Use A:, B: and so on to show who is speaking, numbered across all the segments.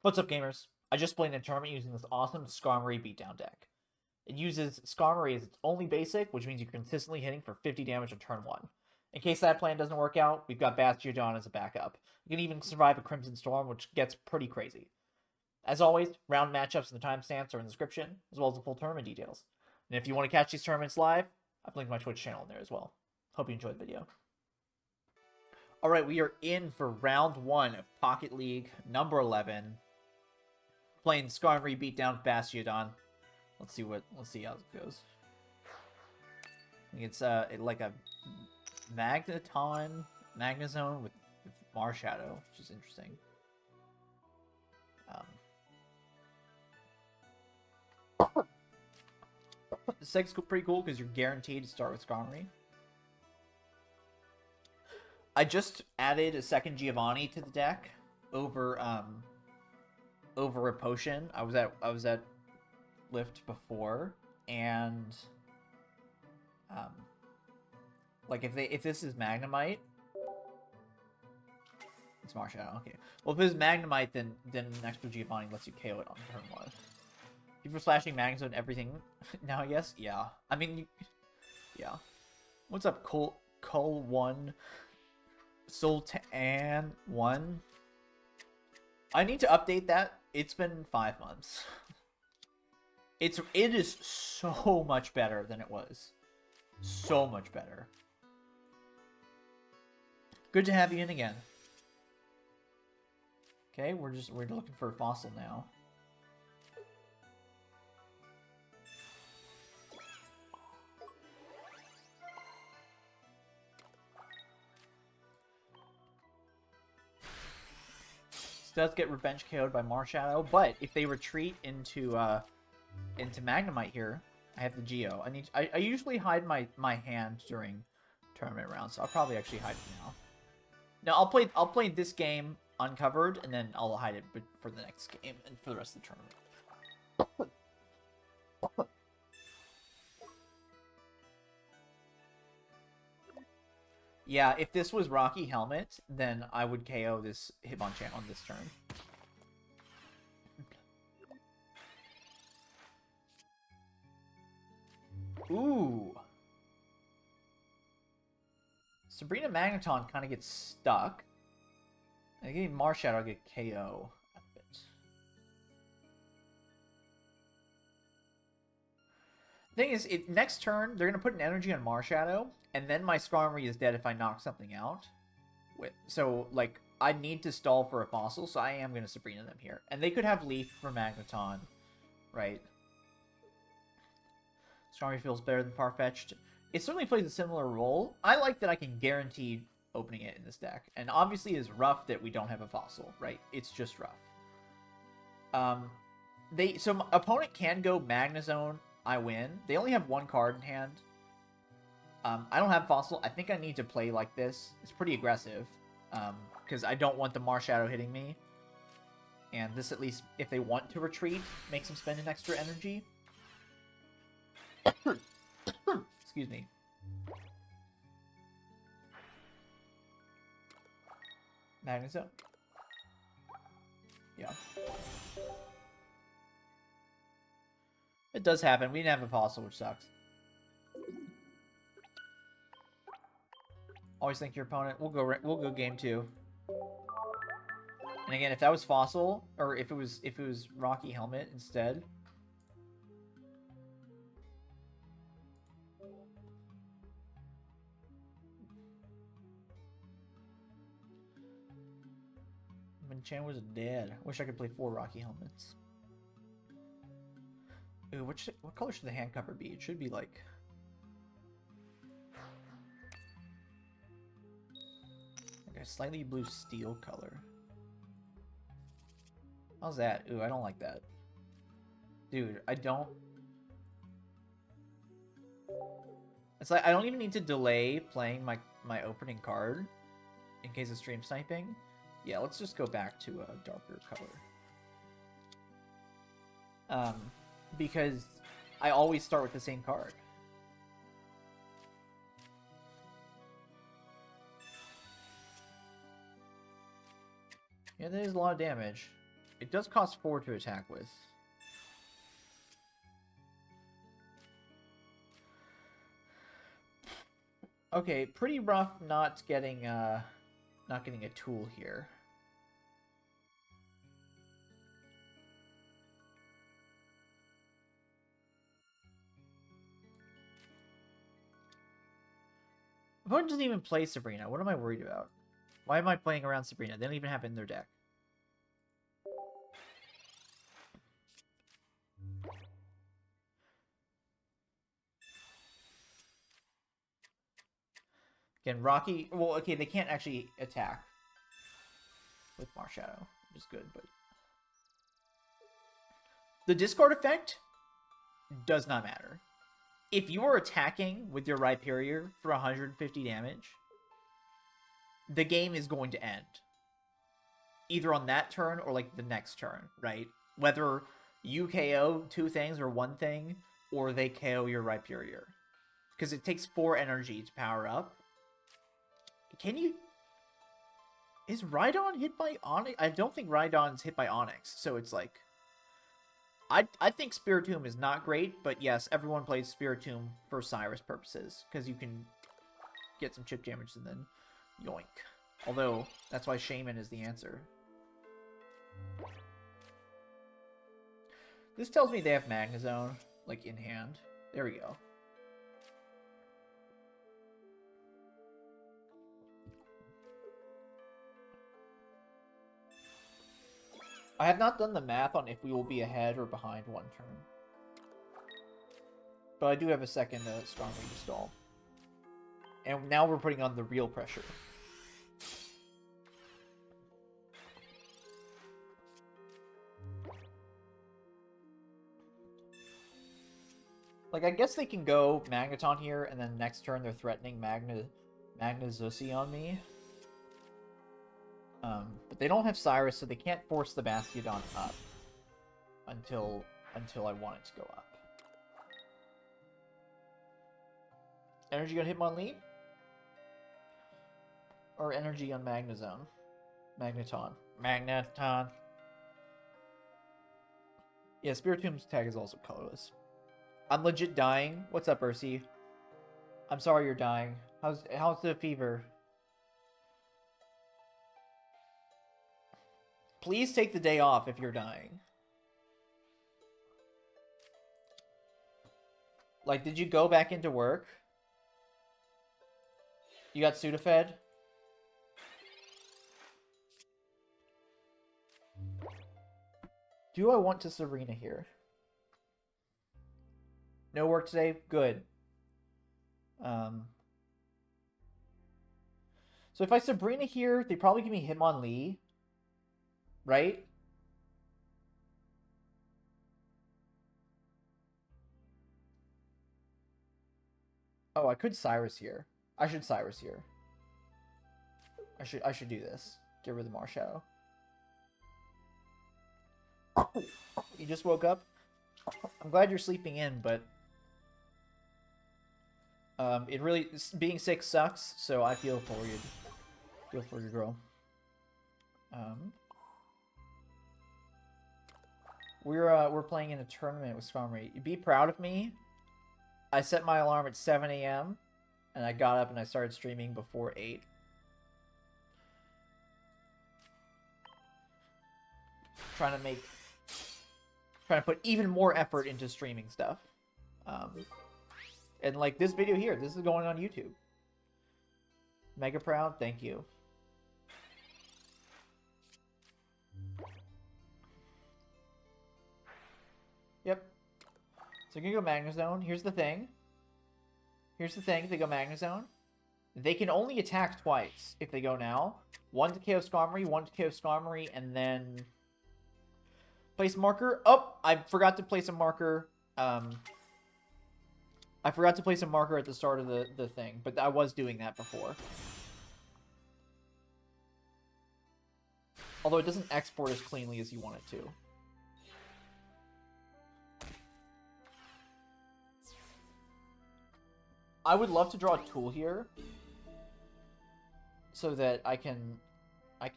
A: What's up, gamers? I just played in a tournament using this awesome Skarmory beatdown deck. It uses Skarmory as its only basic, which means you're consistently hitting for 50 damage on turn 1. In case that plan doesn't work out, we've got Bastiodon as a backup. You can even survive a Crimson Storm, which gets pretty crazy. As always, round matchups and the timestamps are in the description, as well as the full tournament details. And if you want to catch these tournaments live, I've linked my Twitch channel in there as well. Hope you enjoyed the video. Alright, we are in for round 1 of Pocket League, number 11. Playing Skarmory beat down Bastiodon. Let's see how it goes. I think it's like a Magnezone with Marshadow, which is interesting. This deck's pretty cool because you're guaranteed to start with Skarmory. I just added a second Giovanni to the deck over a potion. I was at Lift before, and like if this is Magnemite, it's Marshadow. Okay. Well, if it's Magnemite, then next to Giovanni lets you KO it on turn 1. People slashing Magnezone and everything now, I guess. Yeah. I mean, yeah. What's up, Cole1? Sultan 1. I need to update that. It's been 5 months. It is so much better than it was. So much better. Good to have you in again. Okay, we're looking for a fossil now. Does get revenge KO'd by Marshadow, but if they retreat into Magnemite here, I have the Geo. I usually hide my hand during tournament rounds, so I'll probably actually hide it now. No, I'll play this game uncovered, and then I'll hide it for the next game and for the rest of the tournament. Yeah, if this was Rocky Helmet, then I would KO this Hitmonchan on this turn. Ooh. Sabrina Magneton kind of gets stuck. I think Marshadow get KO out of it. Thing is, next turn, they're going to put an energy on Marshadow, and then my Skarmory is dead if I knock something out. So, like, I need to stall for a fossil, so I am going to Sabrina them here. And they could have Leaf for Magneton, right? Skarmory feels better than Farfetch'd. It certainly plays a similar role. I like that I can guarantee opening it in this deck. And obviously it's rough that we don't have a fossil, right? It's just rough. So my opponent can go Magnezone, I win. They only have 1 card in hand. I don't have fossil. I think I need to play like this. It's pretty aggressive. Because I don't want the Marshadow hitting me. And this, at least, if they want to retreat, makes them spend an extra energy. Excuse me. Magnezone. Yeah. It does happen. We didn't have a fossil, which sucks. Always think your opponent. We'll go game 2. And again, if that was fossil, or if it was Rocky Helmet instead. Chan was dead. I wish I could play 4 Rocky Helmets. Ooh, what color should the hand cover be? It should be like... a slightly blue steel color. How's that? Ooh, I don't like that. Dude, I don't... It's like, I don't even need to delay playing my opening card in case of stream sniping. Yeah, let's just go back to a darker color. Because I always start with the same card. Yeah, that is a lot of damage. It does cost 4 to attack with. Okay, pretty rough not getting a tool here. Opponent doesn't even play Sabrina. What am I worried about? Why am I playing around Sabrina? They don't even have it in their deck. Again, Rocky... Well, okay, they can't actually attack with Marshadow, which is good, but... The discard effect does not matter. If you are attacking with your Rhyperior for 150 damage, the game is going to end. Either on that turn or, like, the next turn, right? Whether you KO 2 things or 1 thing, or they KO your Rhyperior. Because it takes 4 energy to power up. Can you... Is Rhydon hit by Onyx? I don't think Rhydon's hit by Onyx, so it's like... I think Spiritomb is not great, but yes, everyone plays Spiritomb for Cyrus purposes, because you can get some chip damage and then yoink. Although, that's why Shaman is the answer. This tells me they have Magnezone, like, in hand. There we go. I have not done the math on if we will be ahead or behind 1 turn. But I do have a second Skarmory to stall. And now we're putting on the real pressure. Like, I guess they can go Magneton here, and then next turn they're threatening Magnezone on me. But they don't have Cyrus, so they can't force the Bastiodon up until I want it to go up. Energy on Hitmonlee? Or energy on Magnezone? Magneton. Magneton. Yeah, Spiritomb's tag is also colorless. I'm legit dying. What's up, Ursi? I'm sorry you're dying. How's the fever? Please take the day off if you're dying. Like, did you go back into work? You got Sudafed? Do I want to Serena here? No work today? Good. So if I Sabrina here, they probably give me Hitmonlee. Right? Oh, I could Cyrus here. I should Cyrus here. I should do this. Get rid of the Marshadow. You just woke up? I'm glad you're sleeping in, but it really being sick sucks, so I feel for you. Feel for your girl. We're playing in a tournament with Skarmory. Be proud of me. I set my alarm at 7 a.m. and I got up and I started streaming before 8. Trying to put even more effort into streaming stuff. And like this video here, this is going on YouTube. Mega proud, thank you. Yep. So you're gonna go Magnezone. Here's the thing. If they go Magnezone, they can only attack twice if they go now. 1 to KO Skarmory, 1 to KO Skarmory, and then place marker. Oh, I forgot to place a marker. I forgot to place a marker at the start of the thing, but I was doing that before. Although it doesn't export as cleanly as you want it to. I would love to draw a tool here so that I can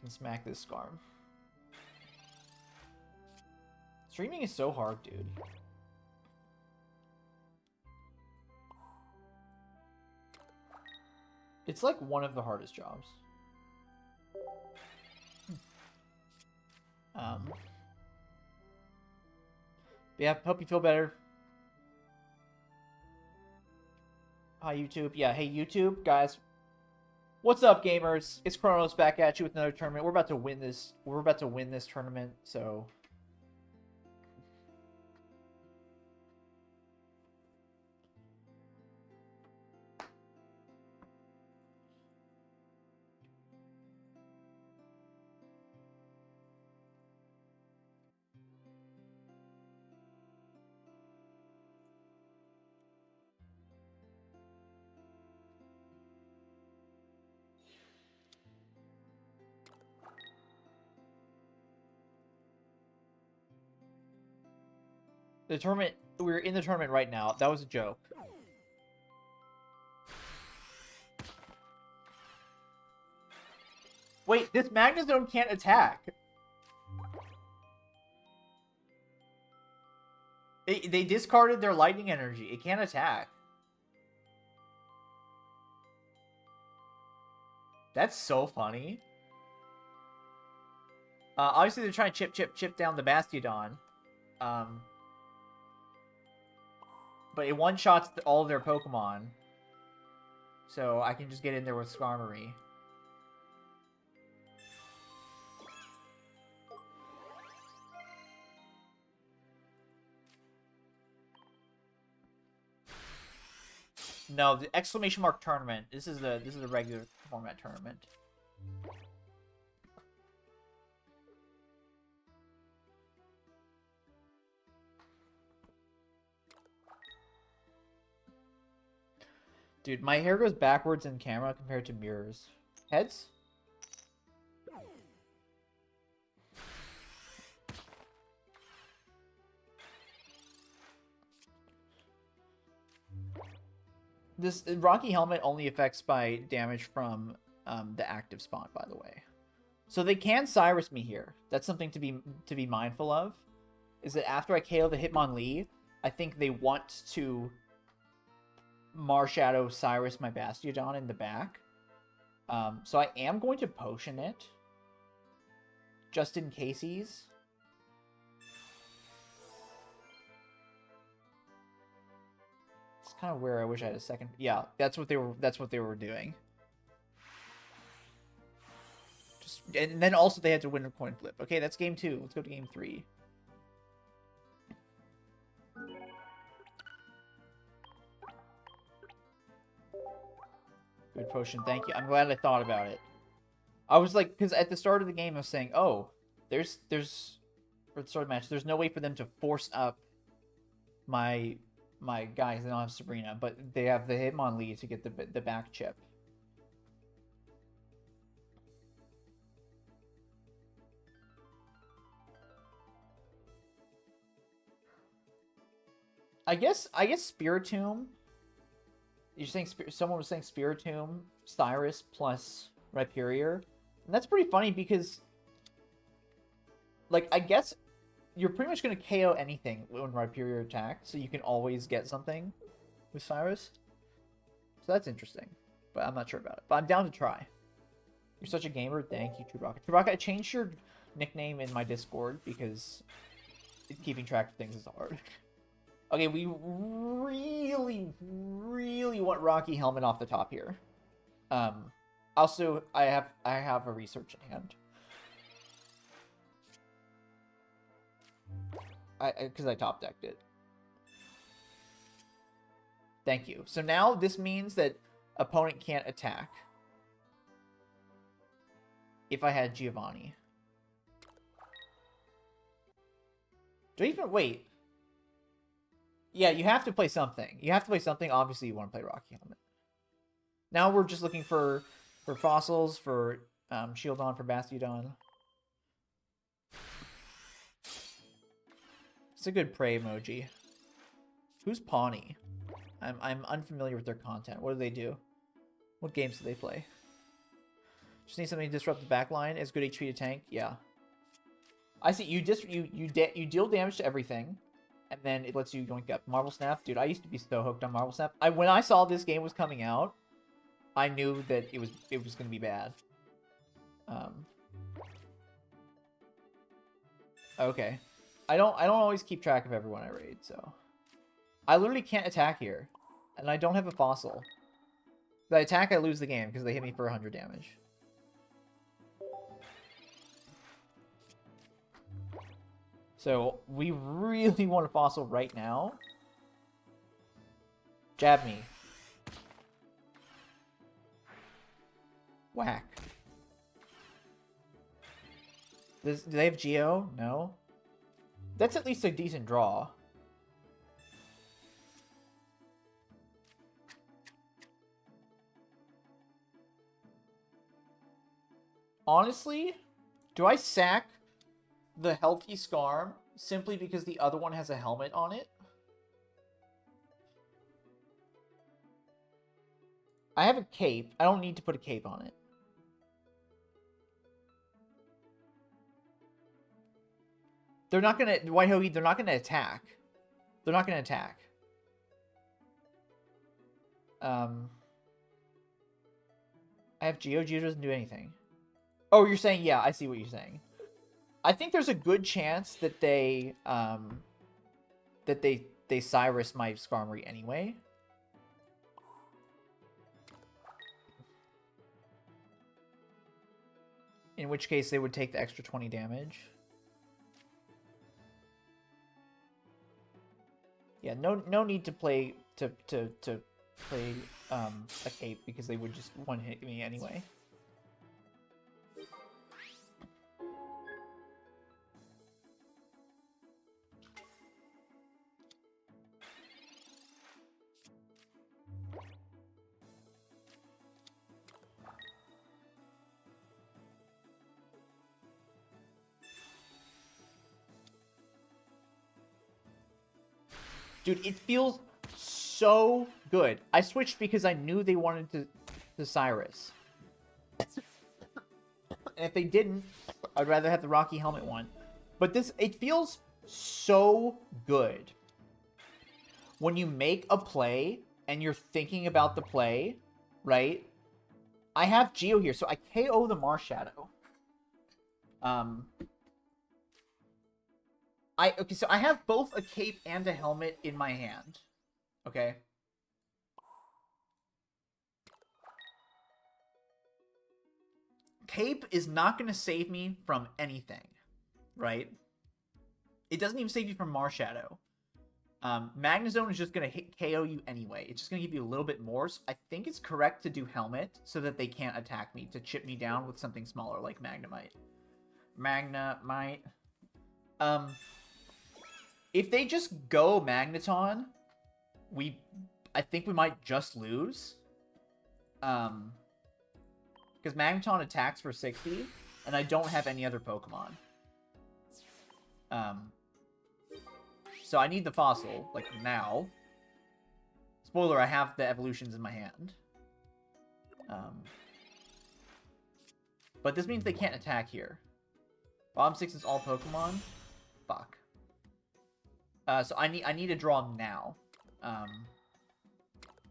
A: smack this Skarm. Streaming is so hard, dude. It's like one of the hardest jobs. Yeah, hope you feel better. Hi, YouTube. Yeah, hey, YouTube, guys. What's up, gamers? It's Chronos back at you with another tournament. We're about to win this. We're about to win this tournament, so... The tournament, we're in the tournament right now. That was a joke. Wait, this Magnezone can't attack. They discarded their lightning energy. It can't attack. That's so funny. Obviously, they're trying to chip down the Bastiodon. But it one-shots all of their Pokemon. So I can just get in there with Skarmory. No, the exclamation mark tournament. This is a regular format tournament. Dude, my hair goes backwards in camera compared to mirrors. Heads? This Rocky Helmet only affects by damage from the active spawn, by the way. So they can Cyrus me here. That's something to be mindful of. Is that after I KO the Hitmonlee, I think they want to Marshadow Cyrus my Bastiodon in the back. So I am going to potion it. Just in caseies. It's kind of where I wish I had a second. Yeah, that's what they were doing. And then also they had to win a coin flip. Okay, that's game 2. Let's go to game 3. Good potion, thank you. I'm glad I thought about it. I was like, because at the start of the game I was saying, oh, there's for the start of the match, there's no way for them to force up my guys. They don't have Sabrina, but they have the Hitmonlee to get the back chip. I guess Spiritomb. You're saying someone was saying Spiritomb, Cyrus plus Rhyperior, and that's pretty funny because, like, I guess you're pretty much gonna KO anything when Rhyperior attacks, so you can always get something with Cyrus. So that's interesting, but I'm not sure about it. But I'm down to try. You're such a gamer. Thank you, Chewbacca. Chewbacca, I changed your nickname in my Discord because keeping track of things is hard. Okay, we really, really want Rocky Helmet off the top here. Also, I have a research in hand. Because I top decked it. Thank you. So now this means that opponent can't attack. If I had Giovanni. Do I even wait? Yeah, you have to play something. You have to play something. Obviously, you want to play Rocky Helmet. Now we're just looking for fossils, for Shieldon, for Bastiodon. It's a good prey emoji. Who's Pawnee? I'm unfamiliar with their content. What do they do? What games do they play? Just need something to disrupt the backline. As good HP to tank? Yeah. I see. You deal damage to everything, and then it lets you yoink up. Marble Snap, dude. I used to be so hooked on Marble Snap. When I saw this game was coming out, I knew that it was gonna be bad. Okay. I don't always keep track of everyone I raid, so I literally can't attack here, and I don't have a fossil. If I attack, I lose the game because they hit me for 100 damage. So we really want a fossil right now. Jab me. Whack. Do they have Geo? No. That's at least a decent draw. Honestly, do I sack the healthy Skarm simply because the other one has a helmet on it? I have a cape. I don't need to put a cape on it. They're not gonna... White Hoagie, they're not gonna attack. They're not gonna attack. I have Geo. Geo doesn't do anything. Oh, you're saying... Yeah, I see what you're saying. I think there's a good chance that they... they Cyrus my Skarmory anyway. In which case, they would take the extra 20 damage. Yeah, no need to play a cape because they would just one hit me anyway. Dude, it feels so good. I switched because I knew they wanted to Cyrus. And if they didn't, I'd rather have the Rocky Helmet one. But this, it feels so good. When you make a play and you're thinking about the play, right? I have Geo here, so I KO the Marshadow. Okay, so I have both a cape and a helmet in my hand. Okay. Cape is not going to save me from anything, right? It doesn't even save you from Marshadow. Magnezone is just going to KO you anyway. It's just going to give you a little bit more. So I think it's correct to do helmet so that they can't attack me, to chip me down with something smaller like Magnemite. Magnemite. If they just go Magneton, I think we might just lose. Because Magneton attacks for 60, and I don't have any other Pokemon. So I need the fossil, like, now. Spoiler, I have the evolutions in my hand. But this means they can't attack here. Bottom 6 is all Pokemon. Fuck. So I need to draw them now.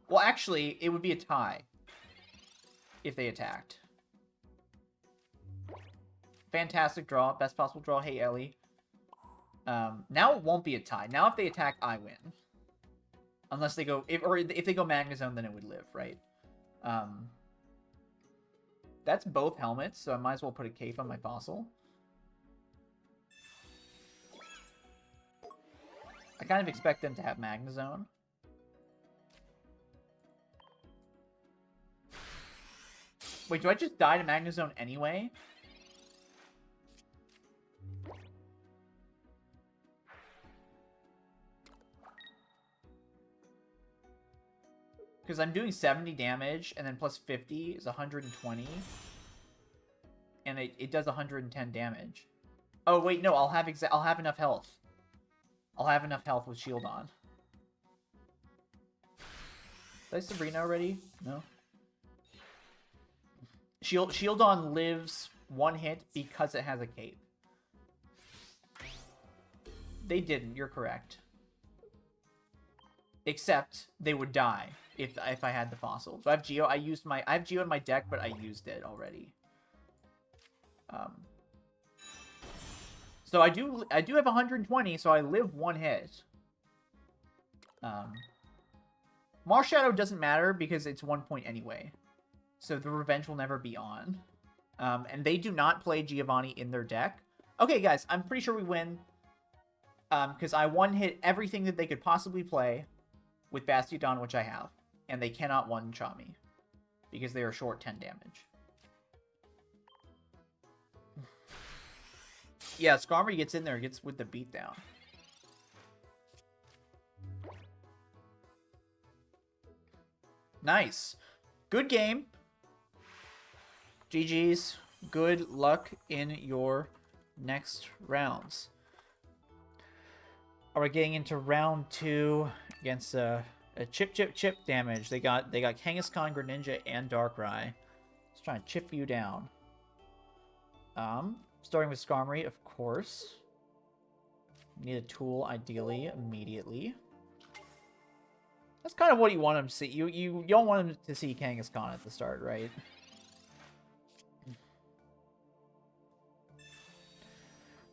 A: Well, actually, it would be a tie if they attacked. Fantastic draw. Best possible draw. Hey, Ellie. Now it won't be a tie. Now if they attack, I win. Unless they go... If they go Magnezone, then it would live, right? That's both helmets, so I might as well put a cape on my fossil. I kind of expect them to have Magnezone. Wait, do I just die to Magnezone anyway? Because I'm doing 70 damage, and then plus 50 is 120. And it does 110 damage. Oh, wait, no, I'll have enough health. I'll have enough health with shield on. Did I Sabrina already? No. Shield on lives one hit because it has a cape. They didn't. You're correct. Except they would die if I had the fossil. So I have Geo. I have Geo in my deck, but I used it already. So I do have 120, so I live one hit. Mars Shadow doesn't matter because it's 1 point anyway. So the revenge will never be on. And they do not play Giovanni in their deck. Okay, guys, I'm pretty sure we win. Because I one-hit everything that they could possibly play with Bastiodon, which I have. And they cannot one-shot me. Because they are short 10 damage. Yeah, Skarmory gets in there, gets with the beatdown. Nice. Good game. GG's. Good luck in your next rounds. Are we getting into round 2 against a chip damage? They got Kangaskhan, Greninja, and Darkrai. Let's try and chip you down. Starting with Skarmory, of course. Need a tool, ideally, immediately. That's kind of what you want him to see. You don't want him to see Kangaskhan at the start, right?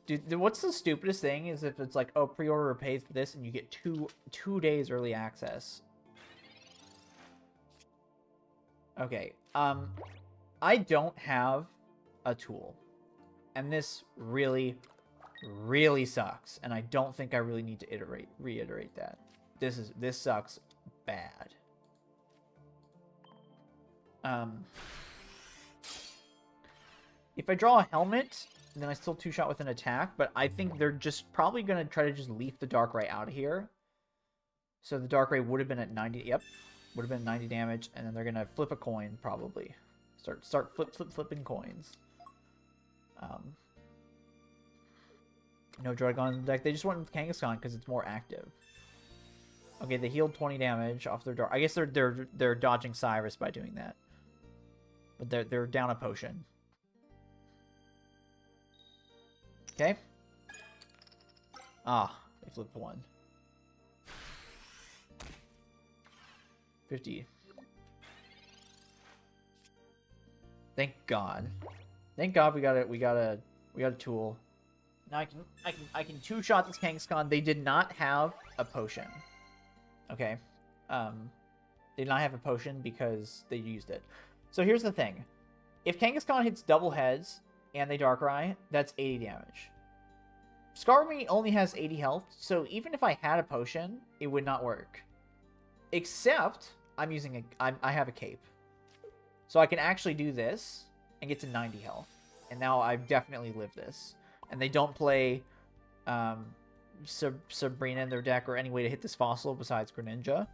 A: Dude, what's the stupidest thing is if it's like, oh, pre-order or pays for this, and you get two days early access. Okay, I don't have a tool. And this really, really sucks. And I don't think I really need to reiterate that. This sucks bad. If I draw a helmet, then I still two-shot with an attack, but I think they're just probably going to try to just leaf the Darkrai out of here. So the Darkrai would have been at 90, yep, would have been 90 damage, and then they're going to flip a coin, probably. Start flipping coins. No Dragon in the deck. They just went with Kangaskhan because it's more active. Okay, they healed 20 damage off their Dark. I guess they're dodging Cyrus by doing that. But they're down a potion. Okay. Ah, they flipped one. 50. Thank God. Thank God we got a tool. Now I can two-shot this Kangaskhan. They did not have a potion. Okay. They did not have a potion because they used it. So here's the thing. If Kangaskhan hits double heads and they Darkrai, that's 80 damage. Skarmory only has 80 health, so even if I had a potion, it would not work. Except I'm using I have a cape. So I can actually do this and get to 90 health. And now I've definitely lived this. And they don't play Sabrina in their deck or any way to hit this fossil besides Greninja.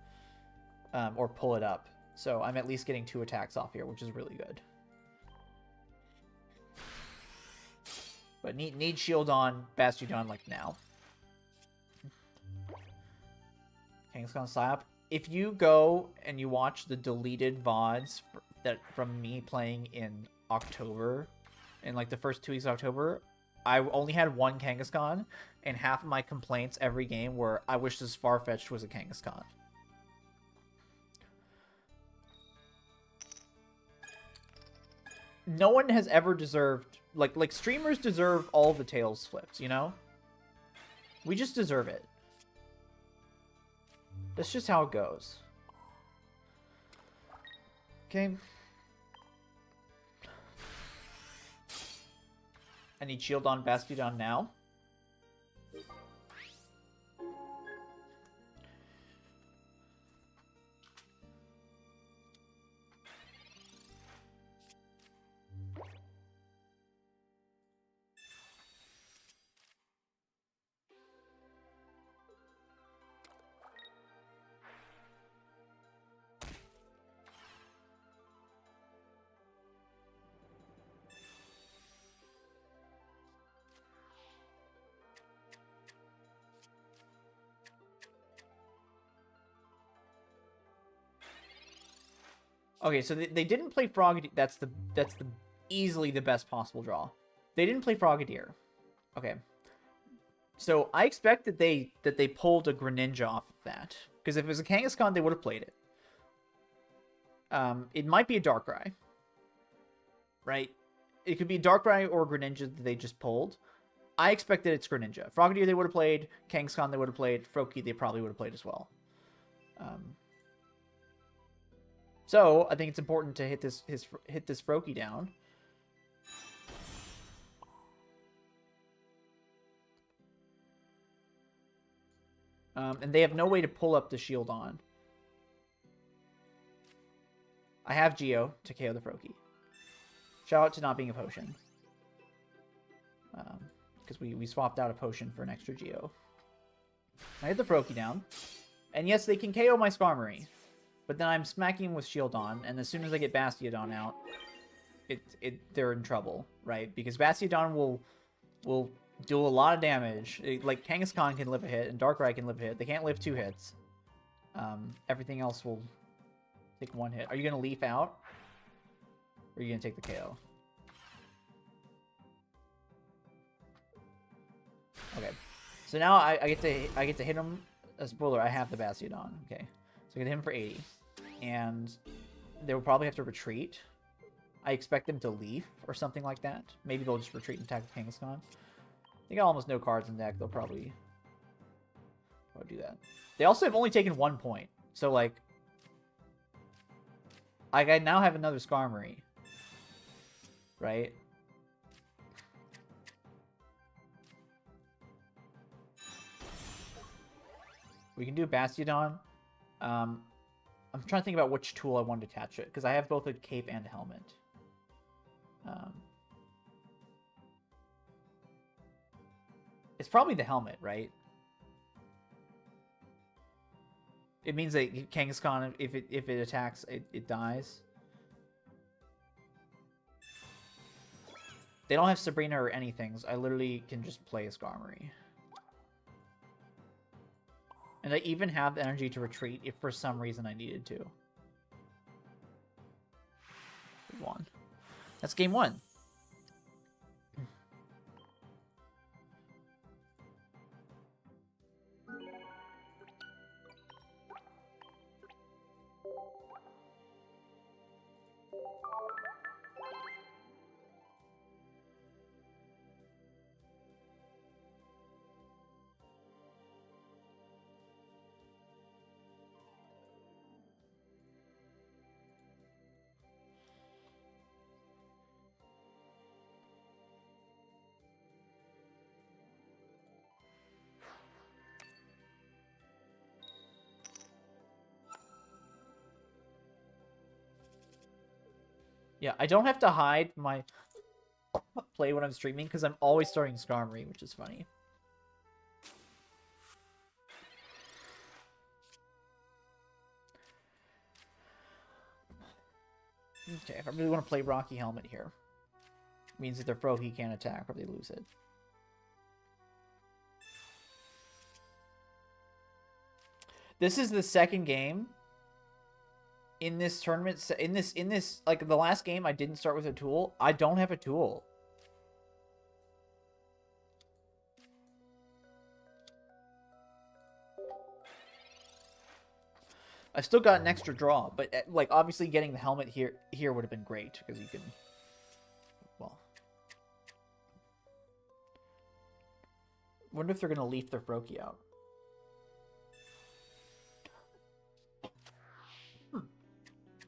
A: Or pull it up. So I'm at least getting 2 attacks off here, which is really good. But need shield on Bastiodon like now. Kangaskhan Psyop. If you go and you watch the deleted VODs from me playing in October, in like the first 2 weeks of October, I only had 1 Kangaskhan, and half of my complaints every game were, I wish this Farfetch'd was a Kangaskhan. No one has ever deserved... Like streamers deserve all the tails flipped, you know? We just deserve it. That's just how it goes. Okay. I need shield on Bastiodon now. Okay, so they didn't play Frogadier. That's the easily the best possible draw. They didn't play Frogadier. Okay. So I expect that they pulled a Greninja off of that. Because if it was a Kangaskhan, they would have played it. It might be a Darkrai. Right? It could be a Darkrai or a Greninja that they just pulled. I expect that it's Greninja. Frogadier they would have played. Kangaskhan they would have played. Froakie they probably would have played as well. So I think it's important to hit this Froakie down. And they have no way to pull up the shield on. I have Geo to KO the Froakie. Shout out to not being a potion. Because we swapped out a potion for an extra Geo. I hit the Froakie down. And yes, they can KO my Skarmory. But then I'm smacking him with Shield on, and as soon as I get Bastiodon out, they're in trouble, right? Because Bastiodon will do a lot of damage. Like, Kangaskhan can live a hit, and Darkrai can live a hit. They can't live 2 hits. Everything else will take 1 hit. Are you going to Leaf out? Or are you going to take the KO? Okay. So now I get to hit him. Spoiler, I have the Bastiodon. Okay. So I get him for 80. And they will probably have to retreat. I expect them to Leaf or something like that. Maybe they'll just retreat and attack the Kangaskhan. They got almost no cards in deck. They'll probably do that. They also have only taken 1 point. So, like, I now have another Skarmory. Right? We can do Bastiodon. I'm trying to think about which tool I want to attach to it, because I have both a cape and a helmet. It's probably the helmet, right? It means that Kangaskhan, if it attacks, it dies. They don't have Sabrina or anything, so I literally can just play a Skarmory. And I even have the energy to retreat if for some reason I needed to. We won. That's game 1. Yeah, I don't have to hide my play when I'm streaming because I'm always starting Skarmory, which is funny. Okay, if I really want to play Rocky Helmet here, it means that their Froakie can't attack or they lose it. This is the second game in this tournament. In this, like the last game, I didn't start with a tool. I don't have a tool. I still got an extra draw, but like obviously getting the helmet here would have been great because you can. Well, wonder if they're gonna leaf their Froakie out.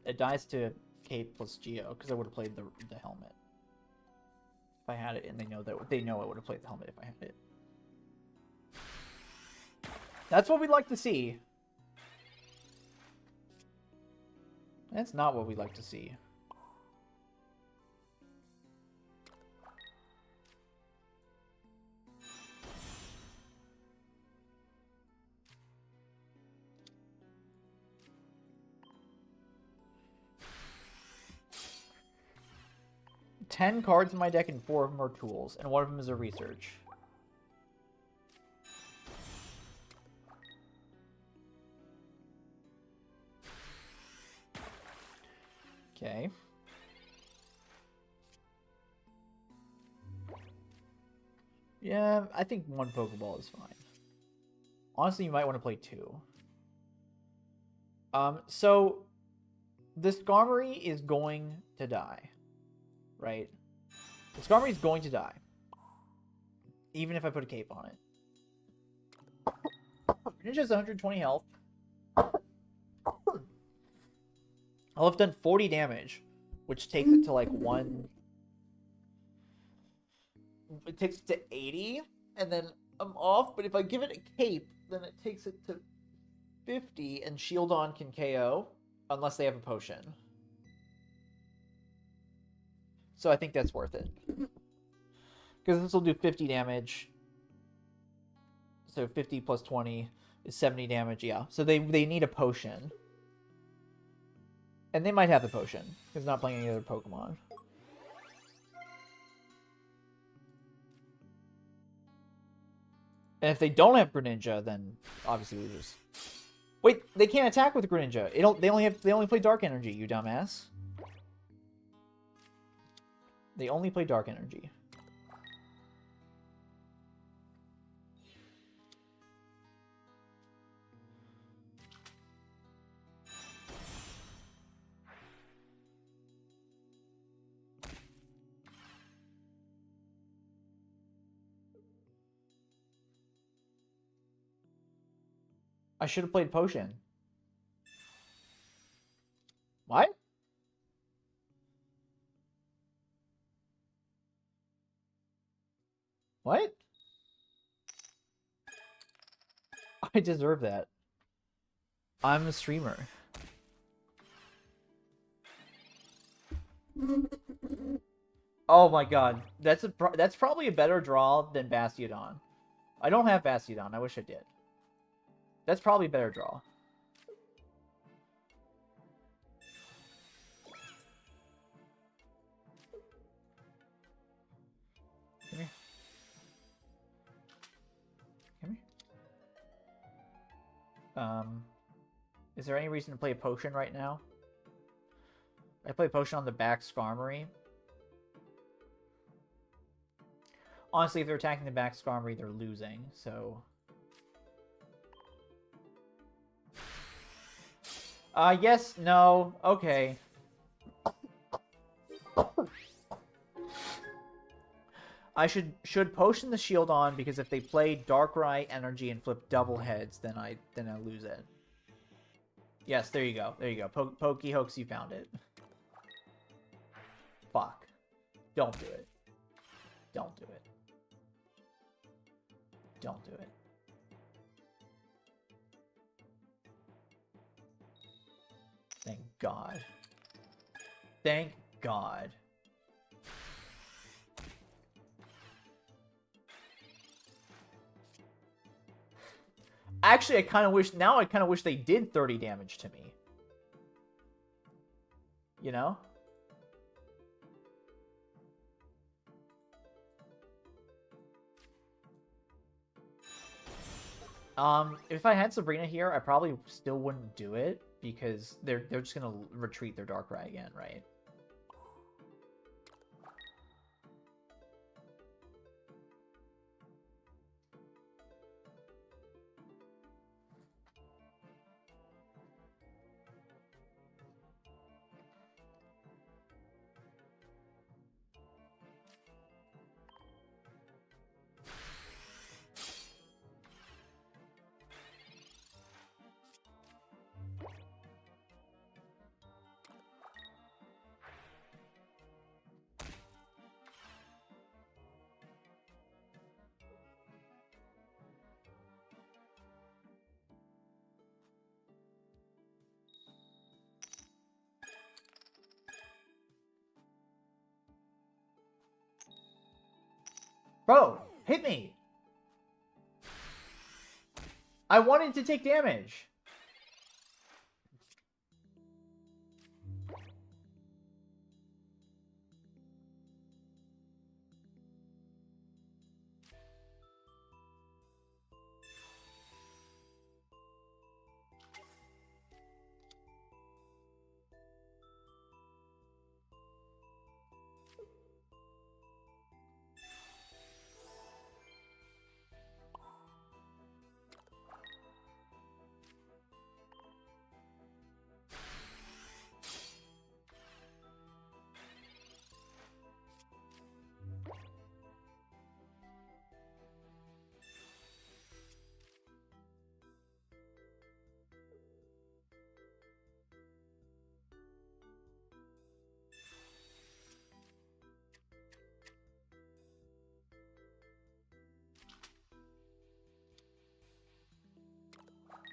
A: It dies to Cape plus Geo because I would have played the helmet if I had it, and they know I would have played the helmet if I had it. That's what we'd like to see. That's not what we'd like to see. Ten cards in my deck and 4 of them are tools, and one of them is a research. Okay. Yeah, I think 1 Pokeball is fine. Honestly, you might want to play 2. So the Skarmory is going to die, right? The Skarmory is going to die, even if I put a cape on it. Greninja has 120 health. I'll have done 40 damage, which takes it to like 1. It takes it to 80, and then I'm off. But if I give it a cape, then it takes it to 50, and Shieldon can KO unless they have a potion. So I think that's worth it. Because this will do 50 damage. So 50 plus 20 is 70 damage, yeah. So they need a potion. And they might have the potion, because not playing any other Pokemon. And if they don't have Greninja, then obviously losers. Wait, they can't attack with Greninja. They only play Dark Energy, you dumbass. They only play Dark Energy. I should have played Potion. What? What? I deserve that. I'm a streamer. Oh my god. That's probably a better draw than Bastiodon. I don't have Bastiodon. I wish I did. That's probably a better draw. Come here. Come here. Is there any reason to play a potion right now? I play potion on the back Skarmory. Honestly, if they're attacking the back Skarmory, they're losing, so... yes, no, okay. I should potion the shield on, because if they play Darkrai Energy and flip double heads, then I lose it. Yes, there you go. There you go. Pokehokes, you found it. Fuck. Don't do it. Don't do it. Don't do it. Thank God. Thank God. Actually, I kind of wish they did 30 damage to me. You know? If I had Sabrina here, I probably still wouldn't do it, because they're just gonna retreat their Darkrai again, right? Bro, hit me! I wanted to take damage!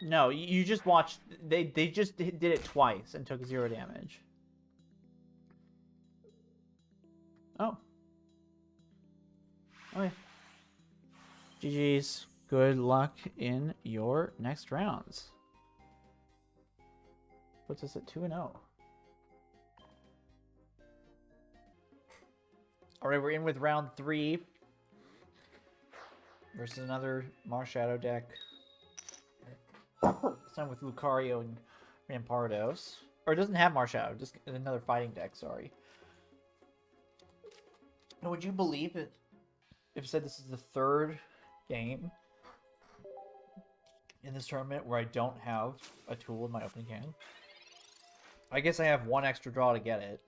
A: No, you just watched. They just did it twice and took 0 damage. Oh. Okay. GG's. Good luck in your next rounds. Puts us at 2-0. Alright, we're in with round 3. Versus another Marshadow deck. This time with Lucario and Ramparados. Or it doesn't have Marshadow, just another fighting deck, sorry. Now, would you believe it if it said this is the 3rd game in this tournament where I don't have a tool in my opening hand? I guess I have 1 extra draw to get it.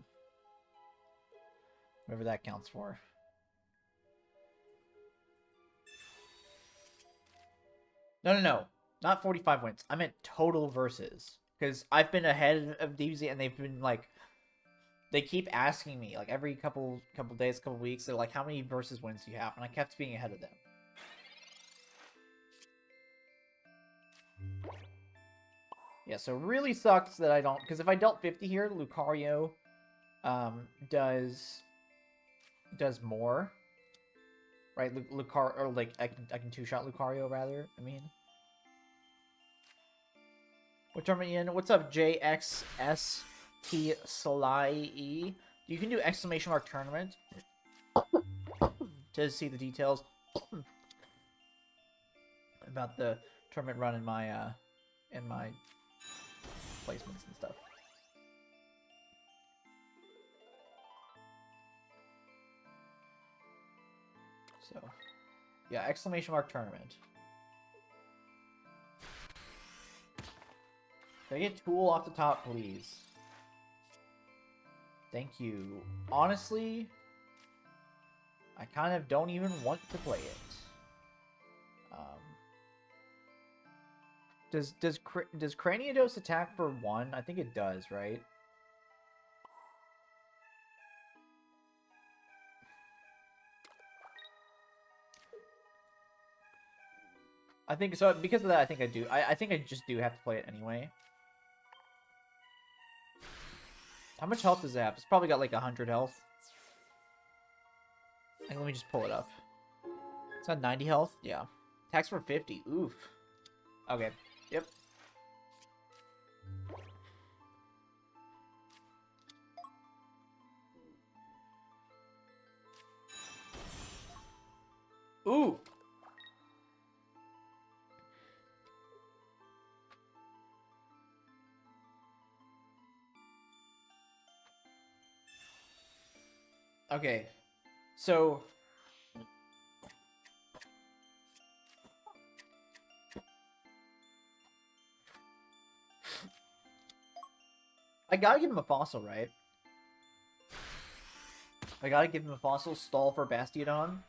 A: Whatever that counts for. No. Not 45 wins. I meant total versus. Because I've been ahead of DBZ and they've been like... They keep asking me, like every couple days, couple weeks, they're like, how many versus wins do you have? And I kept being ahead of them. Yeah, so it really sucks that I don't... Because if I dealt 50 here, Lucario does more. Right? Lucario, or like, I can 2-shot Lucario, rather, I mean. What tournament you in? What's up, JXST Salai? You can do exclamation mark tournament to see the details about the tournament run in my placements and stuff. So, yeah, exclamation mark tournament. Can I get tool off the top, please? Thank you. Honestly, I kind of don't even want to play it. Does Craniados attack for 1? I think it does, right? I think so. Because of that, I think I do. I think I just do have to play it anyway. How much health does it have? It's probably got like 100 health. And let me just pull it up. It's got 90 health? Yeah. Attacks for 50. Oof. Okay. Yep. Ooh. Okay. So I gotta give him a fossil, right? I gotta give him a fossil, stall for Bastiodon.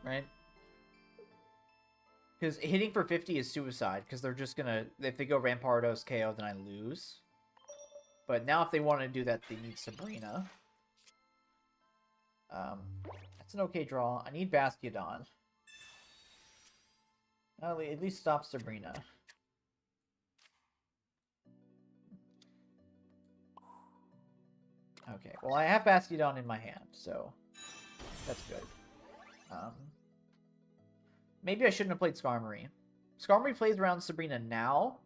A: Right? Because hitting for 50 is suicide, because they're just gonna... If they go Ramparados KO, then I lose. But now if they want to do that, they need Sabrina. That's an okay draw. I need Bastiodon. At least stop Sabrina. Okay, well I have Bastiodon in my hand, so that's good. Maybe I shouldn't have played Skarmory. Skarmory plays around Sabrina now.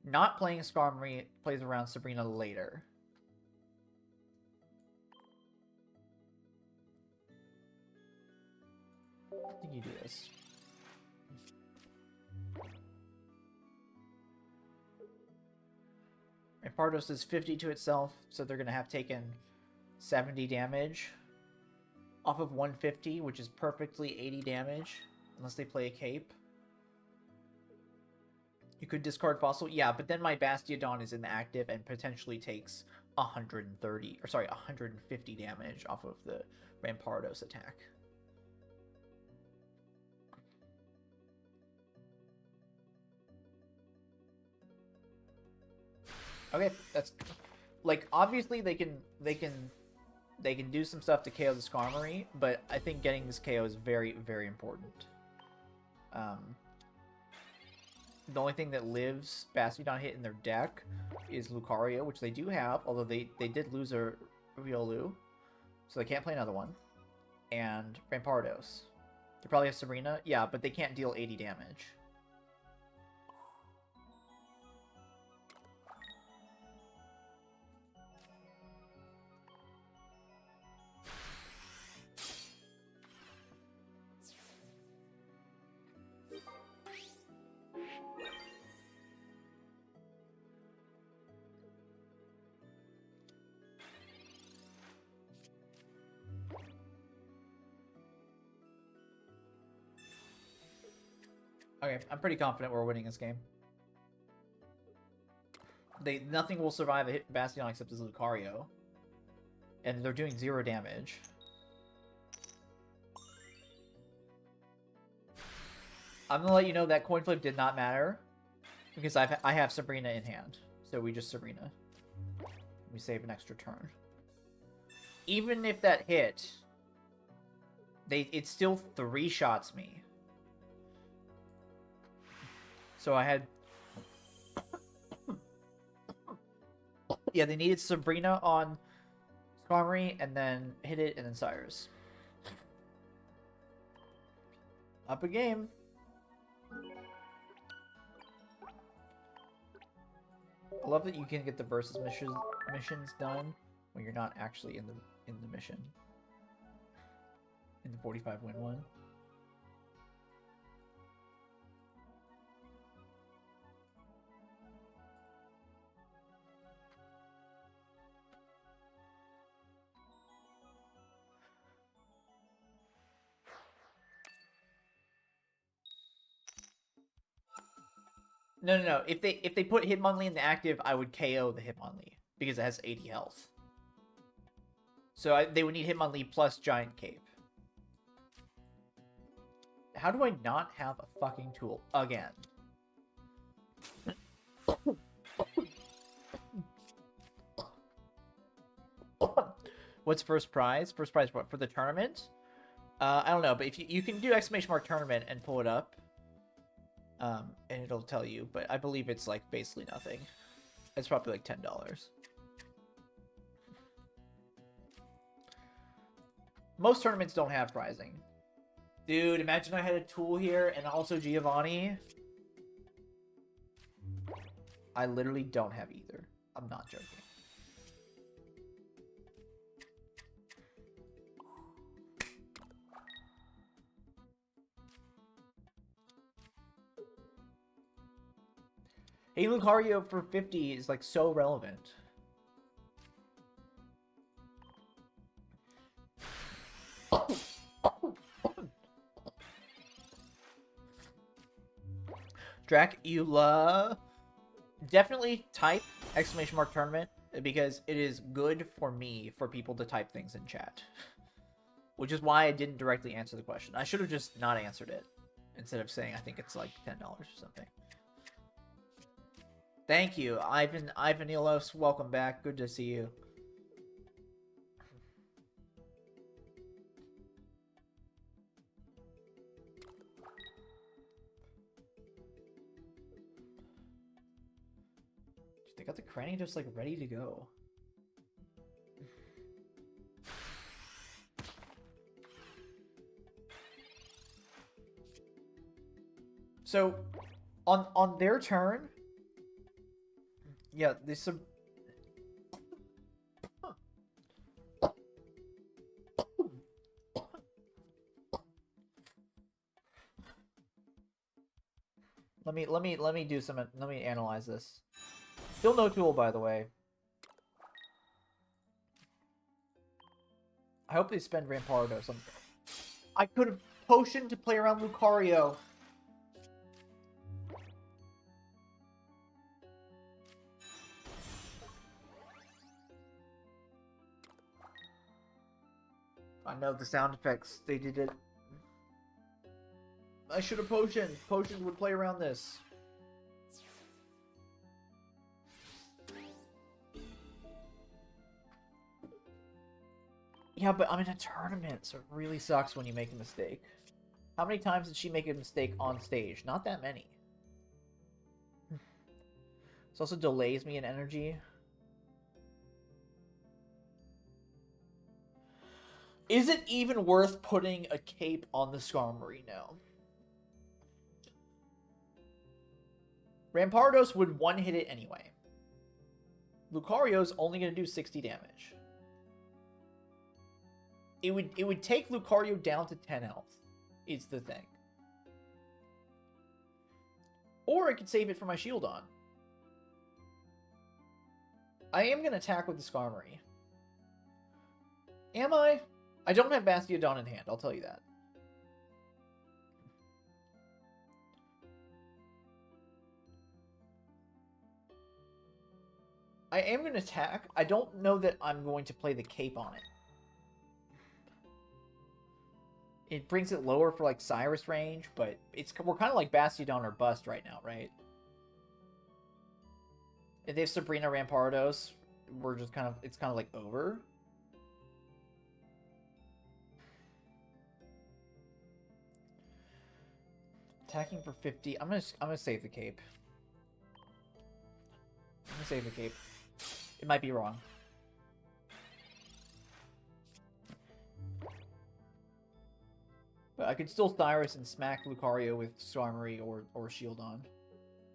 A: Not playing Skarmory plays around Sabrina later. I think you do this. Ramparados is 50 to itself, so they're going to have taken 70 damage off of 150, which is perfectly 80 damage, unless they play a cape. You could discard Fossil, yeah, but then my Bastiodon is inactive and potentially takes 150 damage off of the Ramparados attack. Okay, that's like obviously they can They can do some stuff to KO the Skarmory, but I think getting this KO is very, very important. The only thing that lives Bastiodon hit in their deck is Lucario, which they do have, although they did lose a Riolu, so they can't play another one. And Ramparados. They probably have Sabrina, yeah, but they can't deal 80 damage. Okay, I'm pretty confident we're winning this game. Nothing will survive a hit from Bastion except as Lucario. And they're doing 0 damage. I'm gonna let you know that coin flip did not matter. Because I have Sabrina in hand. So we just Sabrina. We save an extra turn. Even if that hit, it still 3-shots me. So I had... Yeah, they needed Sabrina on Skarmory, and then hit it, and then Cyrus. Up a game. I love that you can get the versus missions done when you're not actually in the mission. In the 45 win one. No. If they put Hitmonlee in the active, I would KO the Hitmonlee because it has 80 health. So they would need Hitmonlee plus Giant Cape. How do I not have a fucking tool again? What's first prize? First prize what, for the tournament? I don't know, but if you can do ! tournament and pull it up. And it'll tell you, but I believe it's like basically nothing. It's probably like $10. Most tournaments don't have prizing. Dude, imagine I had a tool here and also Giovanni. I literally don't have either. I'm not joking. Hey, Lucario for 50 is like so relevant. Dracula. Definitely type ! Tournament because it is good for me for people to type things in chat. Which is why I didn't directly answer the question. I should have just not answered it instead of saying I think it's like $10 or something. Thank you, Ivanilos. Welcome back. Good to see you. They got the cranny just like ready to go. So, on their turn. Yeah, there's some... Let me do some... Let me analyze this. Still no tool, by the way. I hope they spend Ramparados on... I could have potioned to play around Lucario. I know the sound effects, they did it. I should have potioned. Potions would play around this. Yeah, but I'm in a tournament, so it really sucks when you make a mistake. How many times did she make a mistake on stage? Not that many. This also delays me in energy. Is it even worth putting a cape on the Skarmory now? Ramparados would one-hit it anyway. Lucario's only going to do 60 damage. It would take Lucario down to 10 health, is the thing. Or I could save it for my shield on. I am going to attack with the Skarmory. Am I? I don't have Bastiodon in hand, I'll tell you that. I am going to attack. I don't know that I'm going to play the cape on it. It brings it lower for, like, Cyrus range, but we're kind of like Bastiodon or Bust right now, right? If they have Sabrina Ramparados, we're just kind of... It's kind of, like, over. Attacking for 50. I'm gonna save the cape. I'm gonna save the cape. It might be wrong. But I could still Cyrus and smack Lucario with Skarmory or Shield on.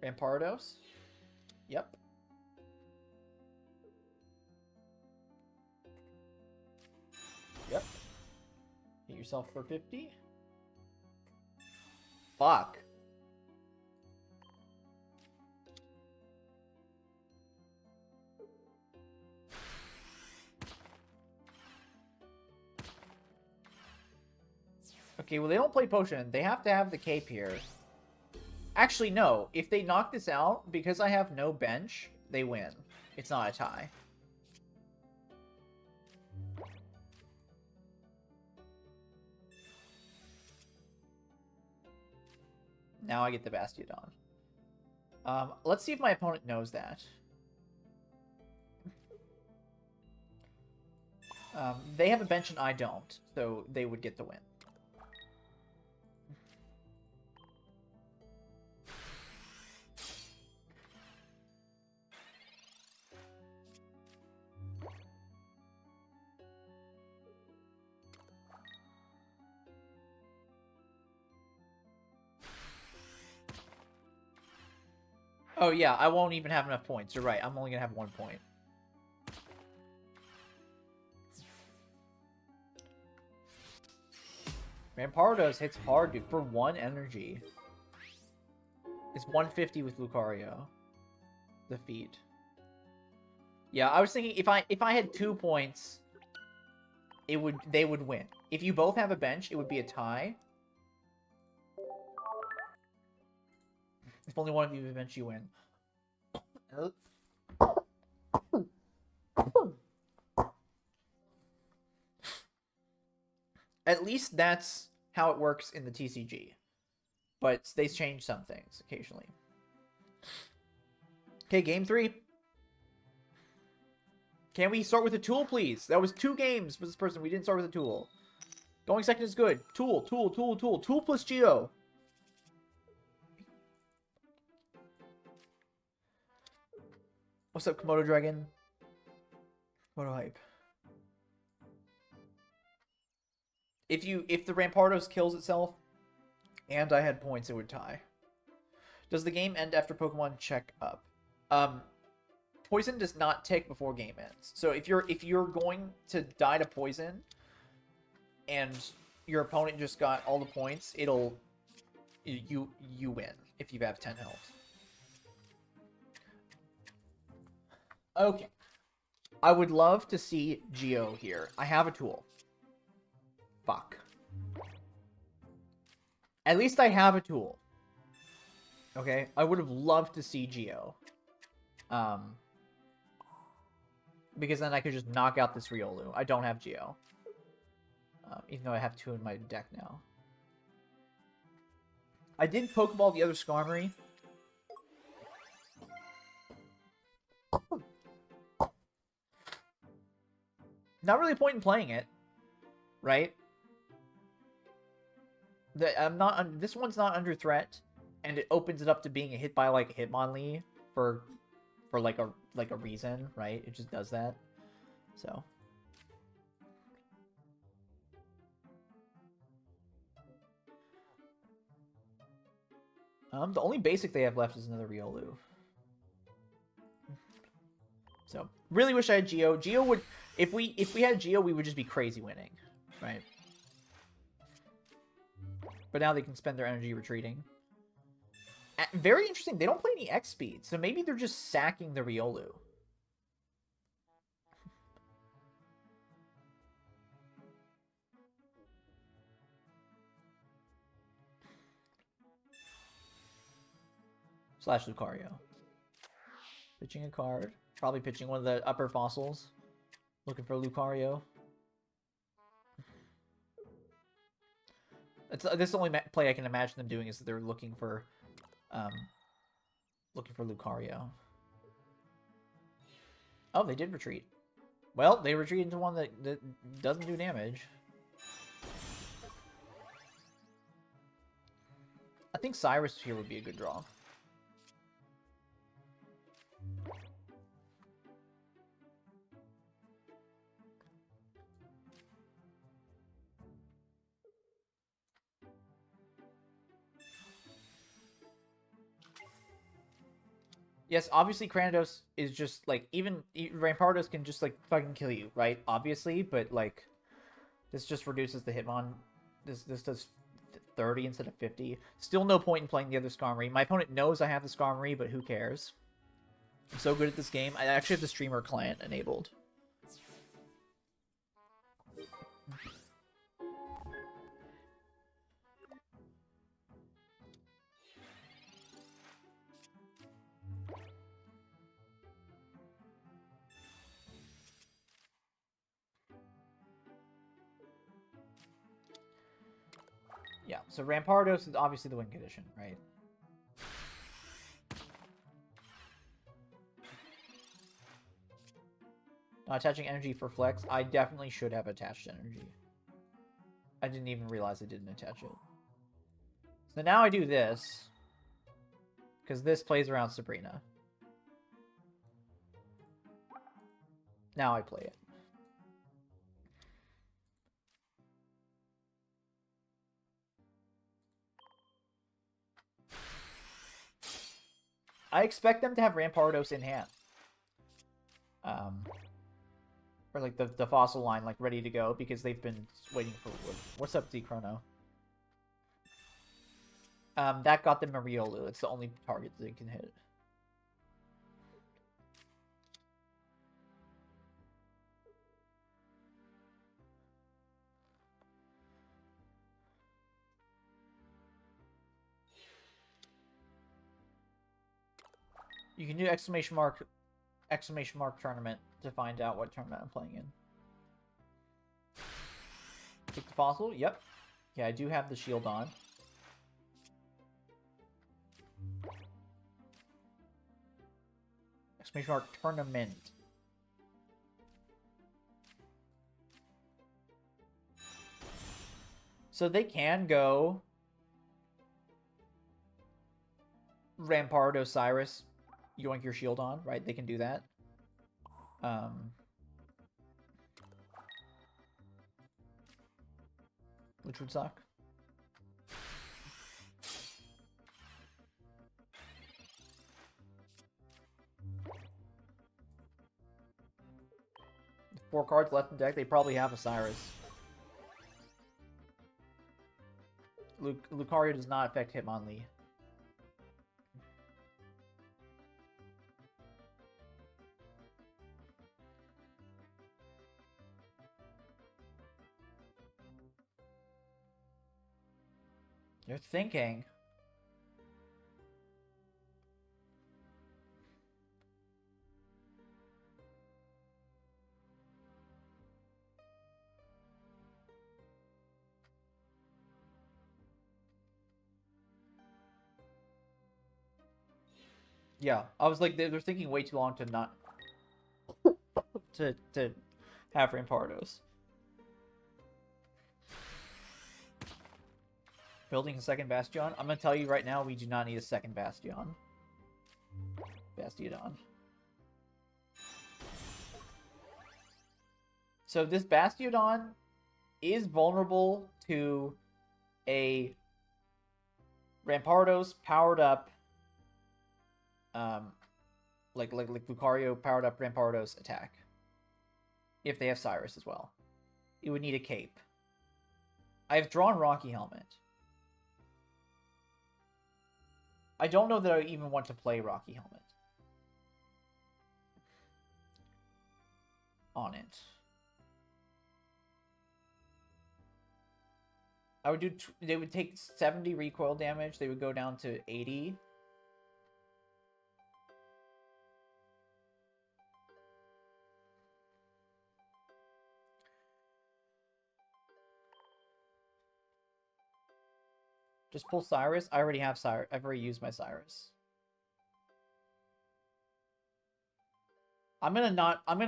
A: Ramparados? Yep. Yep. Hit yourself for 50. Fuck. Okay, well, they don't play Potion. They have to have the cape here. Actually, no. If they knock this out, because I have no bench, they win. It's not a tie. Now I get the Bastiodon. Let's see if my opponent knows that. They have a bench and I don't, so they would get the win. Oh yeah, I won't even have enough points. You're right, I'm only gonna have 1 point. Ramparados hits hard, dude, for 1 energy. It's 150 with Lucario. Defeat. Yeah, I was thinking if I had 2 points, they would win. If you both have a bench, it would be a tie. If only one of you have a bench, you win. At least that's how it works in the TCG. But they change some things occasionally. Okay, game 3. Can we start with a tool, please? That was 2 games for this person. We didn't start with a tool. Going second is good. Tool, tool, tool, tool. Tool plus Geo. What's up, Komodo Dragon? Komodo Hype. If the Ramparados kills itself and I had points, it would tie. Does the game end after Pokemon check up? Poison does not tick before game ends. So if you're going to die to poison and your opponent just got all the points, you win if you have 10 health. Okay. I would love to see Geo here. I have a tool. Fuck. At least I have a tool. Okay? I would have loved to see Geo. Because then I could just knock out this Riolu. I don't have Geo. Even though I have 2 in my deck now. I did Pokeball the other Skarmory. Not really a point in playing it. right? This one's not under threat, and it opens it up to being hit by like Hitmonlee for like a reason, right? It just does that. So the only basic they have left is another Riolu. So really wish I had Geo. Geo would, if we had Geo, we would just be crazy winning, right? But now they can spend their energy retreating. Very interesting. They don't play any X speed, so maybe they're just sacking the Riolu. Slash Lucario. Pitching a card. Probably pitching one of the upper fossils. Looking for Lucario. This is the only play I can imagine them doing is that they're looking for Lucario. Oh, they did retreat. Well, they retreat into one that doesn't do damage. I think Cyrus here would be a good draw. Yes, obviously Cranidos is just, like, even Ramparados can just, like, fucking kill you, right? Obviously, but, like, this just reduces the Hitmon. This does 30 instead of 50. Still no point in playing the other Skarmory. My opponent knows I have the Skarmory, but who cares? I'm so good at this game. I actually have the streamer client enabled. Yeah, so Ramparados is obviously the win condition, right? Not attaching energy for flex. I definitely should have attached energy. I didn't even realize I didn't attach it. So now I do this. Because this plays around Sabrina. Now I play it. I expect them to have Ramparados in hand. Or like the fossil line, like ready to go, because they've been waiting for wood. What's up, D-Chrono? That got them a Riolu. It's the only target they can hit. You can do exclamation mark tournament to find out what tournament I'm playing in. Take the fossil. Yep. Yeah, I do have the shield on. Exclamation mark tournament. So they can go Rampardo Cyrus, yoink your shield on, right? They can do that. Which would suck. With 4 cards left in deck, they probably have a Cyrus. Lucario does not affect Hitmonlee. You're thinking. Yeah, I was like, they're thinking way too long to not to have Ramparados. building a second Bastion. I'm going to tell you right now, we do not need a second Bastion. Bastiodon. So this Bastiodon is vulnerable to a Ramparados powered up, like Lucario powered up Ramparados attack. If they have Cyrus as well. It would need a cape. I've drawn Rocky Helmet. I don't know that I even want to play Rocky Helmet on it. I would do... They would take 70 recoil damage. They would go down to 80. Just pull Cyrus. I already have Cyrus. I've already used my Cyrus. I'm gonna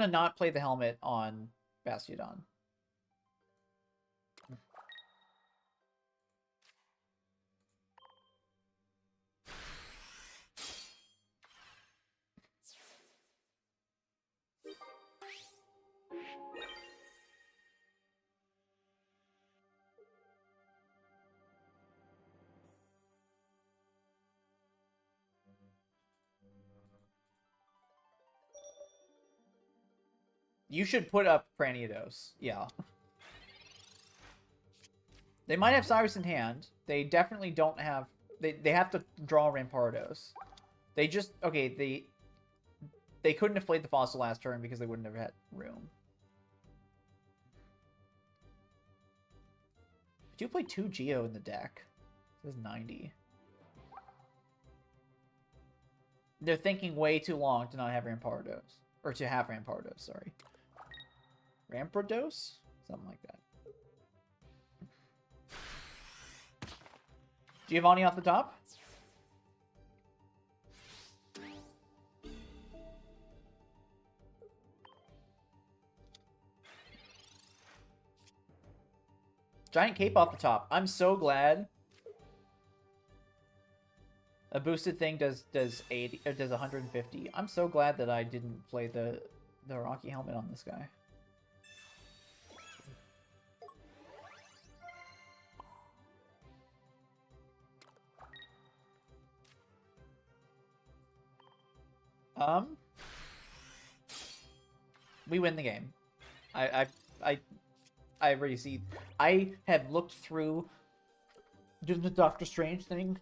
A: not play the helmet on Bastiodon. You should put up Praniados. Yeah. They might have Cyrus in hand. They definitely don't have... They have to draw Ramparados. They just... Okay, they couldn't have played the Fossil last turn because they wouldn't have had room. I do play 2 Geo in the deck. This is 90. They're thinking way too long to not have Ramparados. Or to have Ramparados, sorry. Ramparados? Something like that. Giovanni off the top. Giant Cape off the top. I'm so glad. A boosted thing does 80 or does 150. I'm so glad that I didn't play the Rocky Helmet on this guy. We win the game. I already see. I have looked through doing the Doctor Strange thing.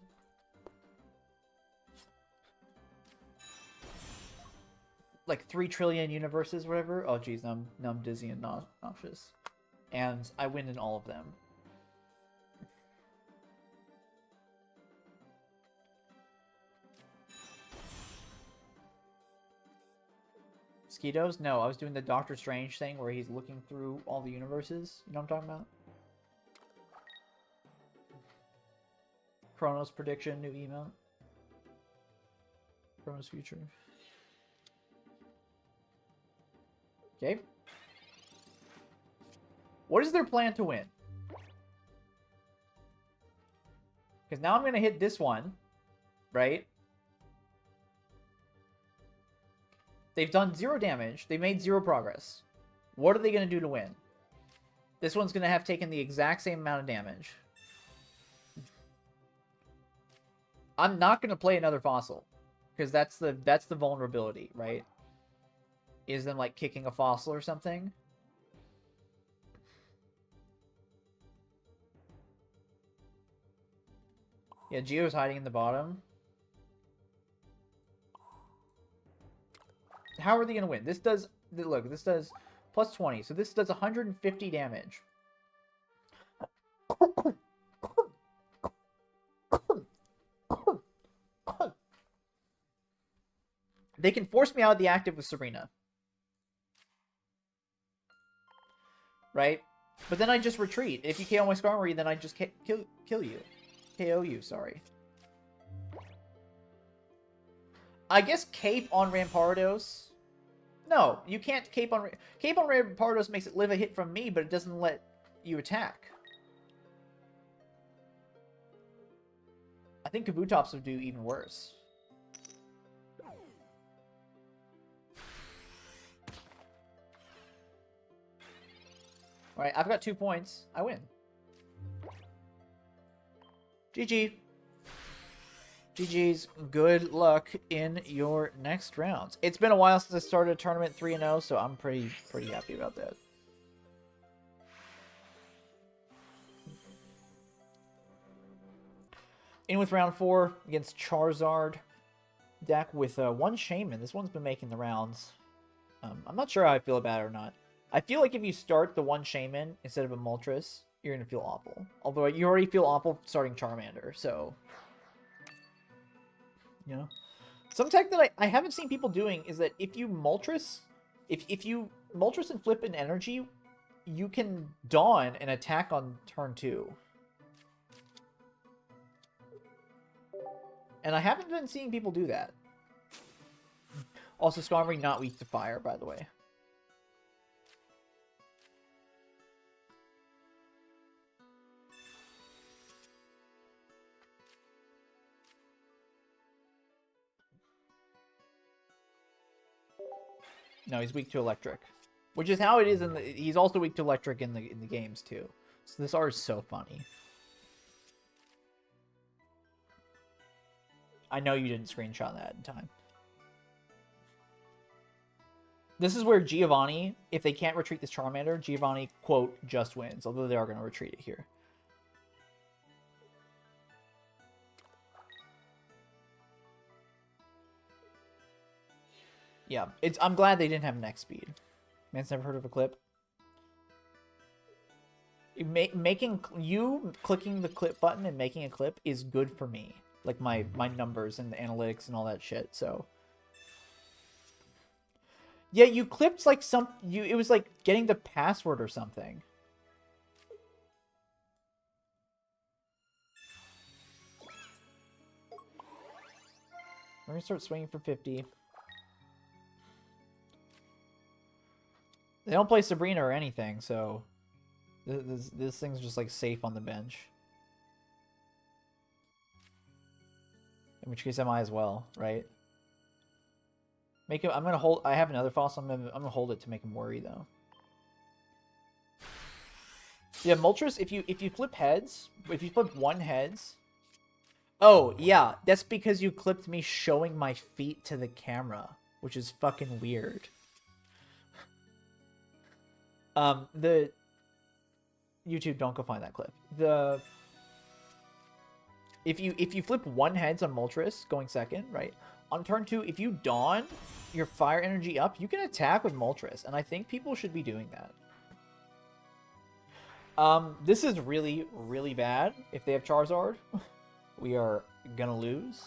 A: Like 3 trillion universes, whatever. Oh, geez, I'm dizzy and nauseous. And I win in all of them. Mosquitoes? No, I was doing the Doctor Strange thing where he's looking through all the universes. You know what I'm talking about? Chronos prediction, new email. Chronos future. Okay. What is their plan to win? Because now I'm going to hit this one, right? They've done 0 damage. They made 0 progress. What are they going to do to win? This one's going to have taken the exact same amount of damage. I'm not going to play another Fossil. Because that's the vulnerability, right? Is them, like, kicking a Fossil or something. Yeah, Geo's hiding in the bottom. How are they going to win? This does... Look, this does plus 20. So this does 150 damage. They can force me out of the active with Serena. Right? But then I just retreat. If you KO my Skarmory, then I just kill you. KO you, sorry. I guess Cape on Ramparados. No, you can't Cape on Ramparados makes it live a hit from me, but it doesn't let you attack. think Kabutops would do even worse. Alright, I've got 2 points. I win. GG. GG's. Good luck in your next rounds. It's been a while since I started a tournament 3-0, so I'm pretty happy about that. In with round 4 against Charizard. Deck with 1 Shaman. This one's been making the rounds. I'm not sure how I feel about it or not. I feel like if you start the 1 Shaman instead of a Moltres, you're going to feel awful. Although you already feel awful starting Charmander, so... You know? Some tech that I haven't seen people doing is that if you Moltres... If you Moltres and flip an energy, you can Dawn and attack on turn 2. And I haven't been seeing people do that. Also, Skarmory not weak to fire, by the way. No, he's weak to electric, which is how it is in the. He's also weak to electric in the games too. So this art is so funny. I know you didn't screenshot that in time. This is where Giovanni, if they can't retreat this Charmander, Giovanni, quote, just wins. Although they are going to retreat it here. Yeah, I'm glad they didn't have neck speed. Man's never heard of a clip. You clicking the clip button and making a clip is good for me. Like my numbers and the analytics and all that shit, so. Yeah, you clipped like it was like getting the password or something. We're gonna start swinging for 50. They don't play Sabrina or anything, so this thing's just like safe on the bench. In which case I might as well, right? Make him. I'm gonna hold. I have another fossil. I'm gonna hold it to make him worry though. Yeah, Moltres. If you flip heads, if you flip 1 heads. Oh yeah, that's because you clipped me showing my feet to the camera, which is fucking weird. The YouTube, don't go find that clip. If you flip 1 heads on Moltres going second, right? On turn 2, if you Dawn your fire energy up, you can attack with Moltres, and I think people should be doing that. This is really, really bad. If they have Charizard, we are gonna lose.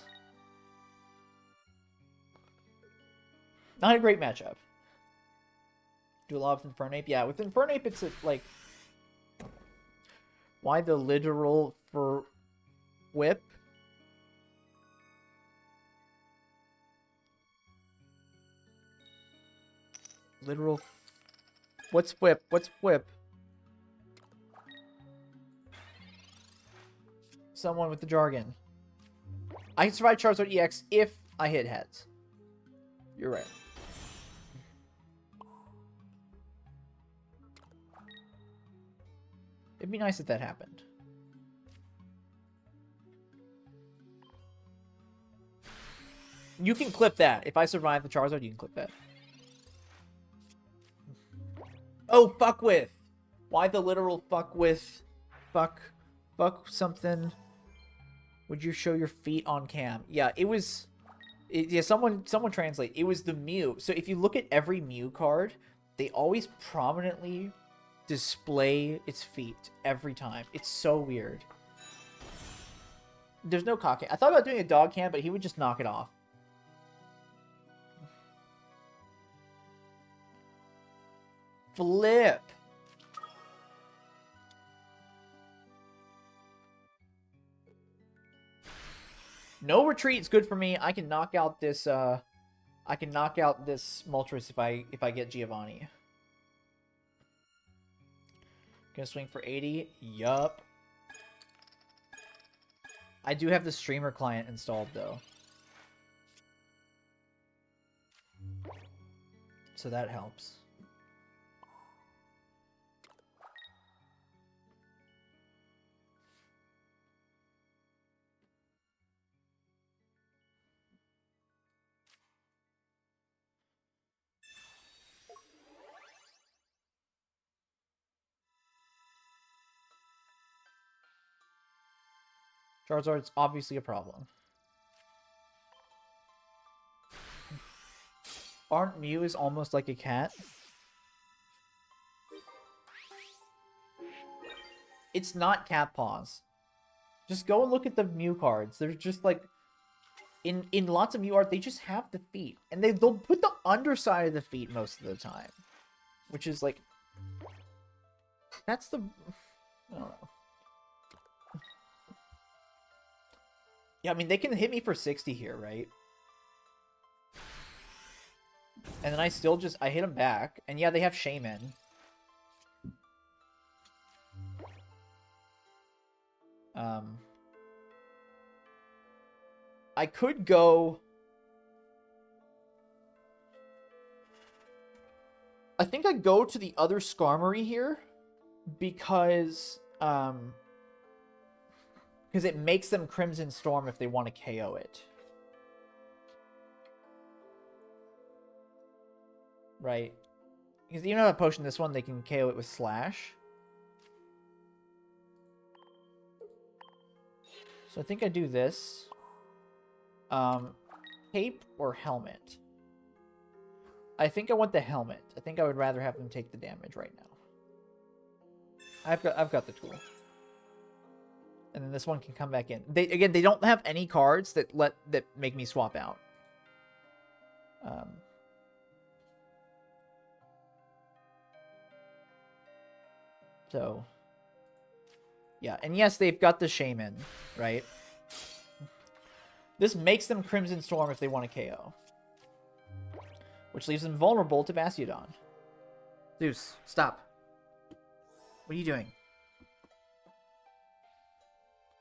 A: Not a great matchup. Do a lot with Infernape. Yeah, with Infernape, it's like... Why the literal for whip? Literal... What's whip? What's whip? Someone with the jargon. I can survive Charizard EX if I hit heads. You're right. It'd be nice if that happened. You can clip that. If I survive the Charizard, you can clip that. Oh, fuck with. Why the literal fuck with? Fuck something. Would you show your feet on cam? Yeah, it was... yeah, someone translate. It was the Mew. So if you look at every Mew card, they always prominently display its feet every time. It's so weird. There's no cock cam. I thought about doing a dog cam, but he would just knock it off. Flip. No retreat is good for me. I can knock out this Moltres if I get Giovanni. Gonna swing for 80. Yup. I do have the streamer client installed, though. So that helps. Charizard's obviously a problem. Aren't Mew almost like a cat? It's not cat paws. Just go and look at the Mew cards. They're just like... In lots of Mew art, they just have the feet. And they'll put the underside of the feet most of the time. Which is like... That's the... I don't know. Yeah, I mean, they can hit me for 60 here, right? And then I still just... I hit them back. And yeah, they have Shaman. I could go... I think I'd go to the other Skarmory here. Because it makes them Crimson Storm if they want to KO it. Right? Because even though I potion this one, they can KO it with Slash. So I think I do this. Cape or Helmet? I think I want the Helmet. I think I would rather have them take the damage right now. I've got the tool. And then this one can come back in. They don't have any cards that make me swap out. So yeah, and yes, they've got the Shaman, right? This makes them Crimson Storm if they want to KO. Which leaves them vulnerable to Bastiodon. Zeus, stop. What are you doing?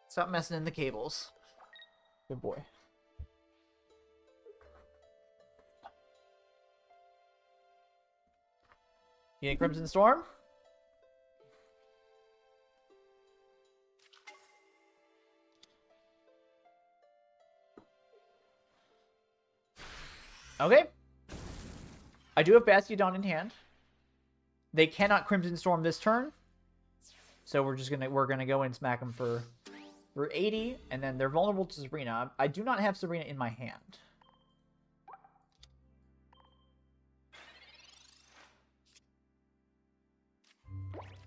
A: Stop messing in the cables. Good boy. You need Crimson Storm? Okay. I do have Bastiodon in hand. They cannot Crimson Storm this turn. So we're gonna go and smack them for 80, and then they're vulnerable to Sabrina. I do not have Sabrina in my hand.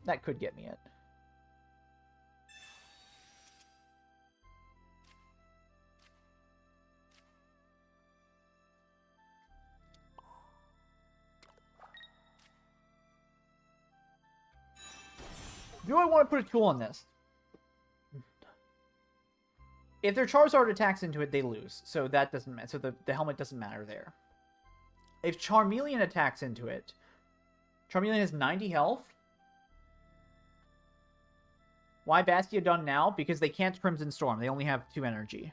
A: That could get me it. Do I want to put a tool on this? If their Charizard attacks into it, they lose. So that doesn't matter. So the helmet doesn't matter there. If Charmeleon attacks into it, Charmeleon has 90 health. Why Bastiodon now? Because they can't Crimson Storm. They only have 2 energy.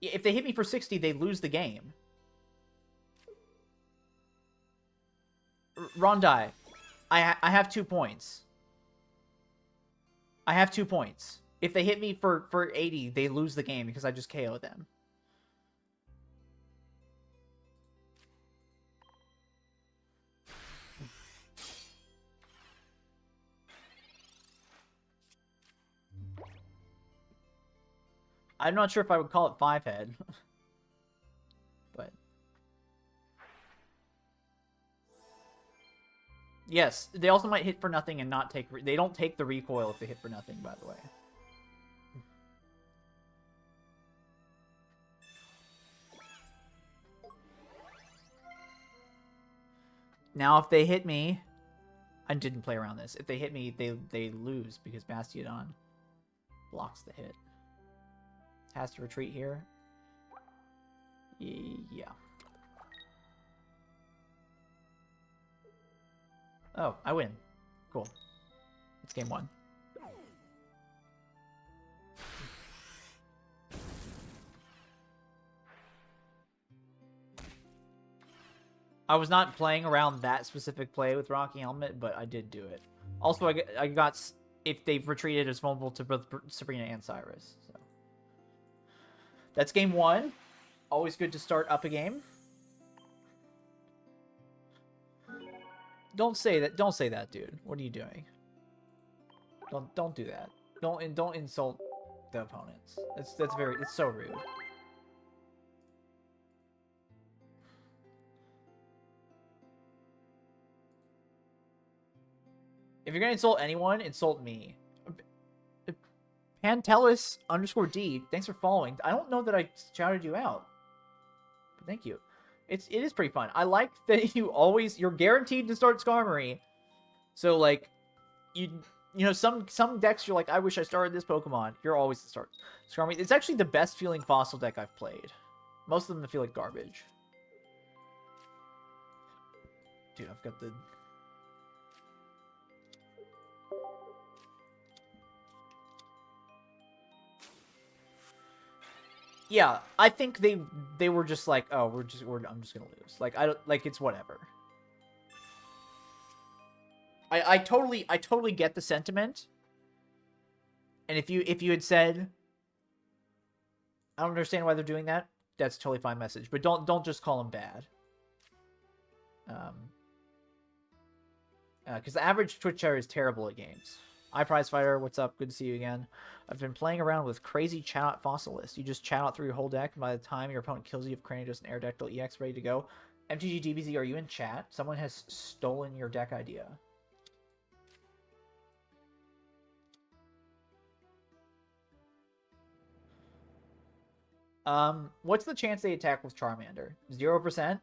A: If they hit me for 60, they lose the game. Rondai, I have 2 points. I have 2 points. If they hit me for 80, they lose the game because I just KO them. I'm not sure if I would call it 5-head. But yes, they also might hit for nothing and not take... They don't take the recoil if they hit for nothing, by the way. Now, if they hit me... I didn't play around this. If they hit me, they lose because Bastiodon blocks the hit. Has to retreat here. Yeah. Oh, I win. Cool. It's game 1. I was not playing around that specific play with Rocky Helmet, but I did do it. Also, I got if they've retreated, it's vulnerable to both Sabrina and Cyrus. So that's game 1. Always good to start up a game. Don't say that. Don't say that, dude. What are you doing? Don't do that. Don't insult the opponents. It's so rude. If you're gonna insult anyone, insult me. Pantelis_D, thanks for following. I don't know that I shouted you out, but thank you. It is pretty fun. I like that you're guaranteed to start Skarmory. So like, you know some decks you're like, I wish I started this Pokemon. You're always to start Skarmory. It's actually the best feeling fossil deck I've played. Most of them feel like garbage. Dude, I've got the. Yeah, I think they were just like, oh, I'm just gonna lose. Like it's whatever. I totally get the sentiment. And if you had said, I don't understand why they're doing that, that's a totally fine message. But don't just call them bad. Because the average Twitch chatter is terrible at games. iPrizefighter, what's up? Good to see you again. I've been playing around with crazy chat out Fossilist. You just chat out through your whole deck, and by the time your opponent kills you, you have Greninja and Aerodactyl EX ready to go. MTG DBZ, are you in chat? Someone has stolen your deck idea. What's the chance they attack with Charmander? 0%?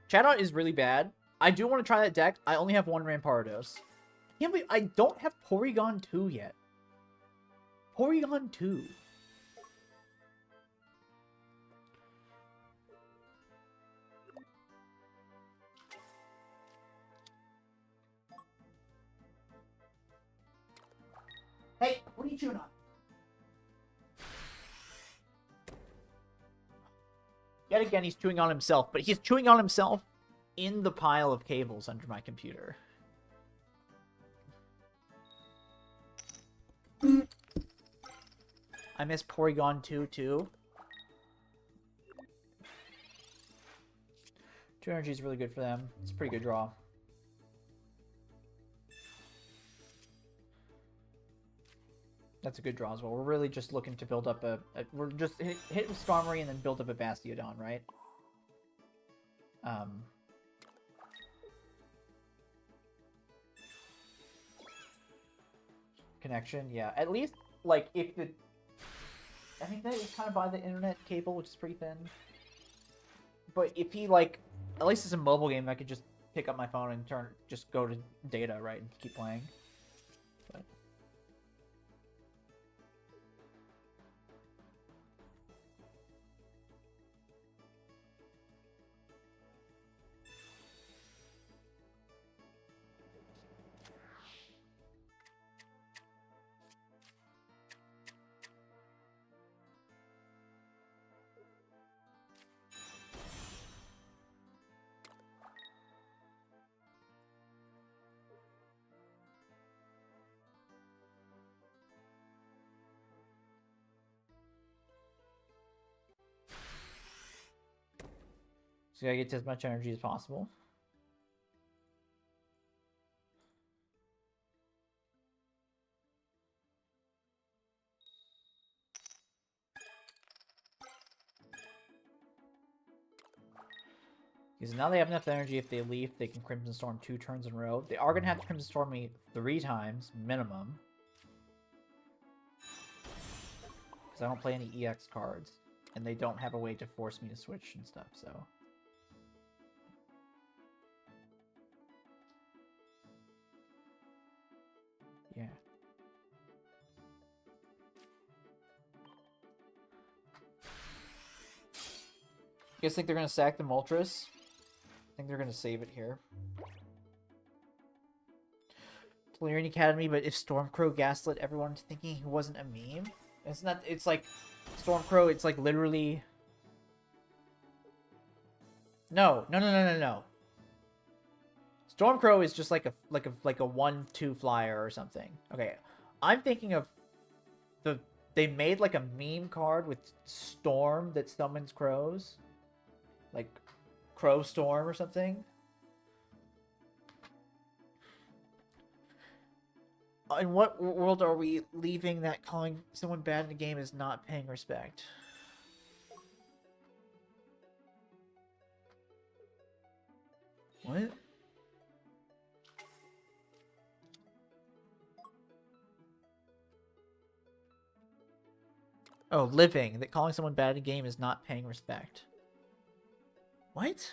A: Chat out is really bad. I do want to try that deck. I only have 1 Ramparados. Can't believe I don't have Porygon 2 yet. Porygon 2. Hey, what are you chewing on? Yet again, he's chewing on himself, but he's chewing on himself in the pile of cables under my computer. I miss Porygon 2 too. 2 energy is really good for them. It's a pretty good draw. That's a good draw as well. We're really just looking to build up we're just hit with Skarmory and then build up a Bastiodon, right? Connection, yeah. At least, like, if the... I think that is kind of by the internet cable, which is pretty thin. But if he, like... At least it's a mobile game, I could just pick up my phone and just go to data, right, and keep playing. But... So you gotta get to as much energy as possible. Because now they have enough energy. If they leave, they can Crimson Storm 2 turns in a row. They are gonna have to Crimson Storm me 3 times, minimum. Because I don't play any EX cards. And they don't have a way to force me to switch and stuff, so... Yeah. guys think they're going to sack the Moltres? I think they're going to save it here. Delirian Academy, but if Stormcrow gaslit everyone into thinking he wasn't a meme? It's not, it's like, Stormcrow, it's like literally... No. Stormcrow is just like a 1/2 flyer or something. Okay, I'm thinking of they made like a meme card with Storm that summons crows, like Crow Storm or something. In what world are we leaving that calling someone bad in the game is not paying respect? What? Oh, living. That calling someone bad in a game is not paying respect. What?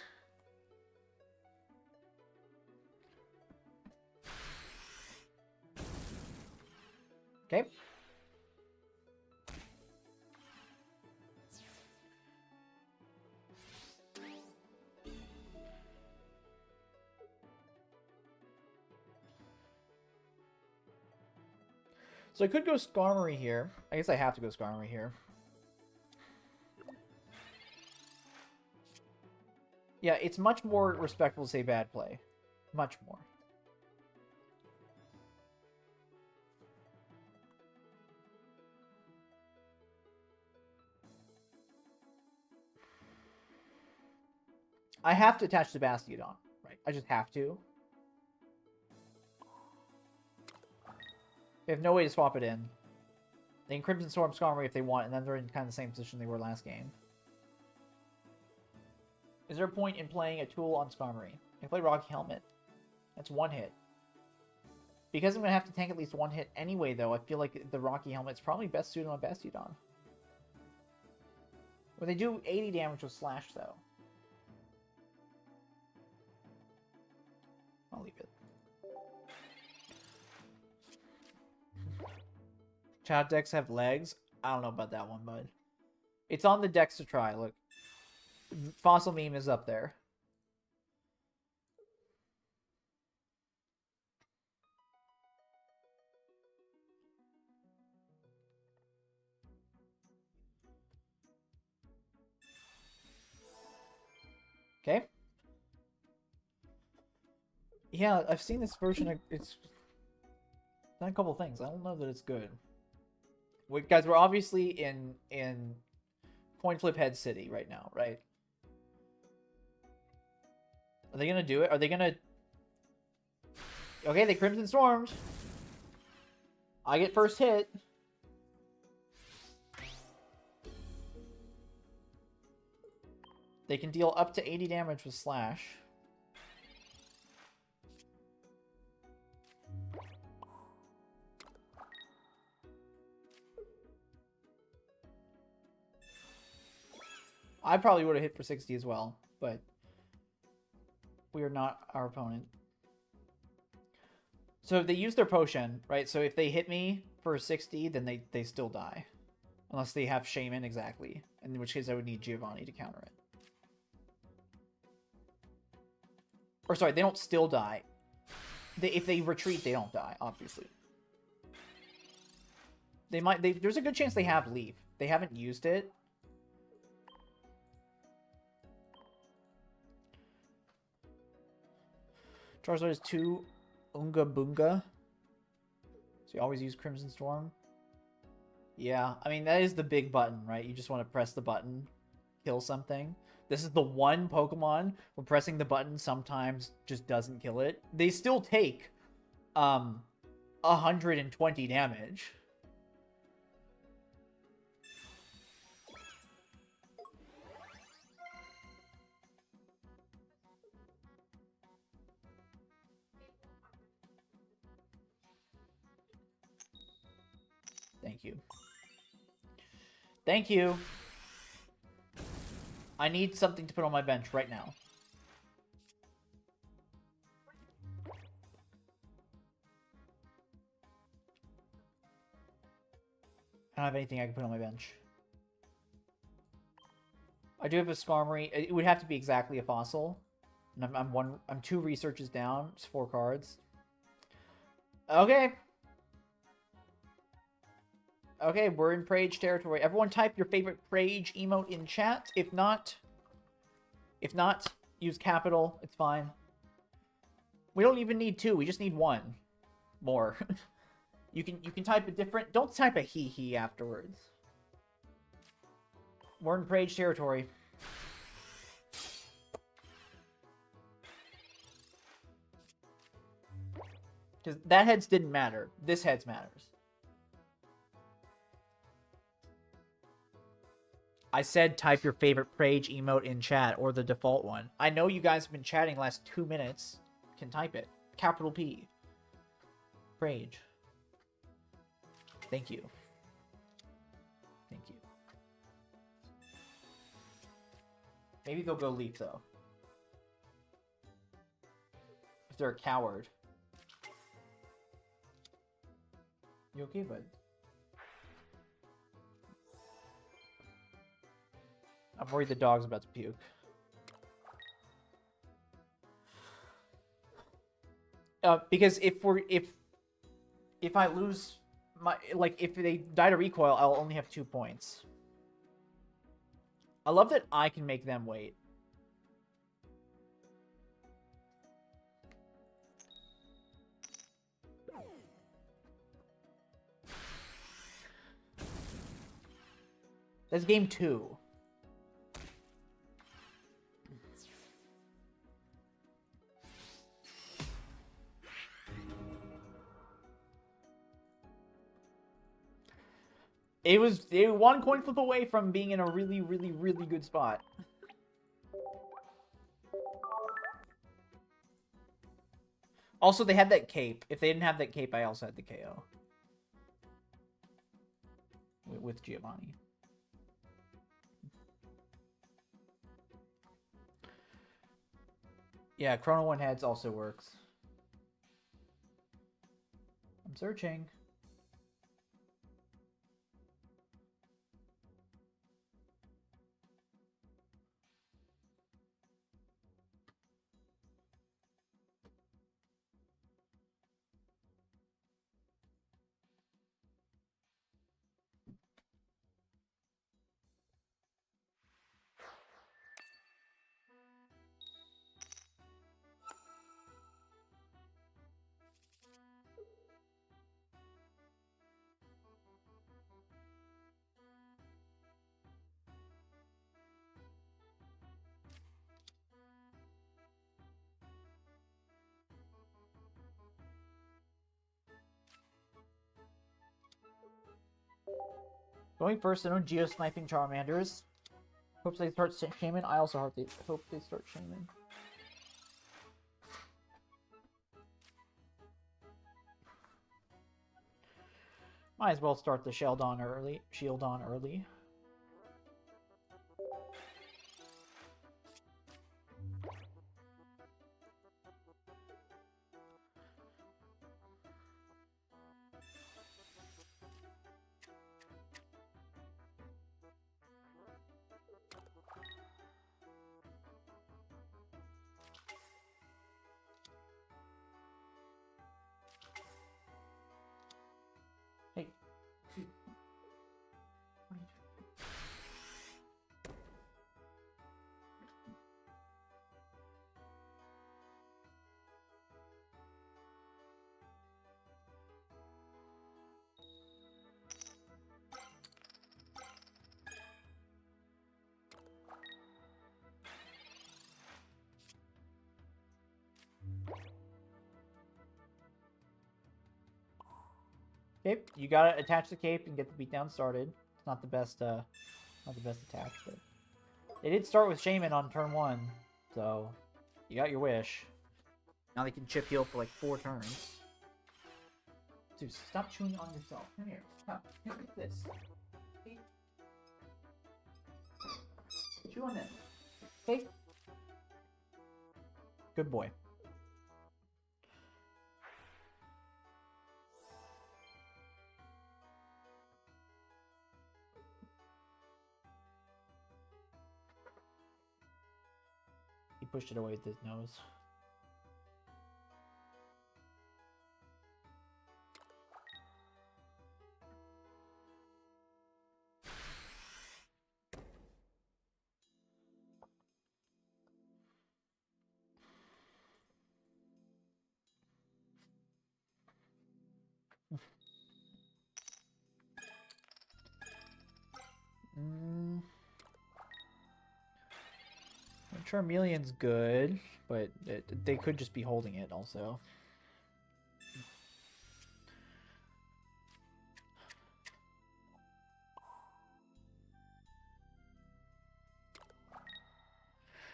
A: Okay. So I could go Skarmory here. I guess I have to go Skarmory here. Yeah, it's much more respectful to say bad play. Much more. I have to attach the Bastiodon, right? I just have to. They have no way to swap it in. They can Crimson Storm Skarmory if they want, and then they're in kind of the same position they were last game. Is there a point in playing a tool on Skarmory? I play Rocky Helmet. That's one hit. Because I'm going to have to tank at least one hit anyway, though, I feel like the Rocky Helmet's probably best suited on Bastiodon. When they do 80 damage with Slash, though. I'll leave it. Chat decks have legs? I don't know about that one, bud. It's on the decks to try. Look. Fossil Meme is up there. Okay. Yeah, I've seen this version. It's done a couple things. I don't know that it's good. Guys, we're obviously in Coin Flip Head City right now, right? Are they gonna do it? Are they gonna... Okay, they Crimson Stormed. I get first hit. They can deal up to 80 damage with Slash. I probably would have hit for 60 as well, but we are not our opponent. So if they use their potion, right? So if they hit me for 60, then they still die. Unless they have Shaman, exactly. In which case I would need Giovanni to counter it. Or sorry, they don't still die. If they retreat, they don't die, obviously. They might. There's a good chance they have Leaf. They haven't used it. Charizard has 2 Unga Bunga. So you always use Crimson Storm. Yeah, I mean, that is the big button, right? You just want to press the button, kill something. This is the one Pokemon where pressing the button sometimes just doesn't kill it. They still take 120 damage. Thank you. Thank you. I need something to put on my bench right now. I don't have anything I can put on my bench. I do have a Skarmory. It would have to be exactly a fossil. And I'm 2 researches down. It's 4 cards. Okay. Okay, we're in Prage territory. Everyone type your favorite Prage emote in chat. If not, use capital. It's fine. We don't even need 2. We just need 1 more. You can type a different... Don't type a hee afterwards. We're in Prage territory. Because that heads didn't matter. This heads matters. I said type your favorite Prage emote in chat, or the default one. I know you guys have been chatting the last 2 minutes. Can type it. Capital P. Prage. Thank you. Thank you. Maybe they'll go Leaf, though. If they're a coward. You okay, bud? I'm worried the dog's about to puke. Because if I lose my, like, if they die to recoil, I'll only have 2 points. I love that I can make them wait. That's game 2. It was 1 coin flip away from being in a really, really, really good spot. Also, they had that cape. If they didn't have that cape, I also had the KO. With Giovanni. Yeah, Chrono One Heads also works. I'm searching. Going first, I know Geo sniping Charmanders. Hope they start Shaman. I also hope they start Shaman. Might as well start the Shield on early. Hey. Okay, you gotta attach the cape and get the beatdown started. It's not the best attack, but they did start with Shaman on turn 1, so you got your wish. Now they can chip heal for like 4 turns. Dude, stop chewing on yourself. Come here. Stop. Look at this. See? Chew on it. Okay? Good boy. pushed it away with his nose. Charmeleon's good, but they could just be holding it also.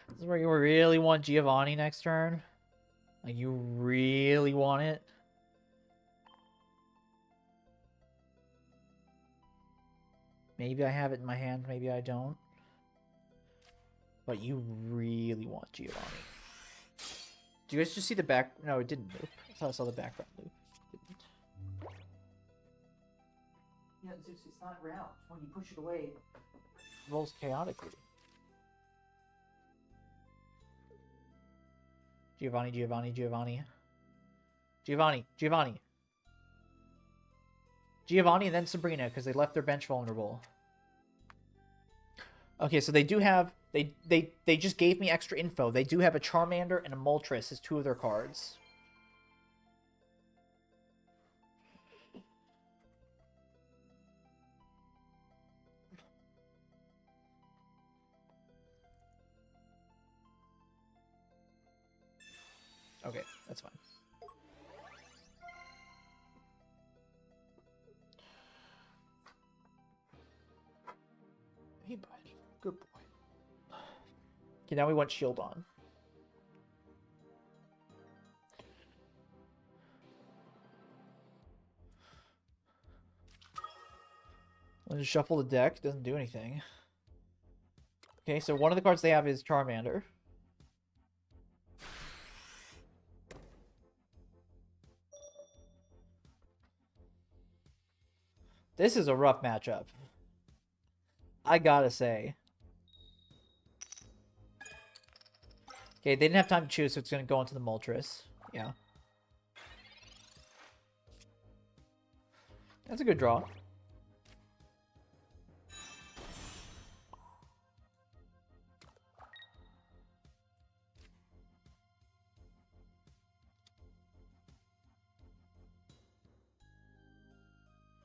A: This is where you really want Giovanni next turn. Like, you really want it. Maybe I have it in my hand, maybe I don't. But you really want Giovanni. Do you guys just see the back? No, it didn't loop. I thought I saw the background loop. It didn't. Yeah, Zeus, it's not round. When you push it away, it rolls chaotically. Giovanni, Giovanni, Giovanni. Giovanni, Giovanni. Giovanni and then Sabrina, because they left their bench vulnerable. Okay, so they do have... They just gave me extra info. They do have a Charmander and a Moltres as two of their cards. Okay, that's fine. Hey, bud. Good boy. Okay, now we want Shield on. Let's shuffle the deck. Doesn't do anything. Okay, so one of the cards they have is Charmander. This is a rough matchup. I gotta say. Okay, they didn't have time to choose, so it's going to go into the Moltres. Yeah. That's a good draw.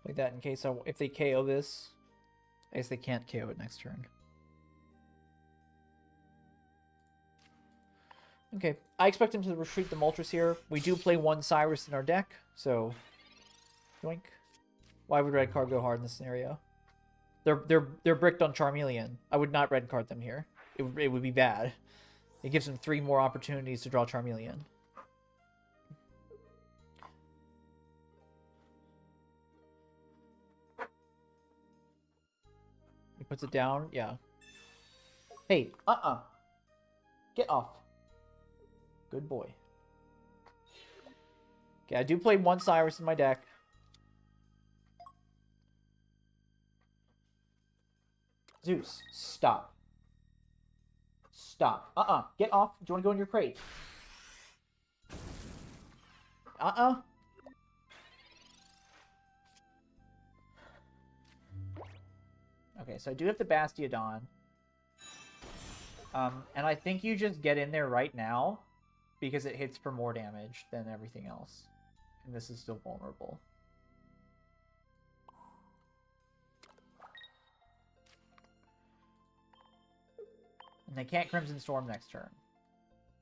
A: Like that in case if they KO this, I guess they can't KO it next turn. Okay, I expect him to retreat the Moltres here. We do play one Cyrus in our deck, so yoink. Why would red card go hard in this scenario? They're bricked on Charmeleon. I would not red card them here. It would be bad. It gives them 3 more opportunities to draw Charmeleon. He puts it down, yeah. Hey, get off. Good boy. Okay, I do play one Cyrus in my deck. Zeus, stop. Stop. Get off. Do you want to go in your crate? Okay, so I do have the Bastiodon. And I think you just get in there right now because it hits for more damage than everything else. And this is still vulnerable. And they can't Crimson Storm next turn.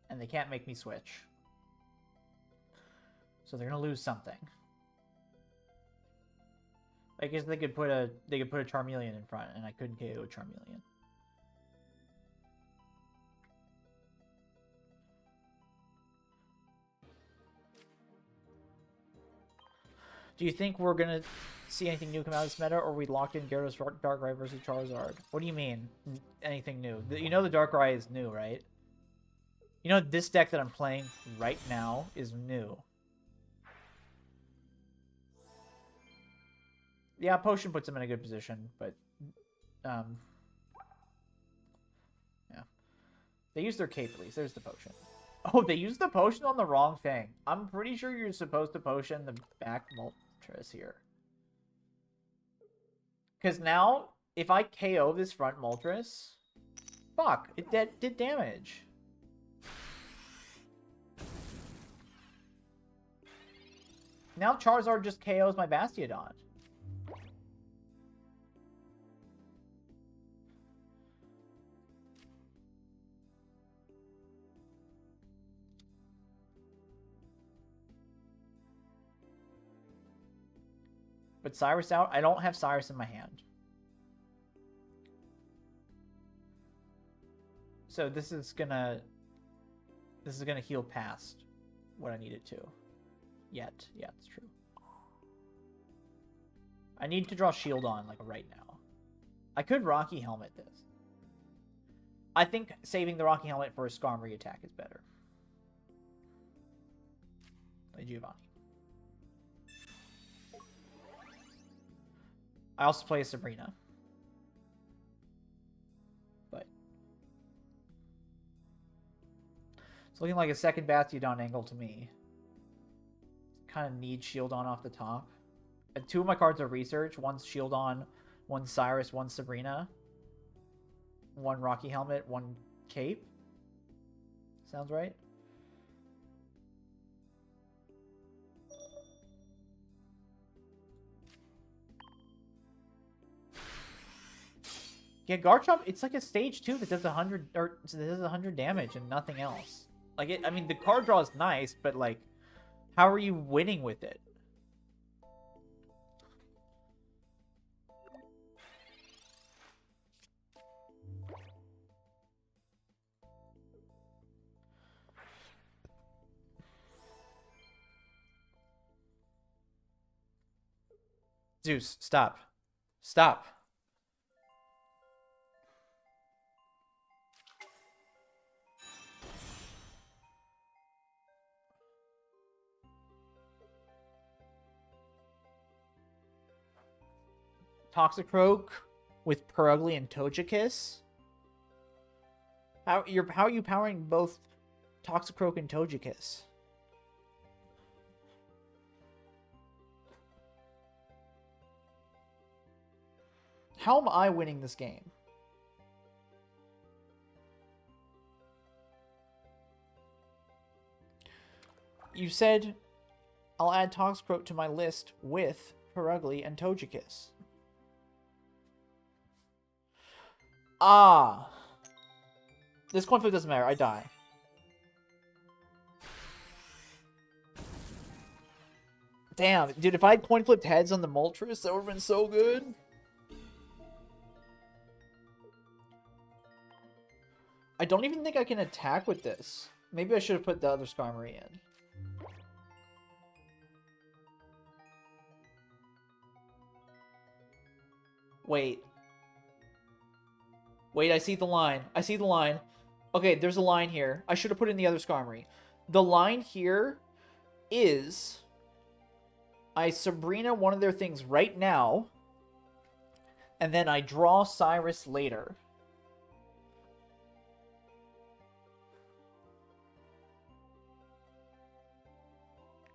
A: And they can't make me switch. So they're gonna lose something. I guess they could put a Charmeleon in front, and I couldn't KO a Charmeleon. Do you think we're gonna see anything new come out of this meta, or are we locked in Gyarados Darkrai versus Charizard? What do you mean, anything new? You know the Darkrai is new, right? You know this deck that I'm playing right now is new. Yeah, Potion puts him in a good position, but... yeah. They used their cape at least. There's the potion. Oh, they used the potion on the wrong thing. I'm pretty sure you're supposed to potion the back Moltres here. Because now, if I KO this front Moltres... Fuck, it did damage. Now Charizard just KOs my Bastiodon. But Cyrus out? I don't have Cyrus in my hand. So this is gonna heal past what I need it to. Yet. Yeah, it's true. I need to draw Shield on, like, right now. I could Rocky Helmet this. I think saving the Rocky Helmet for a Skarmory attack is better. Play Giovanni. I also play a Sabrina. But it's looking like a second Bastiodon angle to me. Kind of need Shield on off the top. And two of my cards are Research. One's Shield on, one's Cyrus, one's Sabrina. One Rocky Helmet, one Cape. Sounds right? Yeah, Garchomp, it's like a stage 2 that does 100 or does 100 damage and nothing else. Like it, I mean, the card draw is nice, but like, how are you winning with it? Zeus, stop. Stop. Toxicroak with Purugly and Togekiss? How are you powering both Toxicroak and Togekiss? How am I winning this game? You said I'll add Toxicroak to my list with Purugly and Togekiss. Ah. This coin flip doesn't matter. I die. Damn. Dude, if I had coin flipped heads on the Moltres, that would have been so good. I don't even think I can attack with this. Maybe I should have put the other Skarmory in. Wait. Wait, I see the line. I see the line. Okay, there's a line here. I should have put in the other Skarmory. The line here is I Sabrina one of their things right now, and then I draw Cyrus later.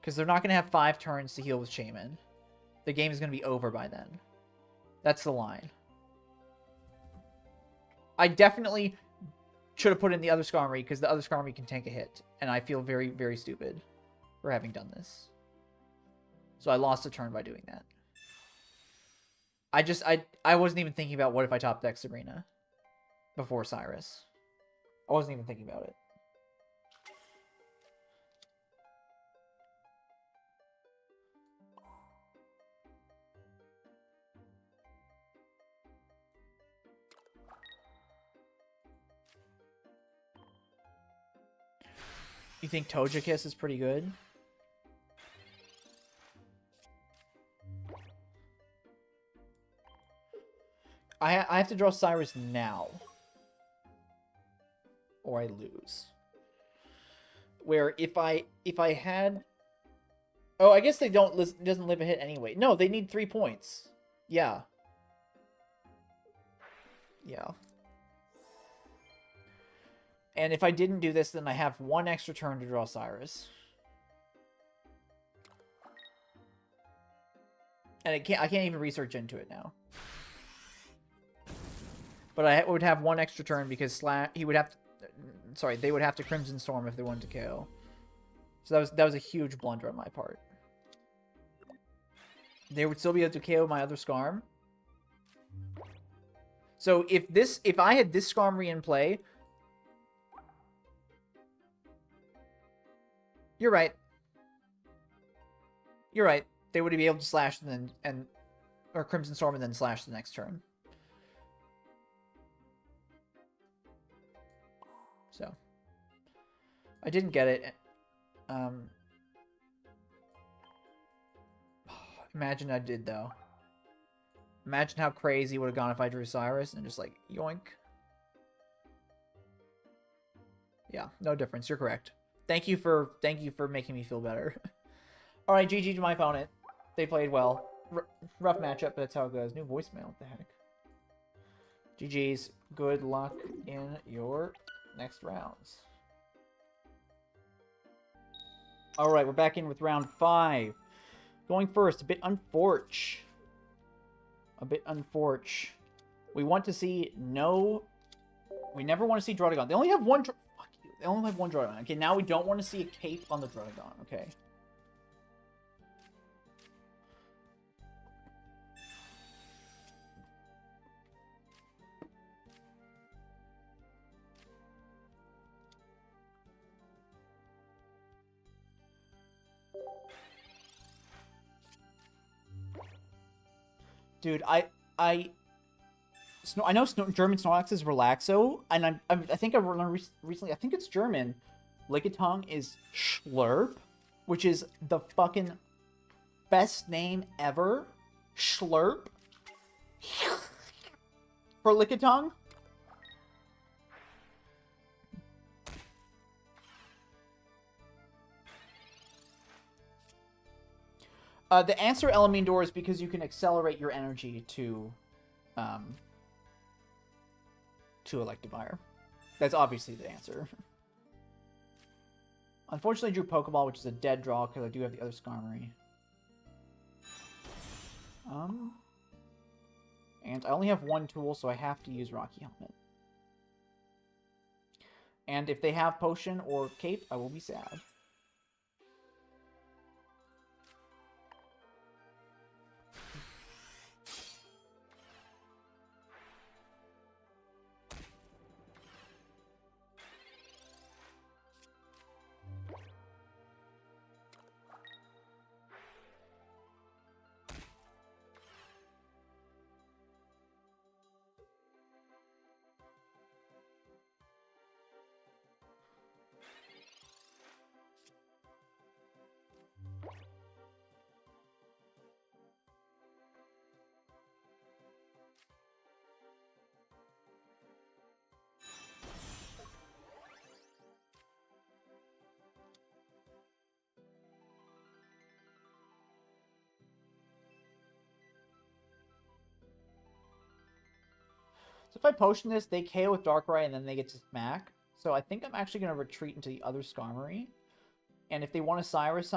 A: Because they're not going to have 5 turns to heal with Shaman. The game is going to be over by then. That's the line. I definitely should have put in the other Skarmory because the other Skarmory can tank a hit. And I feel very, very stupid for having done this. So I lost a turn by doing that. I wasn't even thinking about what if I top deck Sabrina before Cyrus. I wasn't even thinking about it. You think Togekiss is pretty good? I have to draw Cyrus now. Or I lose. Where if I had... Oh, I guess they doesn't live a hit anyway. No, they need 3 points. Yeah. Yeah. And if I didn't do this, then I have one extra turn to draw Cyrus. And I can't even research into it now. But I would have one extra turn because he would have to, sorry, they would have to Crimson Storm if they wanted to KO. So that was a huge blunder on my part. They would still be able to KO my other Skarm. So if I had this Skarmory in play, you're right. You're right. They would be able to slash and then or Crimson Storm and then slash the next turn. So I didn't get it. Imagine I did though. Imagine how crazy it would have gone if I drew Cyrus and just like yoink. Yeah, no difference. You're correct. Thank you for making me feel better. All right, GG to my opponent. They played well. Rough matchup, but that's how it goes. New voicemail. What the heck? GG's. Good luck in your next rounds. All right, we're back in with round 5. Going first, a bit unfortunate. We want to see no... We never want to see Drotagon. They only have one... Fuck you. They only have one Drotagon. Okay, now we don't want to see a cape on the Drotagon. Okay. Dude, I know German Snorlax is Relaxo, and I think I learned recently, I think it's German. Lickitung is Schlurp, which is the fucking best name ever. Schlurp. For Lickitung. The answer, Elamindor, is because you can accelerate your energy to Electivire. That's obviously the answer. Unfortunately, I drew Pokeball, which is a dead draw because I do have the other Skarmory. And I only have one tool, so I have to use Rocky Helmet. And if they have Potion or Cape, I will be sad. So if I Potion this, they KO with Darkrai, and then they get to Smack. So I think I'm actually going to retreat into the other Skarmory. And if they want to Cyrus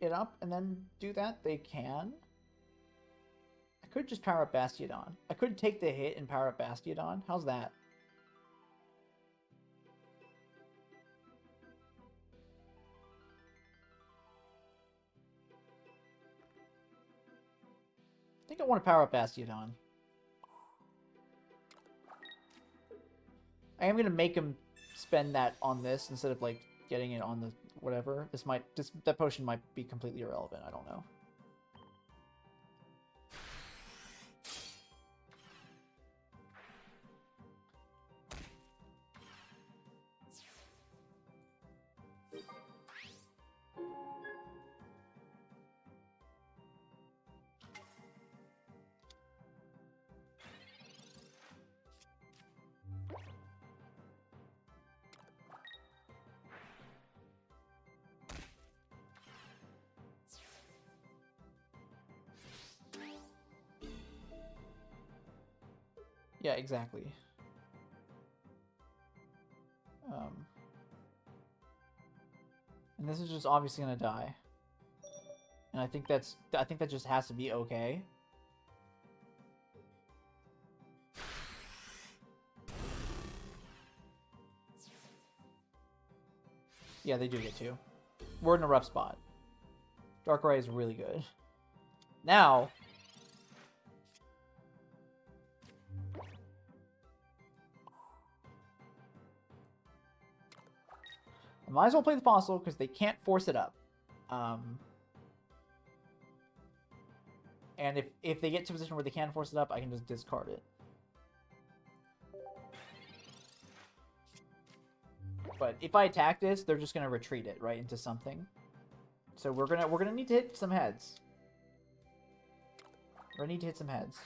A: it up and then do that, they can. I could just power up Bastiodon. I could take the hit and power up Bastiodon. How's that? I think I want to power up Bastiodon. I am going to make him spend that on this instead of, like, getting it on the whatever. That potion might be completely irrelevant. I don't know. Yeah, exactly. And this is just obviously gonna die. And I think that just has to be okay. Yeah, they do get 2. We're in a rough spot. Darkrai is really good. Now... I might as well play the Fossil, because they can't force it up. And if they get to a position where they can force it up, I can just discard it. But if I attack this, they're just gonna retreat it right into something. So we're gonna need to hit some heads. We're gonna need to hit some heads.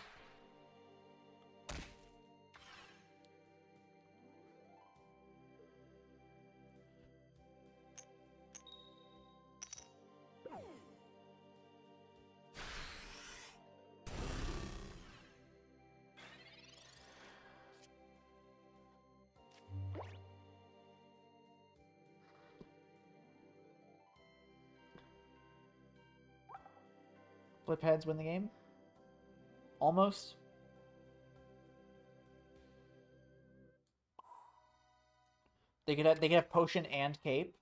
A: Flip heads, win the game. Almost. They could have potion and cape.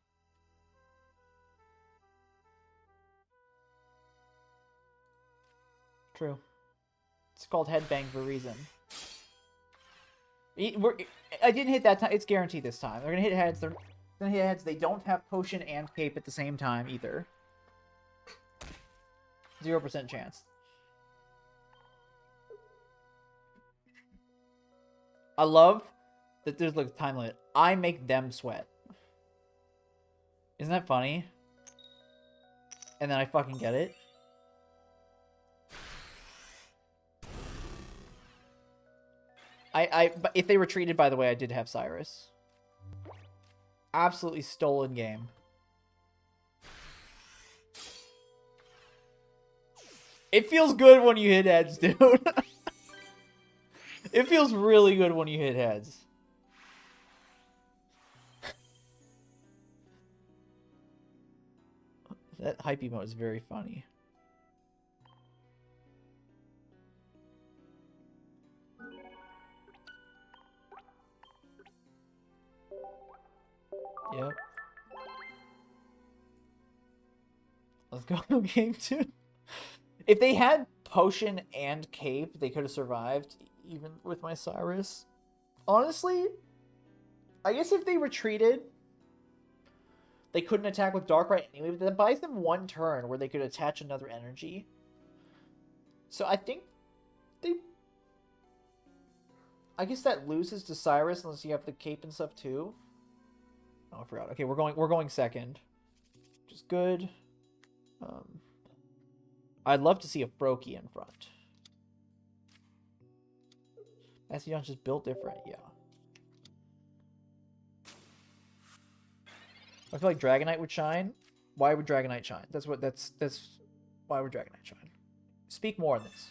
A: True. It's called headbang for a reason. I didn't hit that time. It's guaranteed this time. They're gonna hit heads. They're gonna hit heads. They don't have potion and cape at the same time either. 0% chance. I love that there's like a time limit. I make them sweat. Isn't that funny? And then I fucking get it. But if they retreated, by the way, I did have Cyrus. Absolutely stolen game. It feels good when you hit heads, dude. It feels really good when you hit heads. That hype emote is very funny. Yep. Let's go game 2. If they had potion and cape, they could have survived, even with my Cyrus. Honestly, I guess if they retreated, they couldn't attack with Darkrai anyway, but that buys them one turn where they could attach another energy. So I think they... I guess that loses to Cyrus unless you have the cape and stuff too. Oh, I forgot. Okay, we're going second. Which is good. I'd love to see a Froakie in front. Magnezone just built different, yeah. I feel like Dragonite would shine. Why would Dragonite shine? That's why would Dragonite shine? Speak more on this.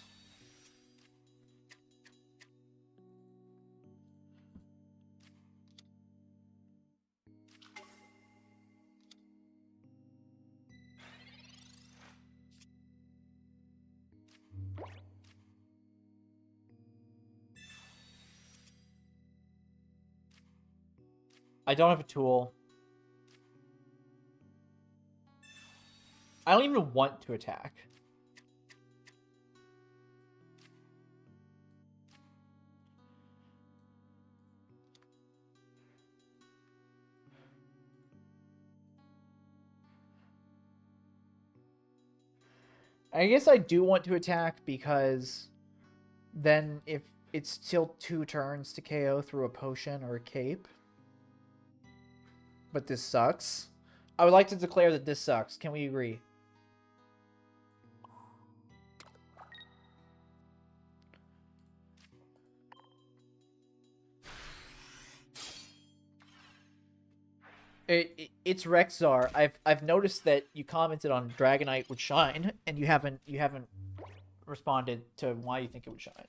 A: I don't have a tool. I don't even want to attack. I guess I do want to attack because then if it's still 2 turns to KO through a potion or a cape. But this sucks. I would like to declare that this sucks. Can we agree? It's Rexar. I've noticed that you commented on Dragonite would shine, and you haven't responded to why you think it would shine.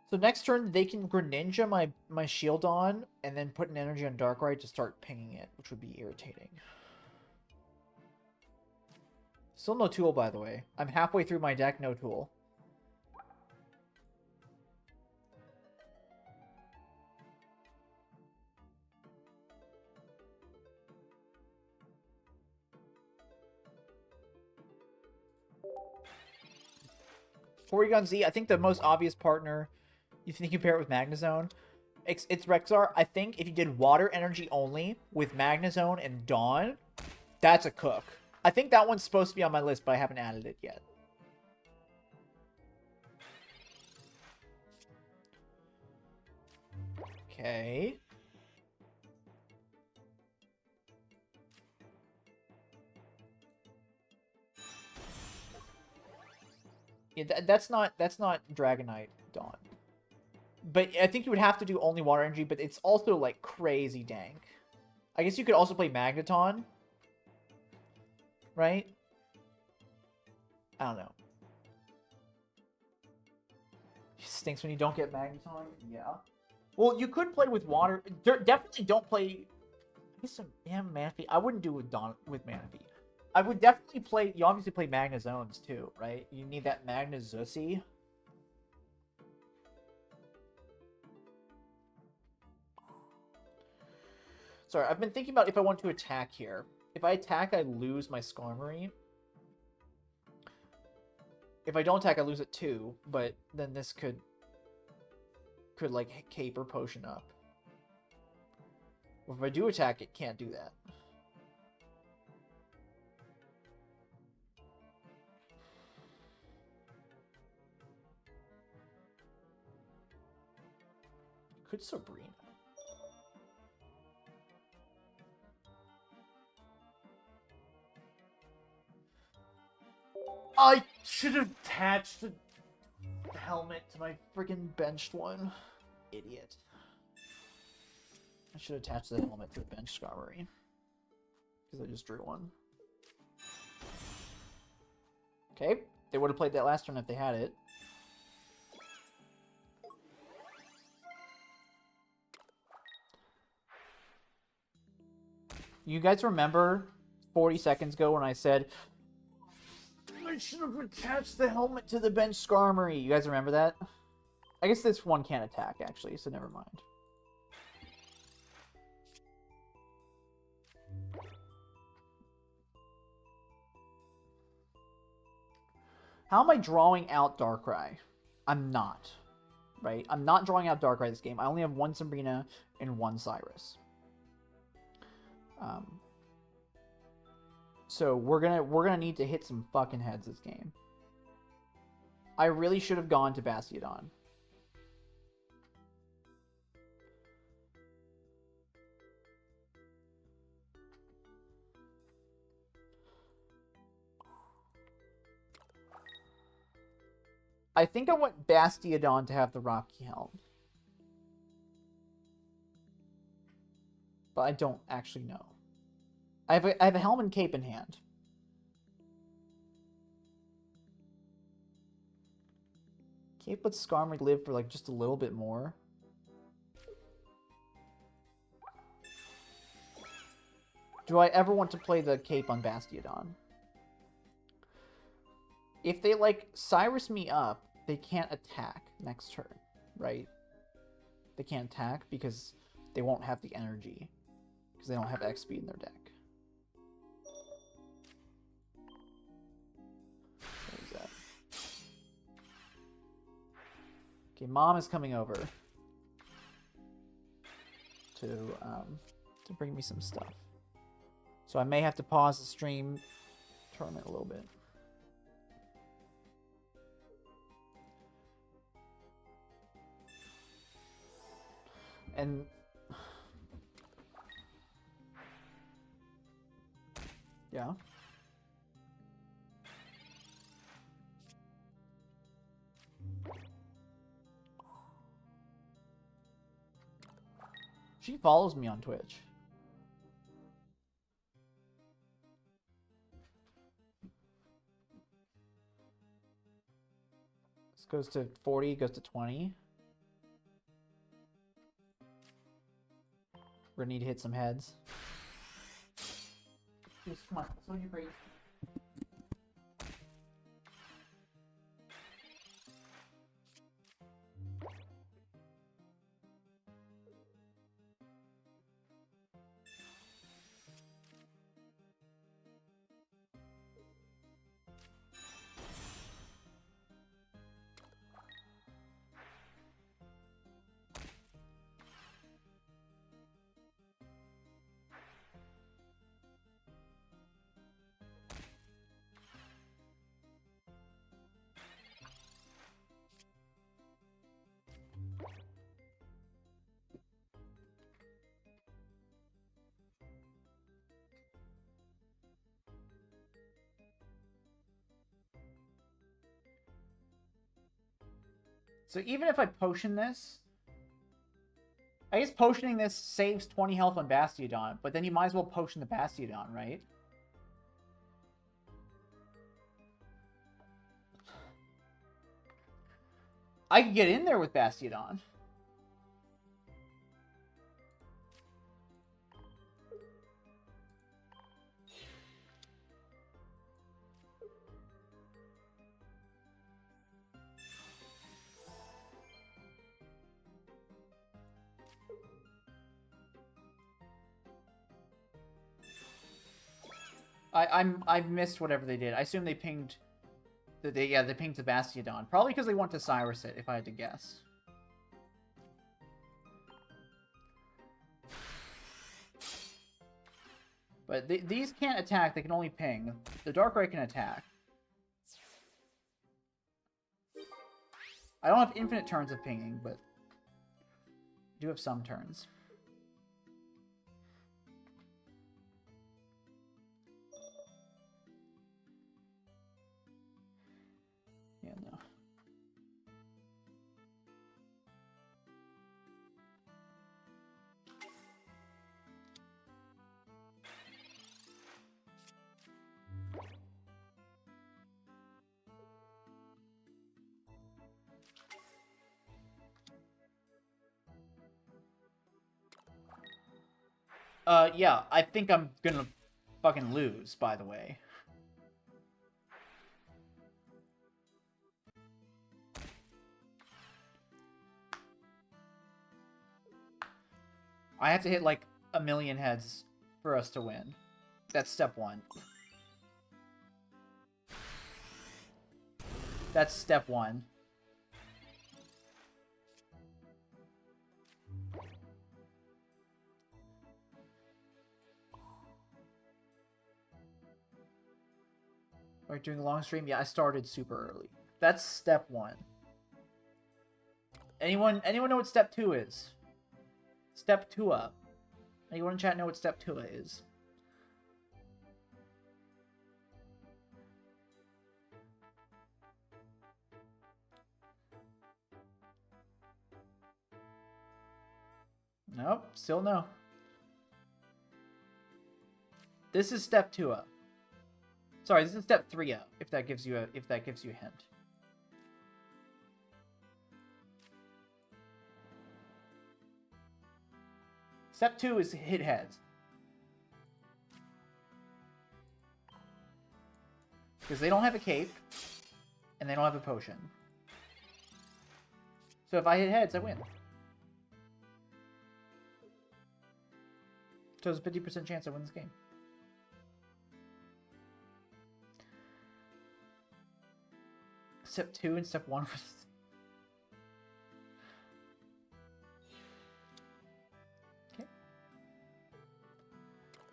A: So next turn, they can Greninja my shield on, and then put an energy on Darkrai to start pinging it, which would be irritating. Still no tool, by the way. I'm halfway through my deck, no tool. Porygon Z, I think the most obvious partner, if you compare it with Magnezone, it's Rexar. I think if you did water energy only with Magnezone and Dawn, that's a cook. I think that one's supposed to be on my list, but I haven't added it yet. Okay. Yeah, that's not Dragonite Dawn. But I think you would have to do only water energy, but it's also like crazy dank. I guess you could also play Magneton. Right? I don't know. It stinks when you don't get Magneton. Yeah. Well, you could play with water. Definitely don't play. I guess yeah, Manaphy. I wouldn't do with Manaphy. I would definitely play. You obviously play Magnezones too, right? You need that Magnezussi. Sorry, I've been thinking about if I want to attack here. If I attack, I lose my Skarmory. If I don't attack, I lose it too. But then this could like cape or potion up. Well, if I do attack, it can't do that. Could Sabrina. I should have attached the helmet to my freaking benched one. Idiot. I should attach the helmet to the bench Skarmory. Because I just drew one. Okay. They would have played that last turn if they had it. You guys remember 40 seconds ago when I said I should have attached the helmet to the bench Skarmory? You guys remember that? I guess this one can't attack, actually, so never mind. How am I drawing out Darkrai? I'm not. Right? I'm not drawing out Darkrai this game. I only have one Sabrina and one Cyrus. So we're gonna need to hit some fucking heads this game. I really should have gone to Bastiodon. I think I want Bastiodon to have the Rocky Helm. But I don't actually know. I have a Helm and Cape in hand. Cape lets Skarmory live for like just a little bit more. Do I ever want to play the Cape on Bastiodon? If they like Cyrus me up, they can't attack next turn, right? They can't attack because they won't have the energy. Because they don't have XP in their deck. What is that? Okay, Mom is coming over to bring me some stuff. So I may have to pause the stream tournament a little bit. And yeah. She follows me on Twitch. This goes to 40, goes to 20. We're gonna need to hit some heads. Just come on, so you breathe. So even if I potion this, I guess potioning this saves 20 health on Bastiodon, but then you might as well potion the Bastiodon, right? I could get in there with Bastiodon. I missed whatever they did. I assume they pinged they pinged the Bastiodon. Probably because they want to Cyrus it, if I had to guess. But these can't attack, they can only ping. The Darkrai can attack. I don't have infinite turns of pinging, but I do have some turns. Yeah, no. Yeah, I think I'm gonna fucking lose, by the way. I have to hit, like, 1,000,000 heads for us to win. That's step one. That's step one. Alright, doing a long stream? Yeah, I started super early. That's step one. Anyone know what step two is? Step 2 up. Anyone in chat know what step 2 is? Nope, still no. This is step 2 up. Sorry, this is step 3 up, if that gives you a hint. Step 2 is hit heads. Because they don't have a cape, and they don't have a potion. So if I hit heads, I win. So there's a 50% chance I win this game. Step 2 and step 1 was... Okay.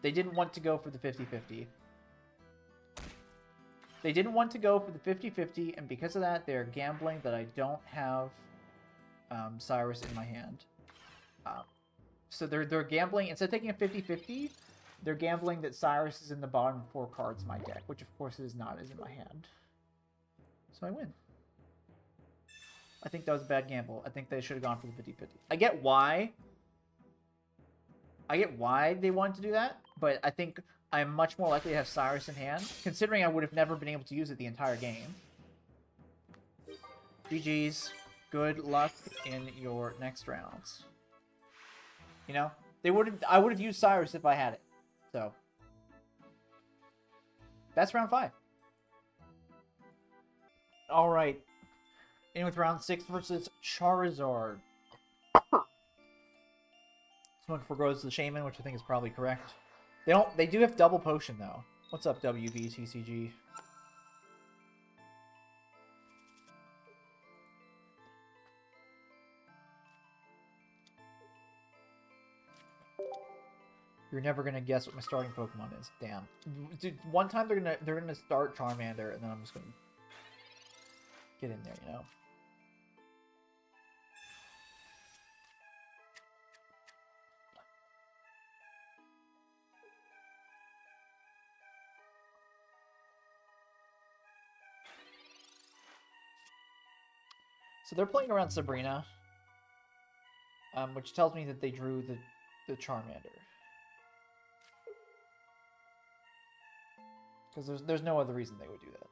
A: They didn't want to go for the 50-50. They didn't want to go for the 50-50, and because of that, they're gambling that I don't have Cyrus in my hand. So they're gambling, instead of taking a 50-50, they're gambling that Cyrus is in the bottom 4 cards of my deck, which of course it is not, is in my hand. So I win. I think that was a bad gamble. I think they should have gone for the 50-50. I get why they wanted to do that, but I think I'm much more likely to have Cyrus in hand, considering I would have never been able to use it the entire game. GG's. Good luck in your next rounds. You know, They wouldn't. I would have used Cyrus if I had it. So that's round 5. All right. In with round 6 versus Charizard. This one forgoes the Shaman, which I think is probably correct. They don't. They do have double potion though. What's up, WB TCG? You're never gonna guess what my starting Pokemon is. Damn. Dude, one time they're gonna start Charmander, and then I'm just gonna get in there, you know. So they're playing around Sabrina, which tells me that they drew the Charmander. Because there's no other reason they would do that.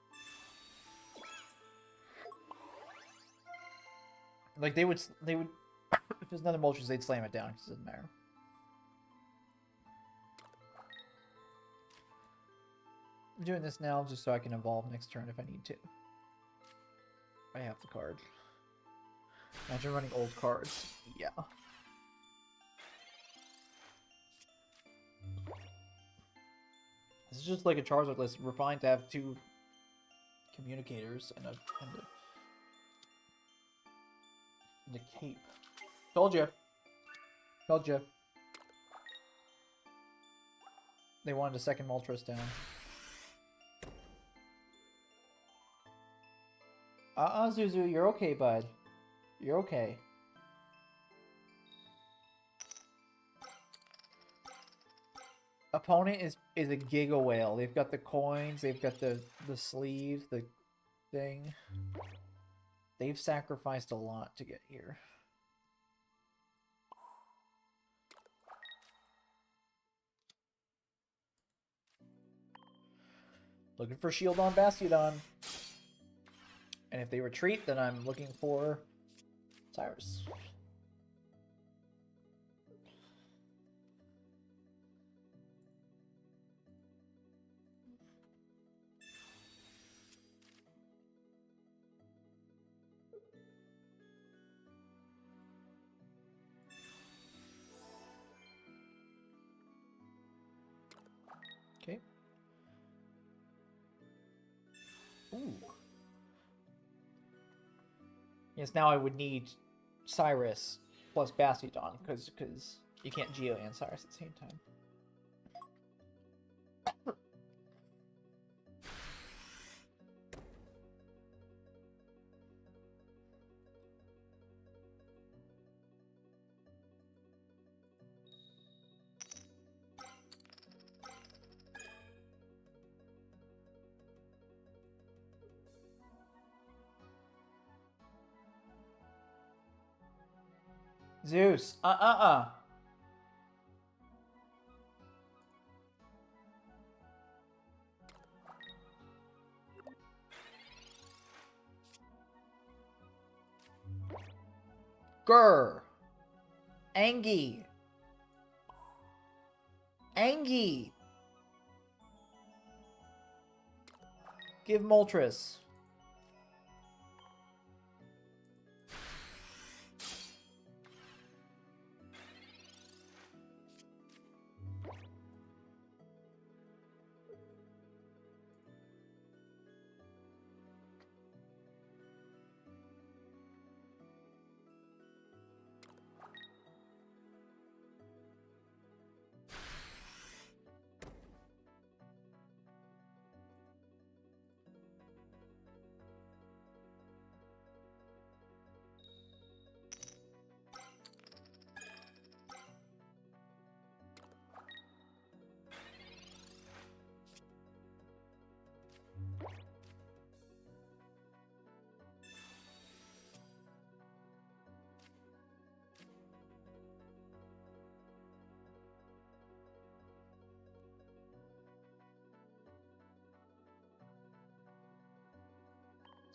A: Like they would if there's another Moltres, they'd slam it down because it doesn't matter. I'm doing this now just so I can evolve next turn if I need to. I have the card. Imagine running old cards. Yeah. This is just like a Charizard list. We're fine to have 2 communicators and a cape. Told you. Told you. They wanted a second Moltres down. Zuzu, you're okay, bud. You're okay. Opponent is a Giga Whale. They've got the coins, they've got the sleeves, the thing. They've sacrificed a lot to get here. Looking for shield on Bastiodon. And if they retreat, then I'm looking for Cyrus. Okay. Ooh. Yes, now I would need Cyrus plus Bastiodon, because you can't Geo and Cyrus at the same time. Zeus, Grr. Angie. Angie. Give Moltres.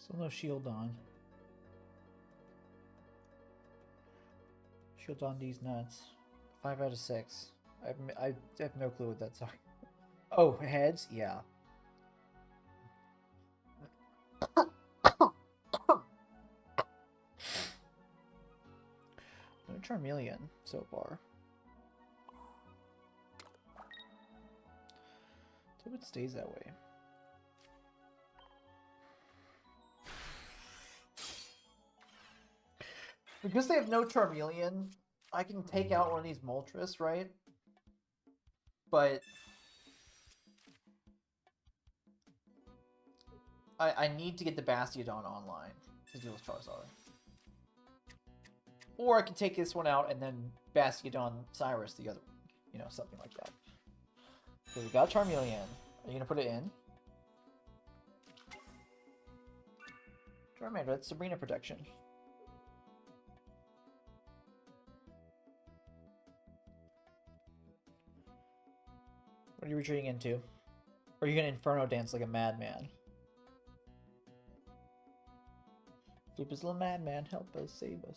A: Still no shield on. Shield on these nuts. 5 out of 6. I have no clue what that's. Oh, heads? Yeah. No Charmeleon so far. Hope it stays that way. Because they have no Charmeleon, I can take out one of these Moltres, right? But I need to get the Bastiodon online to deal with Charizard. Or I can take this one out and then Bastiodon Cyrus the other one. You know, something like that. So we got Charmeleon. Are you going to put it in? Charmander, that's Sabrina protection. What are you retreating into? Or are you going to Inferno Dance like a madman? Flip is a little madman. Help us, save us.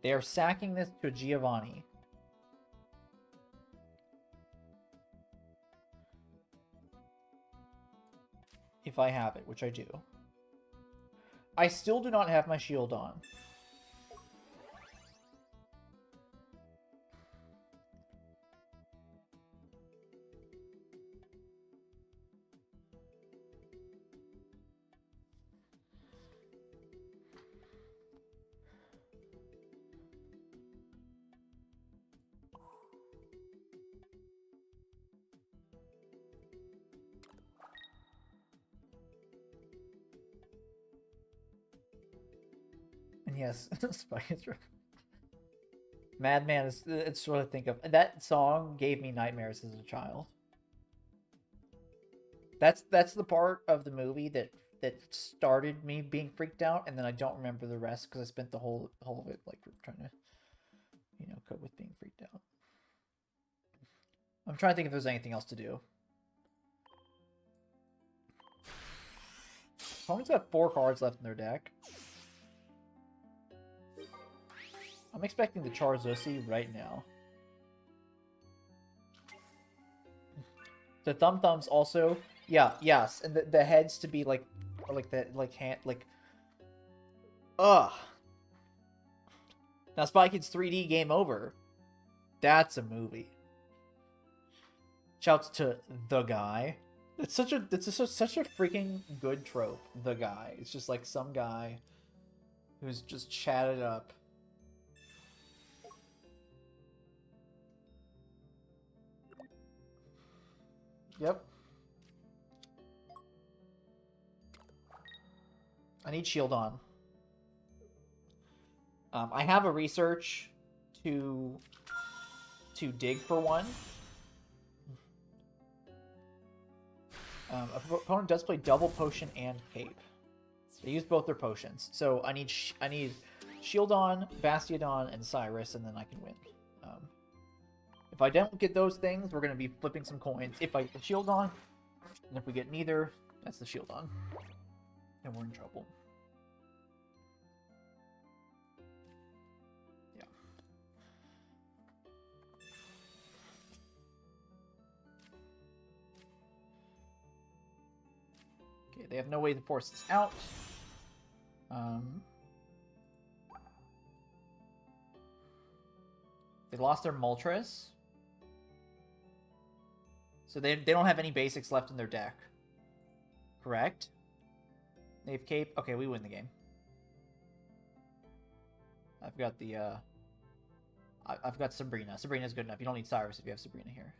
A: They are sacking this to Giovanni. If I have it, which I do. I still do not have my shield on. And yes, Spike is right. Madman is, it's what I think of. That song gave me nightmares as a child. That's the part of the movie that started me being freaked out, and then I don't remember the rest because I spent the whole of it like trying to, you know, cope with being freaked out. I'm trying to think if there's anything else to do. Opponent's got 4 cards left in their deck. I'm expecting the Charizard right now. The Thumb Thumbs also, yeah, yes, and the heads to be like that, like hand, like, ugh. Now Spy Kids 3D game over. That's a movie. Shouts to the guy. It's such a freaking good trope. The guy. It's just like some guy who's just chatted up. Yep. I need shield on. I have a research to dig for one. Opponent does play double potion and cape. They use both their potions, so I need shield on, Bastiodon, and Cyrus, and then I can win. If I don't get those things, we're gonna be flipping some coins. If I get the shield on, and if we get neither, that's the shield on, and we're in trouble. Yeah. Okay, they have no way to force this out. They lost their Moltres. So they don't have any basics left in their deck. Correct? They have Cape. Okay, we win the game. I've got the, I've got Sabrina. Sabrina's good enough. You don't need Cyrus if you have Sabrina here.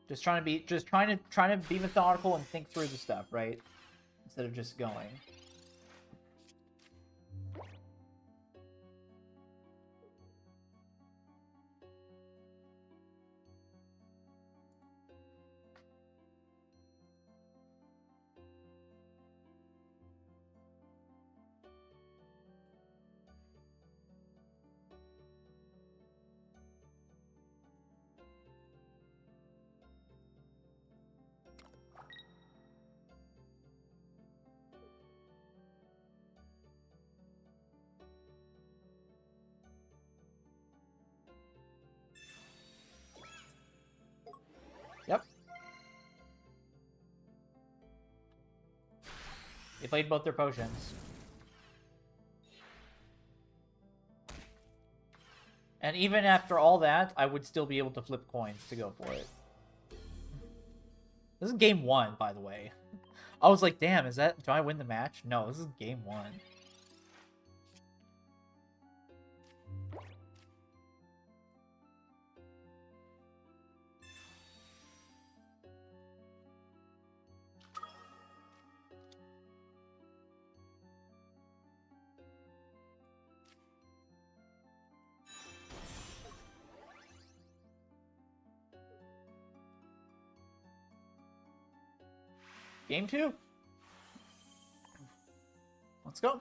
A: Just trying to be methodical and think through the stuff, right? Instead of just going. Yep. They played both their potions. And even after all that, I would still be able to flip coins to go for it. This is game 1, by the way. I was like, damn, do I win the match? No, this is game 1. Game 2. Let's go.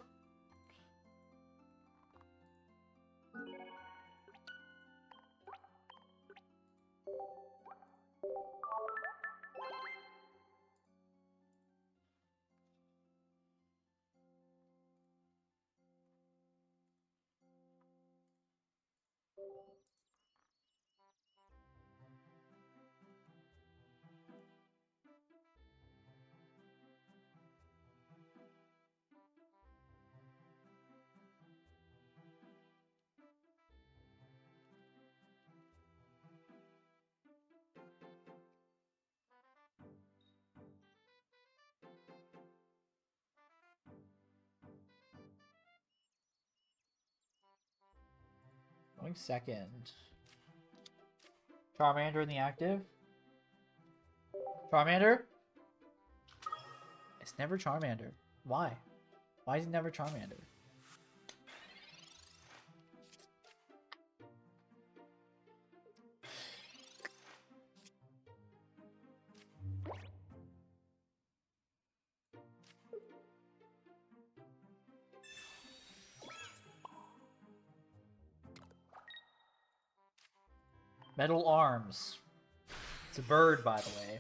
A: Going second. Charmander in the active. Charmander? It's never Charmander. Why? Why is it never Charmander? Metal arms. It's a bird, by the way.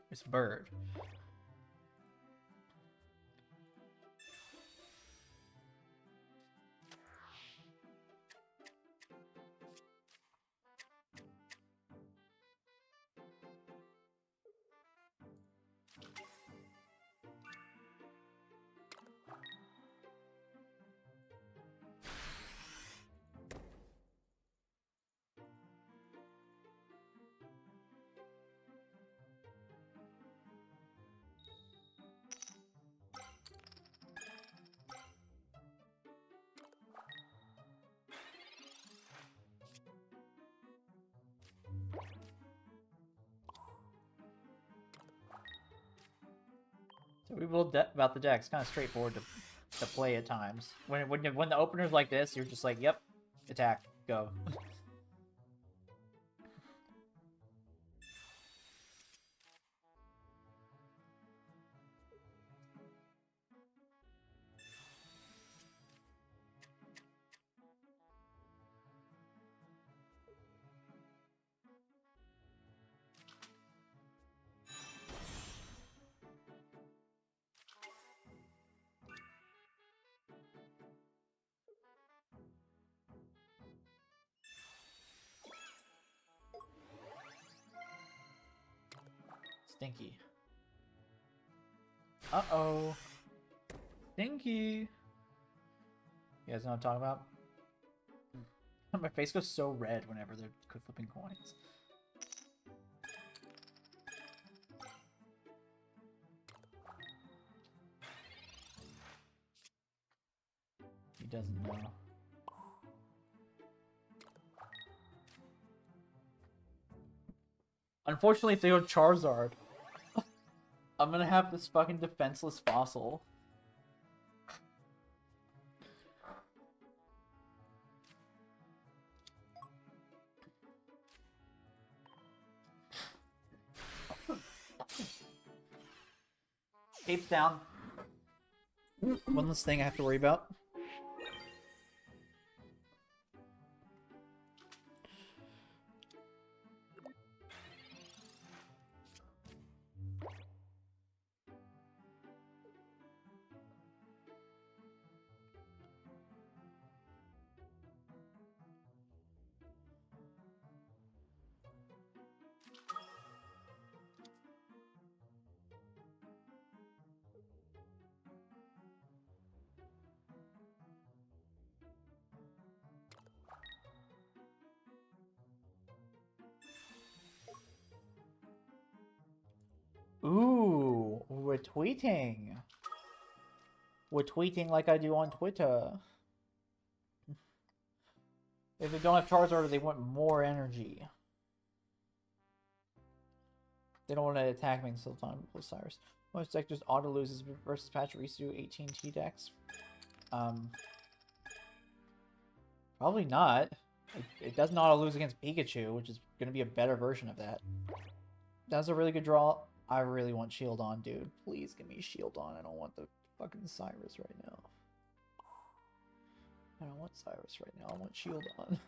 A: It's a bird. So we will about the deck. It's kind of straightforward to play at times. When the opener's like this, you're just like, yep, attack, go. Stinky. Uh-oh. Stinky. You guys know what I'm talking about? My face goes so red whenever they're flipping coins. He doesn't know. Unfortunately, if they go Charizard, I'm gonna have this fucking defenseless fossil. Cape's down. One less thing I have to worry about. Ooh, we're tweeting. We're tweeting like I do on Twitter. If they don't have Charizard, they want more energy. They don't want to attack me until time with Cyrus. Most deck just auto loses versus Pachirisu 18T decks. Probably not. It doesn't auto lose against Pikachu, which is going to be a better version of that. That's a really good draw. I really want Shield on, dude. Please give me Shield on. I don't want the fucking Cyrus right now. I don't want Cyrus right now. I want Shield on.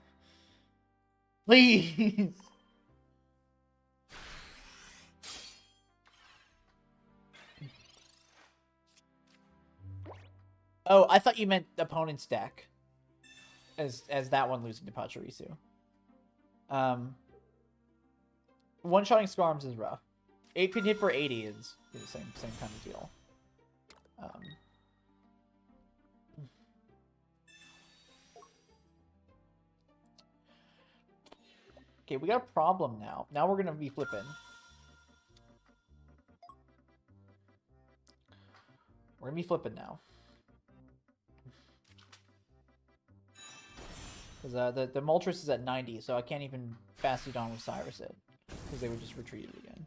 A: Please! Oh, I thought you meant opponent's deck. As that one losing to Pachirisu. One-shotting Skarms is rough. 8 could hit for 80 is the same kind of deal. Okay, we got a problem now. Now we're gonna be flipping. We're gonna be flipping now. Because the Moltres is at 90, so I can't even fast it on with Cyrus it. Because they would just retreat it again.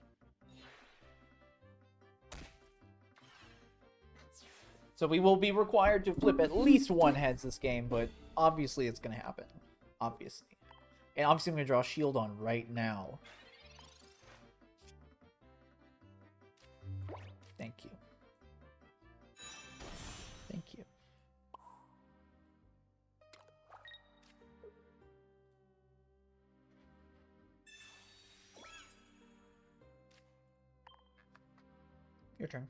A: So we will be required to flip at least one heads this game, but obviously it's going to happen. Obviously. And obviously I'm going to draw a Shield on right now. Thank you. Thank you. Your turn.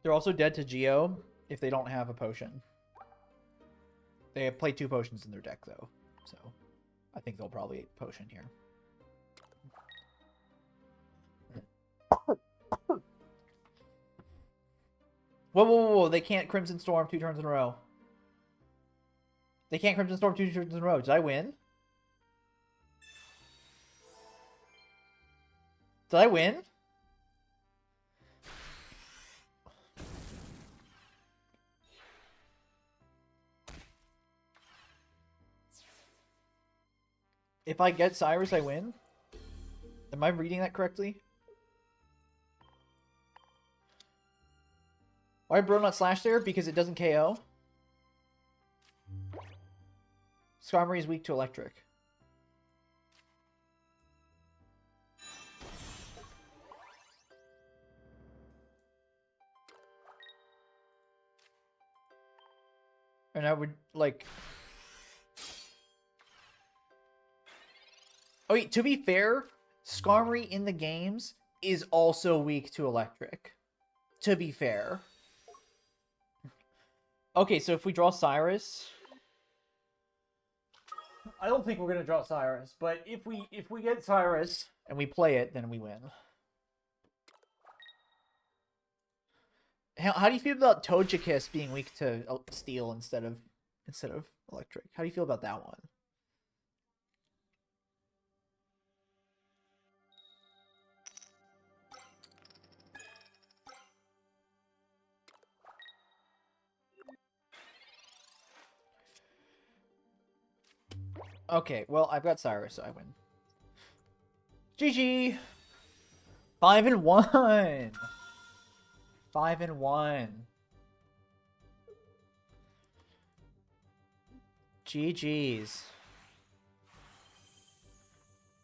A: They're also dead to Geo if they don't have a potion. They have played 2 potions in their deck, though. So, I think they'll probably potion here. Whoa. They can't Crimson Storm 2 turns in a row. They can't Crimson Storm 2 turns in a row. Did I win? Did I win? If I get Cyrus, I win? Am I reading that correctly? Why did Bro not slash there? Because it doesn't KO? Skarmory is weak to electric. And I would, like... Oh, wait, to be fair, Skarmory in the games is also weak to electric. To be fair. Okay, so if we draw Cyrus... I don't think we're going to draw Cyrus, but if we get Cyrus and we play it, then we win. How do you feel about Togekiss being weak to steel instead of electric? How do you feel about that one? Okay, well, I've got Cyrus, so I win. GG! 5-1! 5-1. GG's.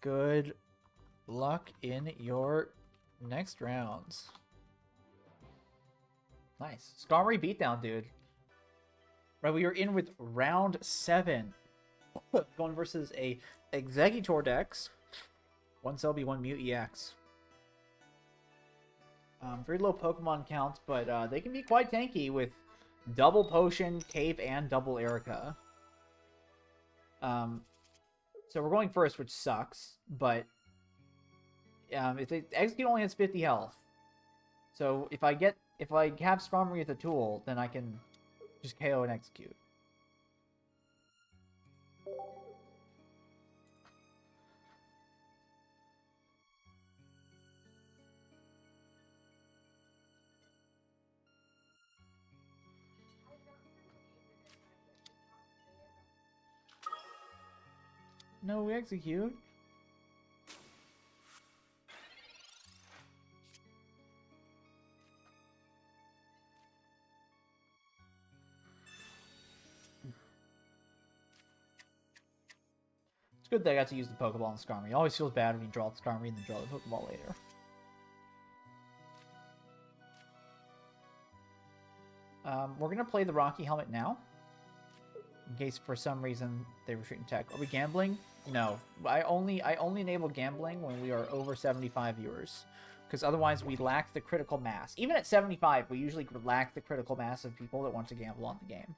A: Good luck in your next rounds. Nice. Skarmory beatdown, dude. Right, we are in with round 7. Going versus a Exeggutor decks. 1 Selby, 1 Mute EX. Very low Pokemon count, but they can be quite tanky with double Potion, Cape, and double Erica. So we're going first, which sucks, but if they Execute only has 50 health. So if I have Skarmory with a tool, then I can just KO and Execute. No Execute. It's good that I got to use the Pokeball on Skarmory. It always feels bad when you draw the Skarmory and then draw the Pokeball later. We're going to play the Rocky Helmet now. In case for some reason they retreat in tech. Are we gambling? No. I only enable gambling when we are over 75 viewers. Because otherwise we lack the critical mass. Even at 75, we usually lack the critical mass of people that want to gamble on the game.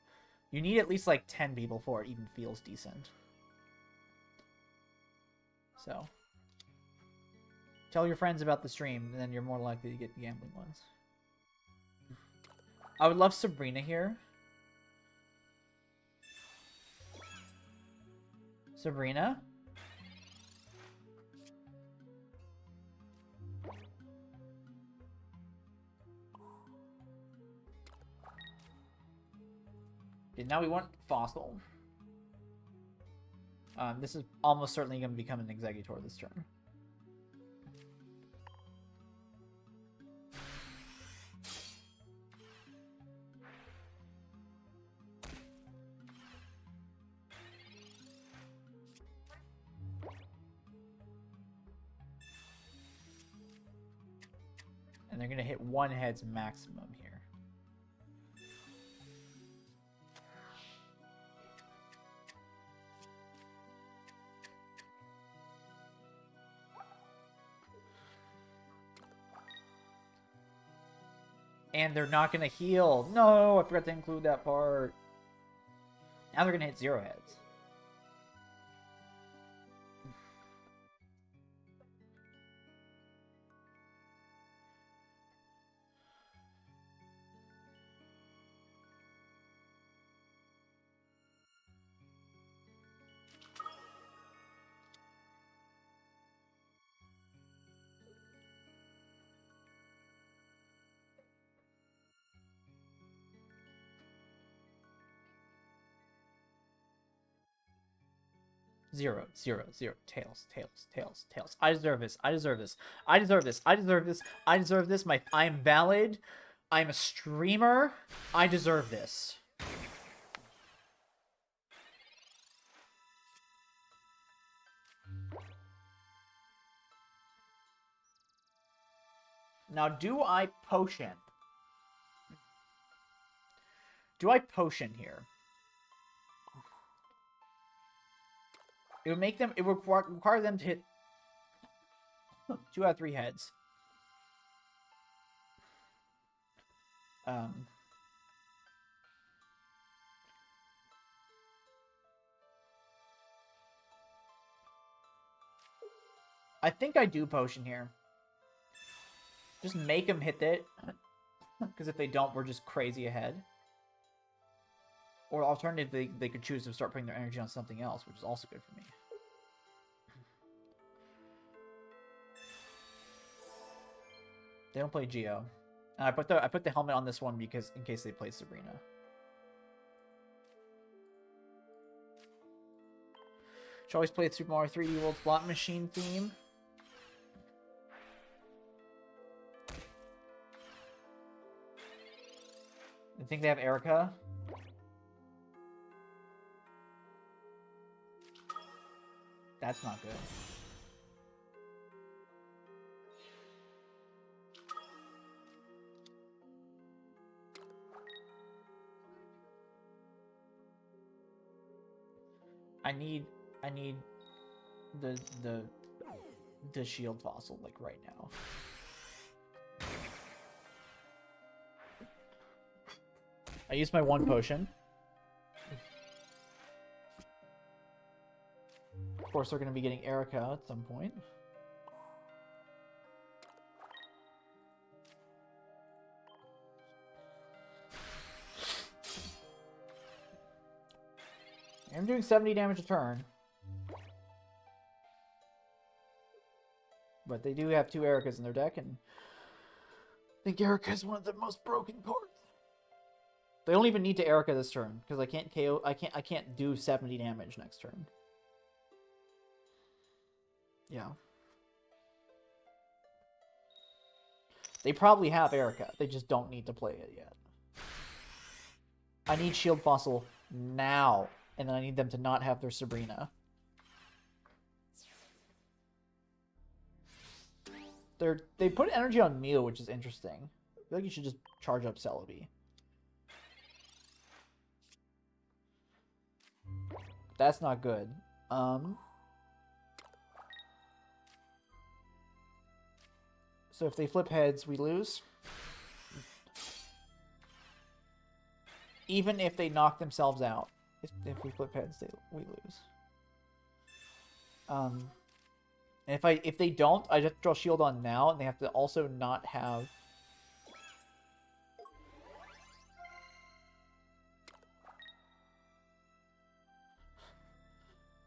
A: You need at least like 10 people for it even feels decent. So. Tell your friends about the stream, and then you're more likely to get the gambling ones. I would love Sabrina here. Sabrina? Okay, now we want Fossil. This is almost certainly going to become an Exeggutor this turn. And they're going to hit 1 head's maximum here. And they're not going to heal. No, I forgot to include that part. Now they're going to hit 0 heads. Zero, zero, zero. Tails, tails, tails, tails. I deserve this. I deserve this. I deserve this. I deserve this. I deserve this. I am valid. I'm a streamer. I deserve this. Now, do I potion? Do I potion here? It would make them. It would require them to hit 2 out of 3 heads. I think I do potion here. Just make them hit it. Because if they don't, we're just crazy ahead. Or alternatively, they could choose to start putting their energy on something else, which is also good for me. They don't play Geo. And I put the helmet on this one because in case they play Sabrina. Should always play the Super Mario 3D World slot machine theme. I think they have Erica. That's not good. I need the shield fossil like right now. I used my one potion. Of course, they're going to be getting Erica at some point. I'm doing 70 damage a turn. But they do have two Ericas in their deck, and I think Erica is one of the most broken cards. They don't even need to Erica this turn, because I can't KO. I can't do 70 damage next turn. Yeah. They probably have Erica. They just don't need to play it yet. I need Shield Fossil now. And then I need them to not have their Sabrina. They put energy on Mew, which is interesting. I feel like you should just charge up Celebi. That's not good. So if they flip heads, we lose. Even if they knock themselves out. If we flip heads, we lose. And if they don't, I just draw shield on now, and they have to also not have.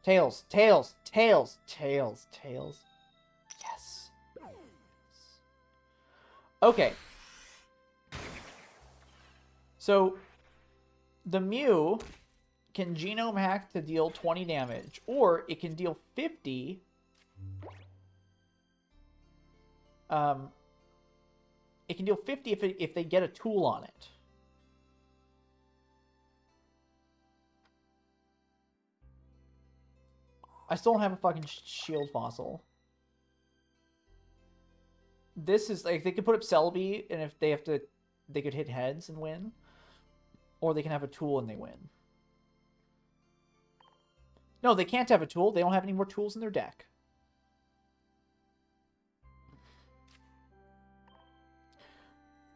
A: Tails, tails, tails, tails, tails. Yes. Okay. So the Mew can genome hack to deal 20 damage, or it can deal 50. It can deal 50 if they get a tool on it. I still don't have a fucking shield fossil. This is like they could put up Celebi, and if they have to, they could hit heads and win, or they can have a tool and they win. No, they can't have a tool. They don't have any more tools in their deck.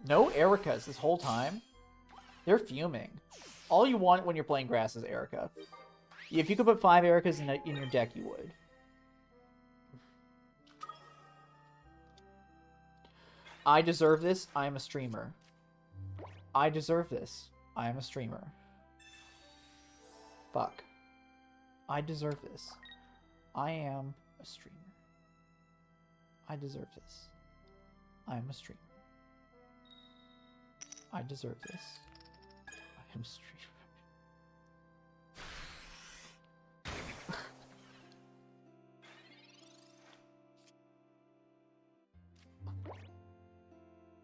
A: No Ericas this whole time. They're fuming. All you want when you're playing grass is Erica. If you could put 5 Ericas in your deck, you would. I deserve this. I am a streamer. I deserve this. I am a streamer. Fuck. I deserve this. I am a streamer. I deserve this. I am a streamer. I deserve this. I am a streamer.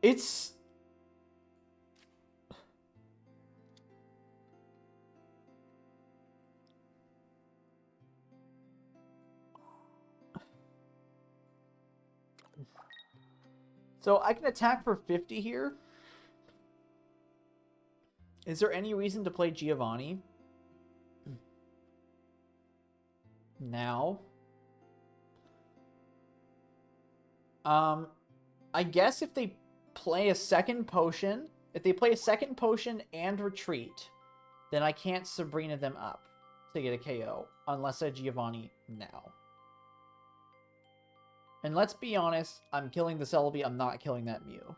A: It's... So I can attack for 50 here. Is there any reason to play Giovanni now? I guess if they play a second potion, and retreat, then I can't Sabrina them up to get a KO unless I Giovanni now. And let's be honest, I'm killing the Celebi, I'm not killing that Mew.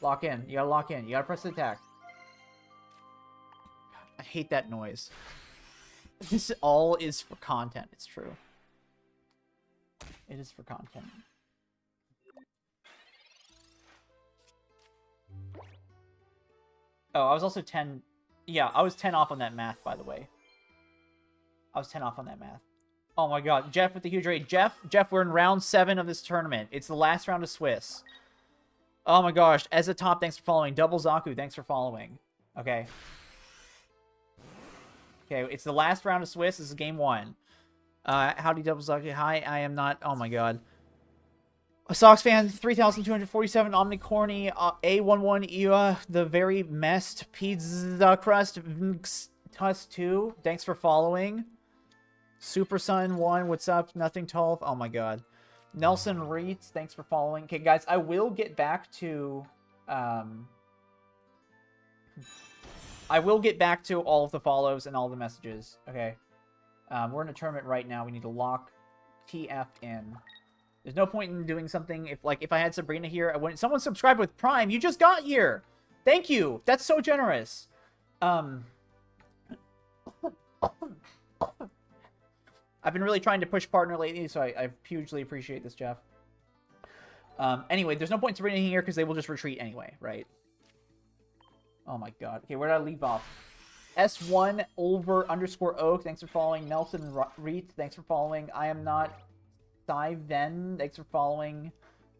A: Lock in. You gotta lock in. You gotta press the attack. I hate that noise. This all is for content. It's true. It is for content. Oh, I was also 10... Yeah, I was 10 off on that math, by the way. I was 10 off on that math. Oh my god. Jeff with the huge raid. Jeff, we're in round 7 of this tournament. It's the last round of Swiss. Oh my gosh. As a top, thanks for following. Double Zaku, thanks for following. Okay. Okay, it's the last round of Swiss. This is game 1. Howdy, Double Zaku. Hi, I am not... Oh my god. A Sox fan, 3,247, Omnicorny, A11, Eva, the very messed pizza crust, Tuss 2, thanks for following. Super Sun 1, what's up? Nothing tall. Oh my god. Nelson Reitz, thanks for following. Okay, guys, I will get back to... I will get back to all of the follows and all the messages. Okay. We're in a tournament right now. We need to lock TF in. There's no point in doing something if I had Sabrina here, someone subscribed with Prime. You just got here. Thank you. That's so generous. I've been really trying to push partner lately, so I hugely appreciate this, Jeff. Anyway, there's no point in Sabrina here because they will just retreat anyway, right? Oh my god. Okay, where did I leave off? S1 over _ Oak, thanks for following. Nelson Reith, thanks for following. I am not Then, thanks for following.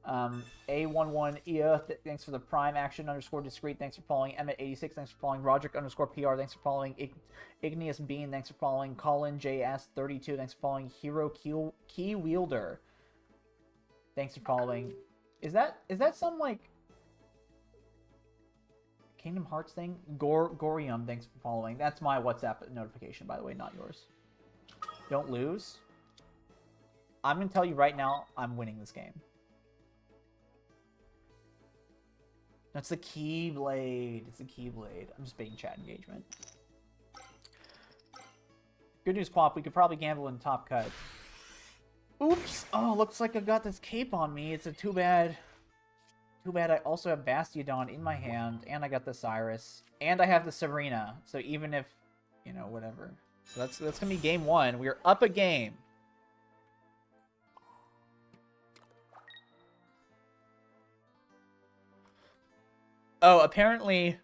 A: A11 Ia, thanks for the Prime Action _ Discreet, thanks for following. Emmett86, thanks for following. Roderick _ PR, thanks for following. Igneous Bean, thanks for following. Colin JS32, thanks for following. Hero Key Wielder, thanks for following. Is that some like Kingdom Hearts thing? Gorium, thanks for following. That's my WhatsApp notification, by the way, not yours. Don't lose. I'm going to tell you right now, I'm winning this game. That's the Keyblade. It's the Keyblade. I'm just baiting chat engagement. Good news, Quap. We could probably gamble in top cut. Oops. Oh, looks like I got this cape on me. It's a too bad. Too bad I also have Bastiodon in my hand. And I got the Cyrus. And I have the Sabrina. So even if, you know, whatever. So that's going to be game 1. We are up a game. Oh, apparently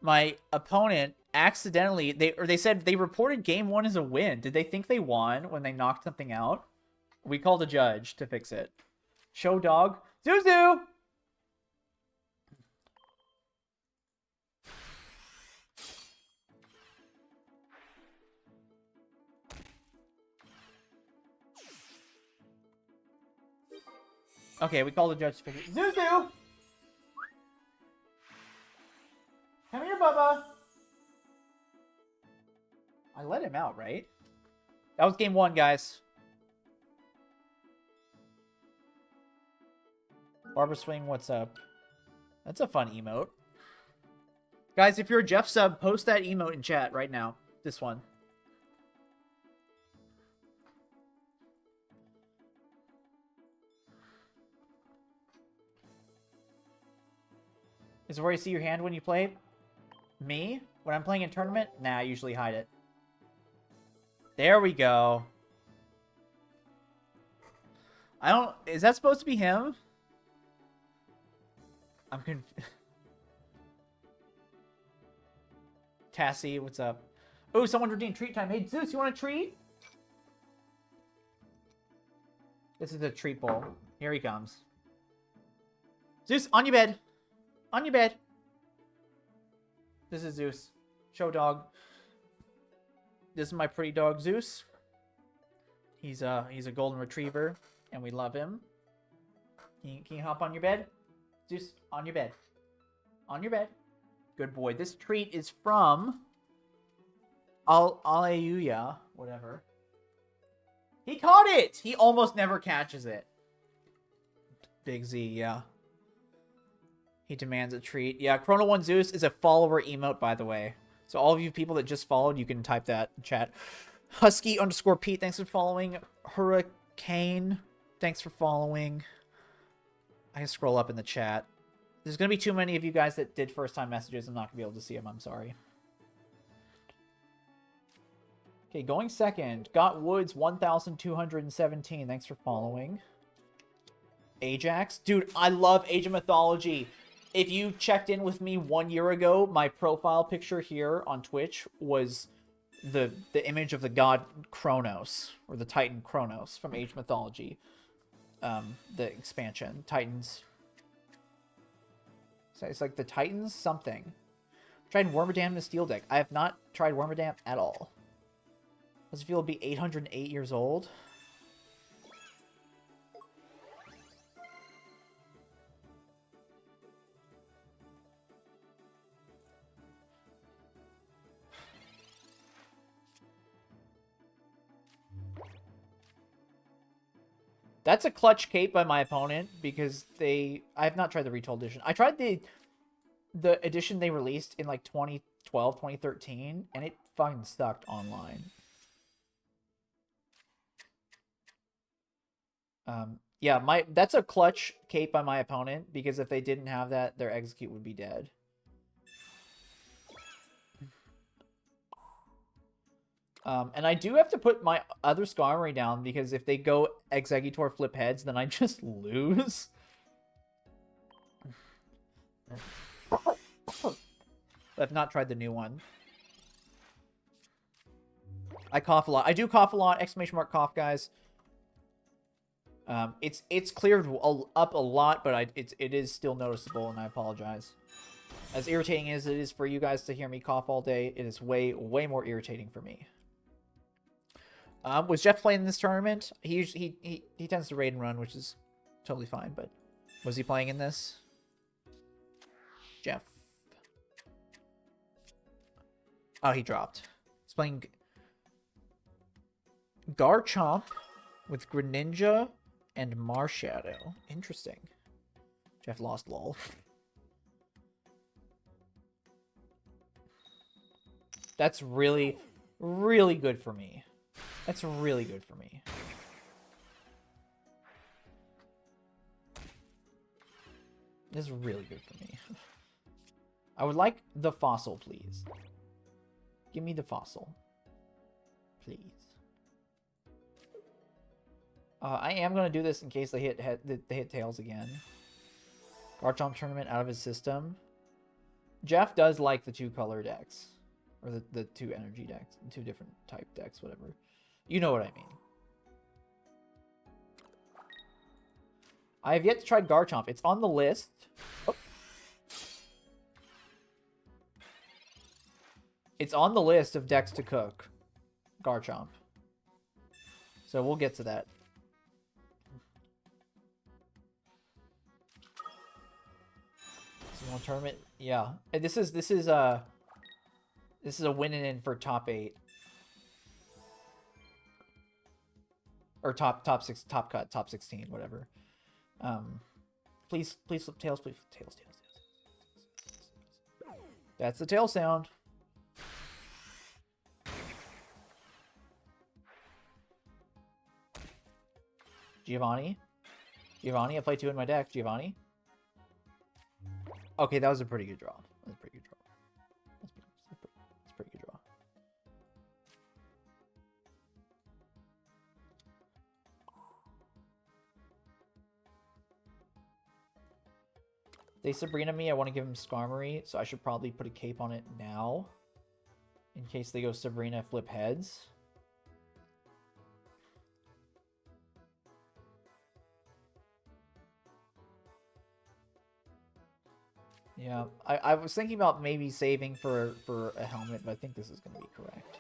A: my opponent accidentally, they said they reported game 1 as a win. Did they think they won when they knocked something out? We called a judge to fix it. Show dog. Zuzu! Okay, we called the judge to fix it. Zuzu! Come here, Bubba. I let him out, right? That was game 1, guys. Barbara Swing, what's up? That's a fun emote. Guys, if you're a Jeff sub, post that emote in chat right now. This one. Is it where you see your hand when you play? Me? When I'm playing in a tournament? Nah, I usually hide it. There we go. I don't... Is that supposed to be him? I'm confused. Cassie, what's up? Oh, someone redeemed treat time. Hey, Zeus, you want a treat? This is a treat bowl. Here he comes. Zeus, on your bed. On your bed. This is Zeus. Show dog. This is my pretty dog, Zeus. He's a golden retriever, and we love him. Can you hop on your bed? Zeus, on your bed. On your bed. Good boy. This treat is from Aleuya, whatever. He caught it! He almost never catches it. Big Z, yeah. He demands a treat. Yeah, Chrono One Zeus is a follower emote, by the way. So all of you people that just followed, you can type that in chat. Husky _ Pete, thanks for following. Hurricane, thanks for following. I can scroll up in the chat. There's going to be too many of you guys that did first-time messages. I'm not going to be able to see them. I'm sorry. Okay, going second. Got Woods 1,217. Thanks for following. Ajax. Dude, I love Age of Mythology. If you checked in with me 1 year ago, my profile picture here on Twitch was the image of the god Kronos, or the Titan Kronos from Age of Mythology. The expansion. Titans. So it's like the Titans something. Tried Wormadam in the Steel deck. I have not tried Wormadam at all. Does it feel to be 808 years old? That's a clutch cape by my opponent because I have not tried the retold edition. I tried the edition they released in like 2012, 2013, and it fucking sucked online. Yeah, that's a clutch cape by my opponent because if they didn't have that, their Exeggutor would be dead. And I do have to put my other Skarmory down because if they go Exeggutor flip heads, then I just lose. I've not tried the new one. I cough a lot. I do cough a lot. Exclamation mark cough, guys. It's cleared up a lot, but it is still noticeable, and I apologize. As irritating as it is for you guys to hear me cough all day, it is way more irritating for me. Was Jeff playing in this tournament? He tends to raid and run, which is totally fine, but was he playing in this? Jeff. Oh, he dropped. He's playing Garchomp with Greninja and Marshadow. Interesting. Jeff lost, lol. That's really good for me. That's really good for me. This is really good for me. I would like the fossil, please. Give me the fossil. Please. I am going to do this in case they hit Tails again. Garchomp tournament out of his system. Jeff does like the 2-color decks. Or the 2 energy decks. 2 different type decks, whatever. You know what I mean. I have yet to try Garchomp. It's on the list. Oh. It's on the list of decks to cook. Garchomp. So we'll get to that. One tournament, yeah. This is a winning in for top 8 or top 6, top cut, top 16, whatever. Please flip tails, please flip tails. That's the tail sound. Giovanni, I play 2 in my deck. Giovanni. Okay, that was a pretty good draw. That's a pretty good draw. That's a pretty good draw. They Sabrina me. I want to give him Skarmory, so I should probably put a cape on it now. In case they go Sabrina flip heads. Yeah, I was thinking about maybe saving for a helmet, but I think this is going to be correct.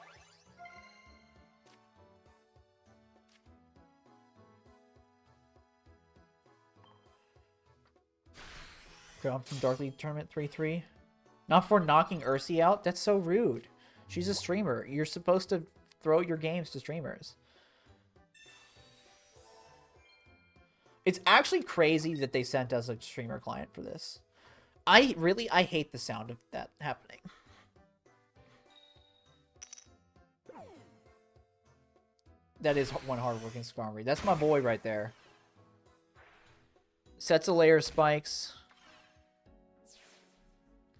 A: Drop from Dark League Tournament 3-3. Not for knocking Ursi out? That's so rude. She's a streamer. You're supposed to throw your games to streamers. It's actually crazy that they sent us a streamer client for this. I hate the sound of that happening. That is one hard-working Skarmory. That's my boy right there. Sets of layer spikes.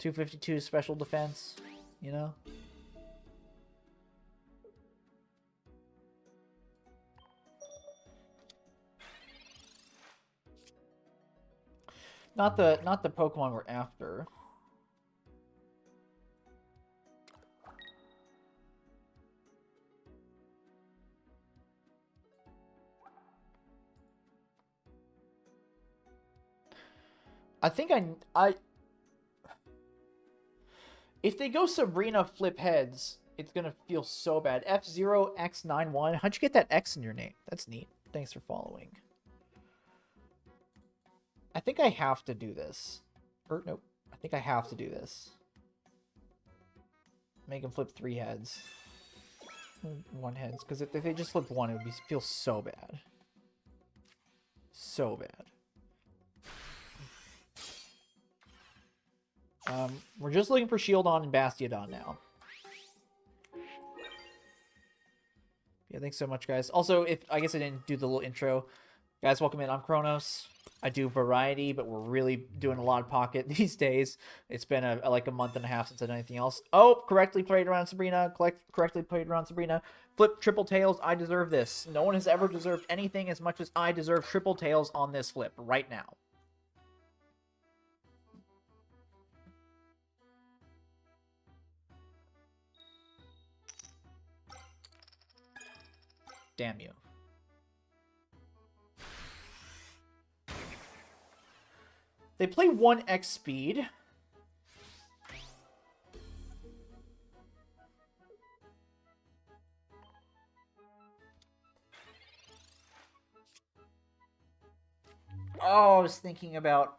A: 252 special defense, you know? Not the Pokemon we're after. I think I if they go Sabrina flip heads, it's gonna feel so bad. F0X91. How'd you get that X in your name? That's neat. Thanks for following. I think I have to do this. Or nope. I think I have to do this. Make them flip 3 heads. 1 heads. Because if they just flipped 1, it would feel so bad. So bad. We're just looking for Shieldon and Bastiodon now. Yeah, thanks so much, guys. Also, I guess I didn't do the little intro. Guys, welcome in. I'm Kronos. I do variety, but we're really doing a lot of pocket these days. It's been like a month and a half since I did anything else. Oh, correctly played around Sabrina. Correctly played around Sabrina. Flip triple tails. I deserve this. No one has ever deserved anything as much as I deserve triple tails on this flip right now. Damn you. They play 1x speed. Oh, I was thinking about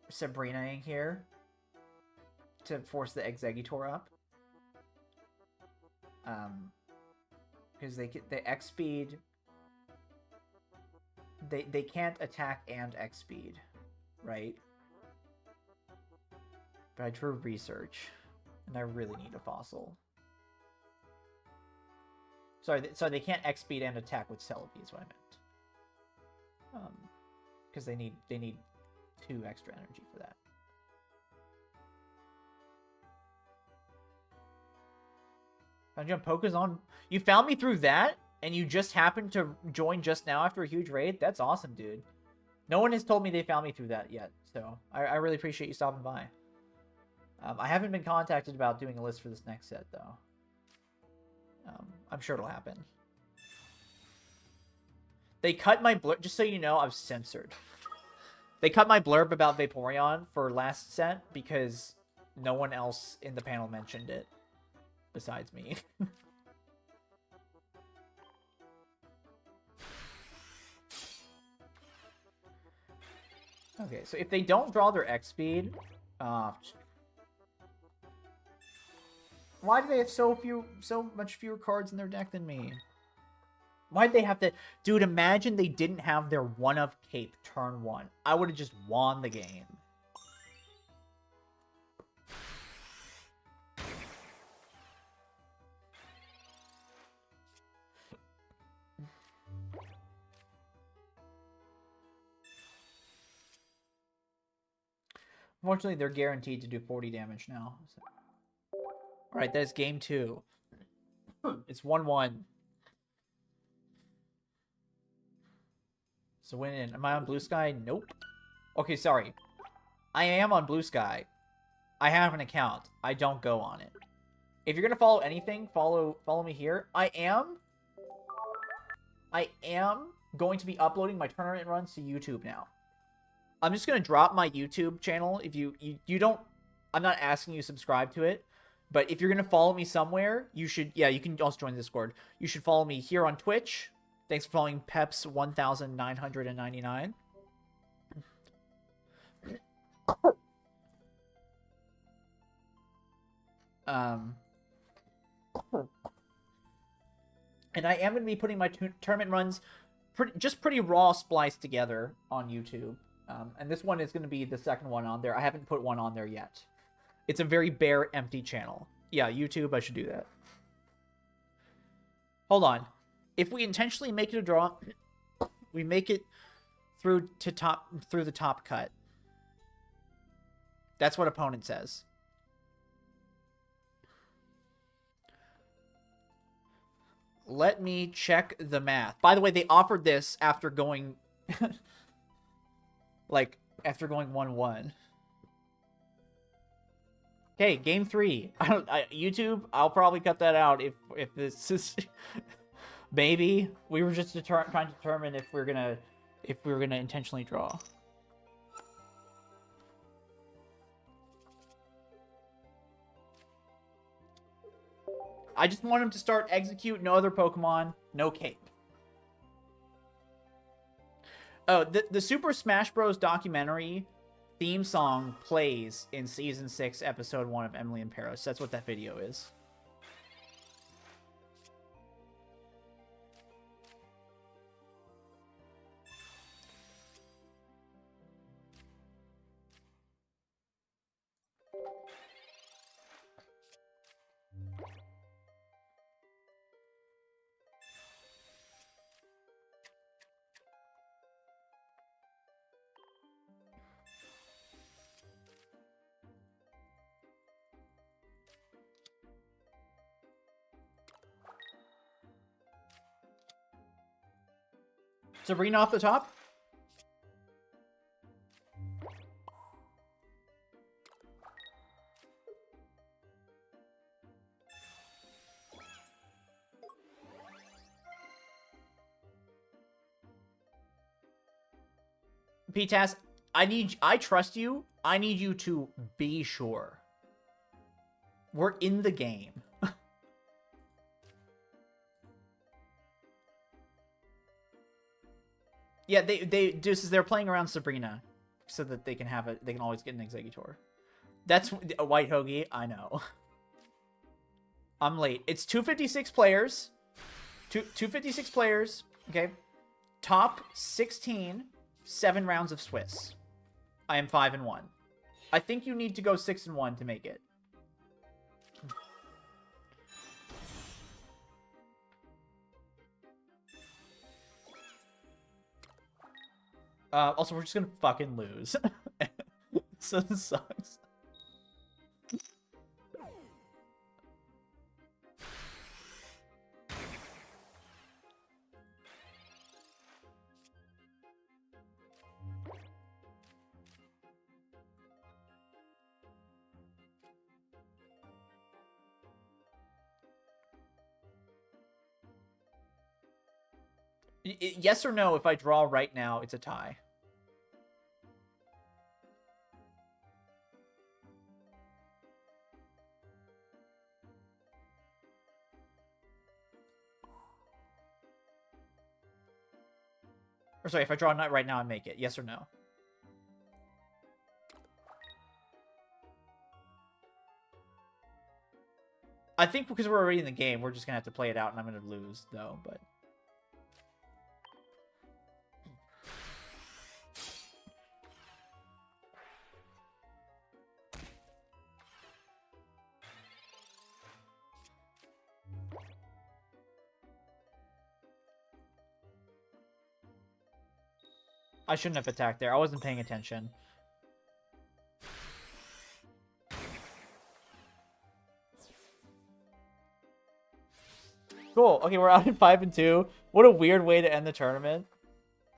A: Sabrina in here to force the Exeggutor up. Because they get the X speed. They can't attack and X speed, right? But I drew research, and I really need a fossil. Sorry, they can't X speed and attack with Celebi is what I meant. Because they need 2 extra energy for that. Found you on Pokezon. You found me through that, and you just happened to join just now after a huge raid? That's awesome, dude. No one has told me they found me through that yet, so I really appreciate you stopping by. I haven't been contacted about doing a list for this next set, though. I'm sure it'll happen. They cut my blurb, just so you know, I was censored. They cut my blurb about Vaporeon for last set because no one else in the panel mentioned it besides me. Okay, so if they don't draw their X speed, why do they have so much fewer cards in their deck than me? Why'd they have to... Dude, imagine they didn't have their 1-of Cape turn 1. I would have just won the game. Unfortunately, they're guaranteed to do 40 damage now. So. Alright, that is game 2. It's 1-1. So win in. Am I on Blue Sky? Nope. Okay, sorry. I am on Blue Sky. I have an account. I don't go on it. If you're gonna follow anything, follow me here. I am going to be uploading my tournament runs to YouTube now. I'm just gonna drop my YouTube channel. If you don't, I'm not asking you to subscribe to it, but if you're gonna follow me somewhere, you should. Yeah, you can also join the Discord. You should follow me here on Twitch. Thanks for following Peps 1999. And I am going to be putting my tournament runs pretty raw spliced together on YouTube. And this one is going to be the second one on there. I haven't put one on there yet. It's a very bare, empty channel. Yeah, YouTube, I should do that. Hold on. If we intentionally make it a draw, we make it through the top cut. That's what opponent says. Let me check the math. By the way, they offered this after going like after going 1-1. Okay, game 3. YouTube, I'll probably cut that out if this is maybe we were just trying to determine if we're gonna intentionally draw. I just want him to start Exeggutor, no other Pokemon, no cape. Oh, the Super Smash Bros. Documentary theme song plays in Season 6, Episode 1 of Emily in Paris. That's what that video is. Sabrina off the top? P-Tass, I trust you. I need you to be sure. We're in the game. Yeah, they're playing around Sabrina so that they can always get an Exeggutor. That's a White Hoagie, I know. I'm late. It's 256 players. 256 players. Okay. Top 16, 7 rounds of Swiss. I am 5-1. I think you need to go 6-1 to make it. Also, we're just gonna fucking lose. So this sucks. Yes or no, if I draw right now, it's a tie. Or sorry, if I draw a nut right now, I make it. Yes or no? I think because we're already in the game, we're just going to have to play it out, and I'm going to lose, though, but... I shouldn't have attacked there. I wasn't paying attention. Cool. Okay, we're out in 5-2. What a weird way to end the tournament.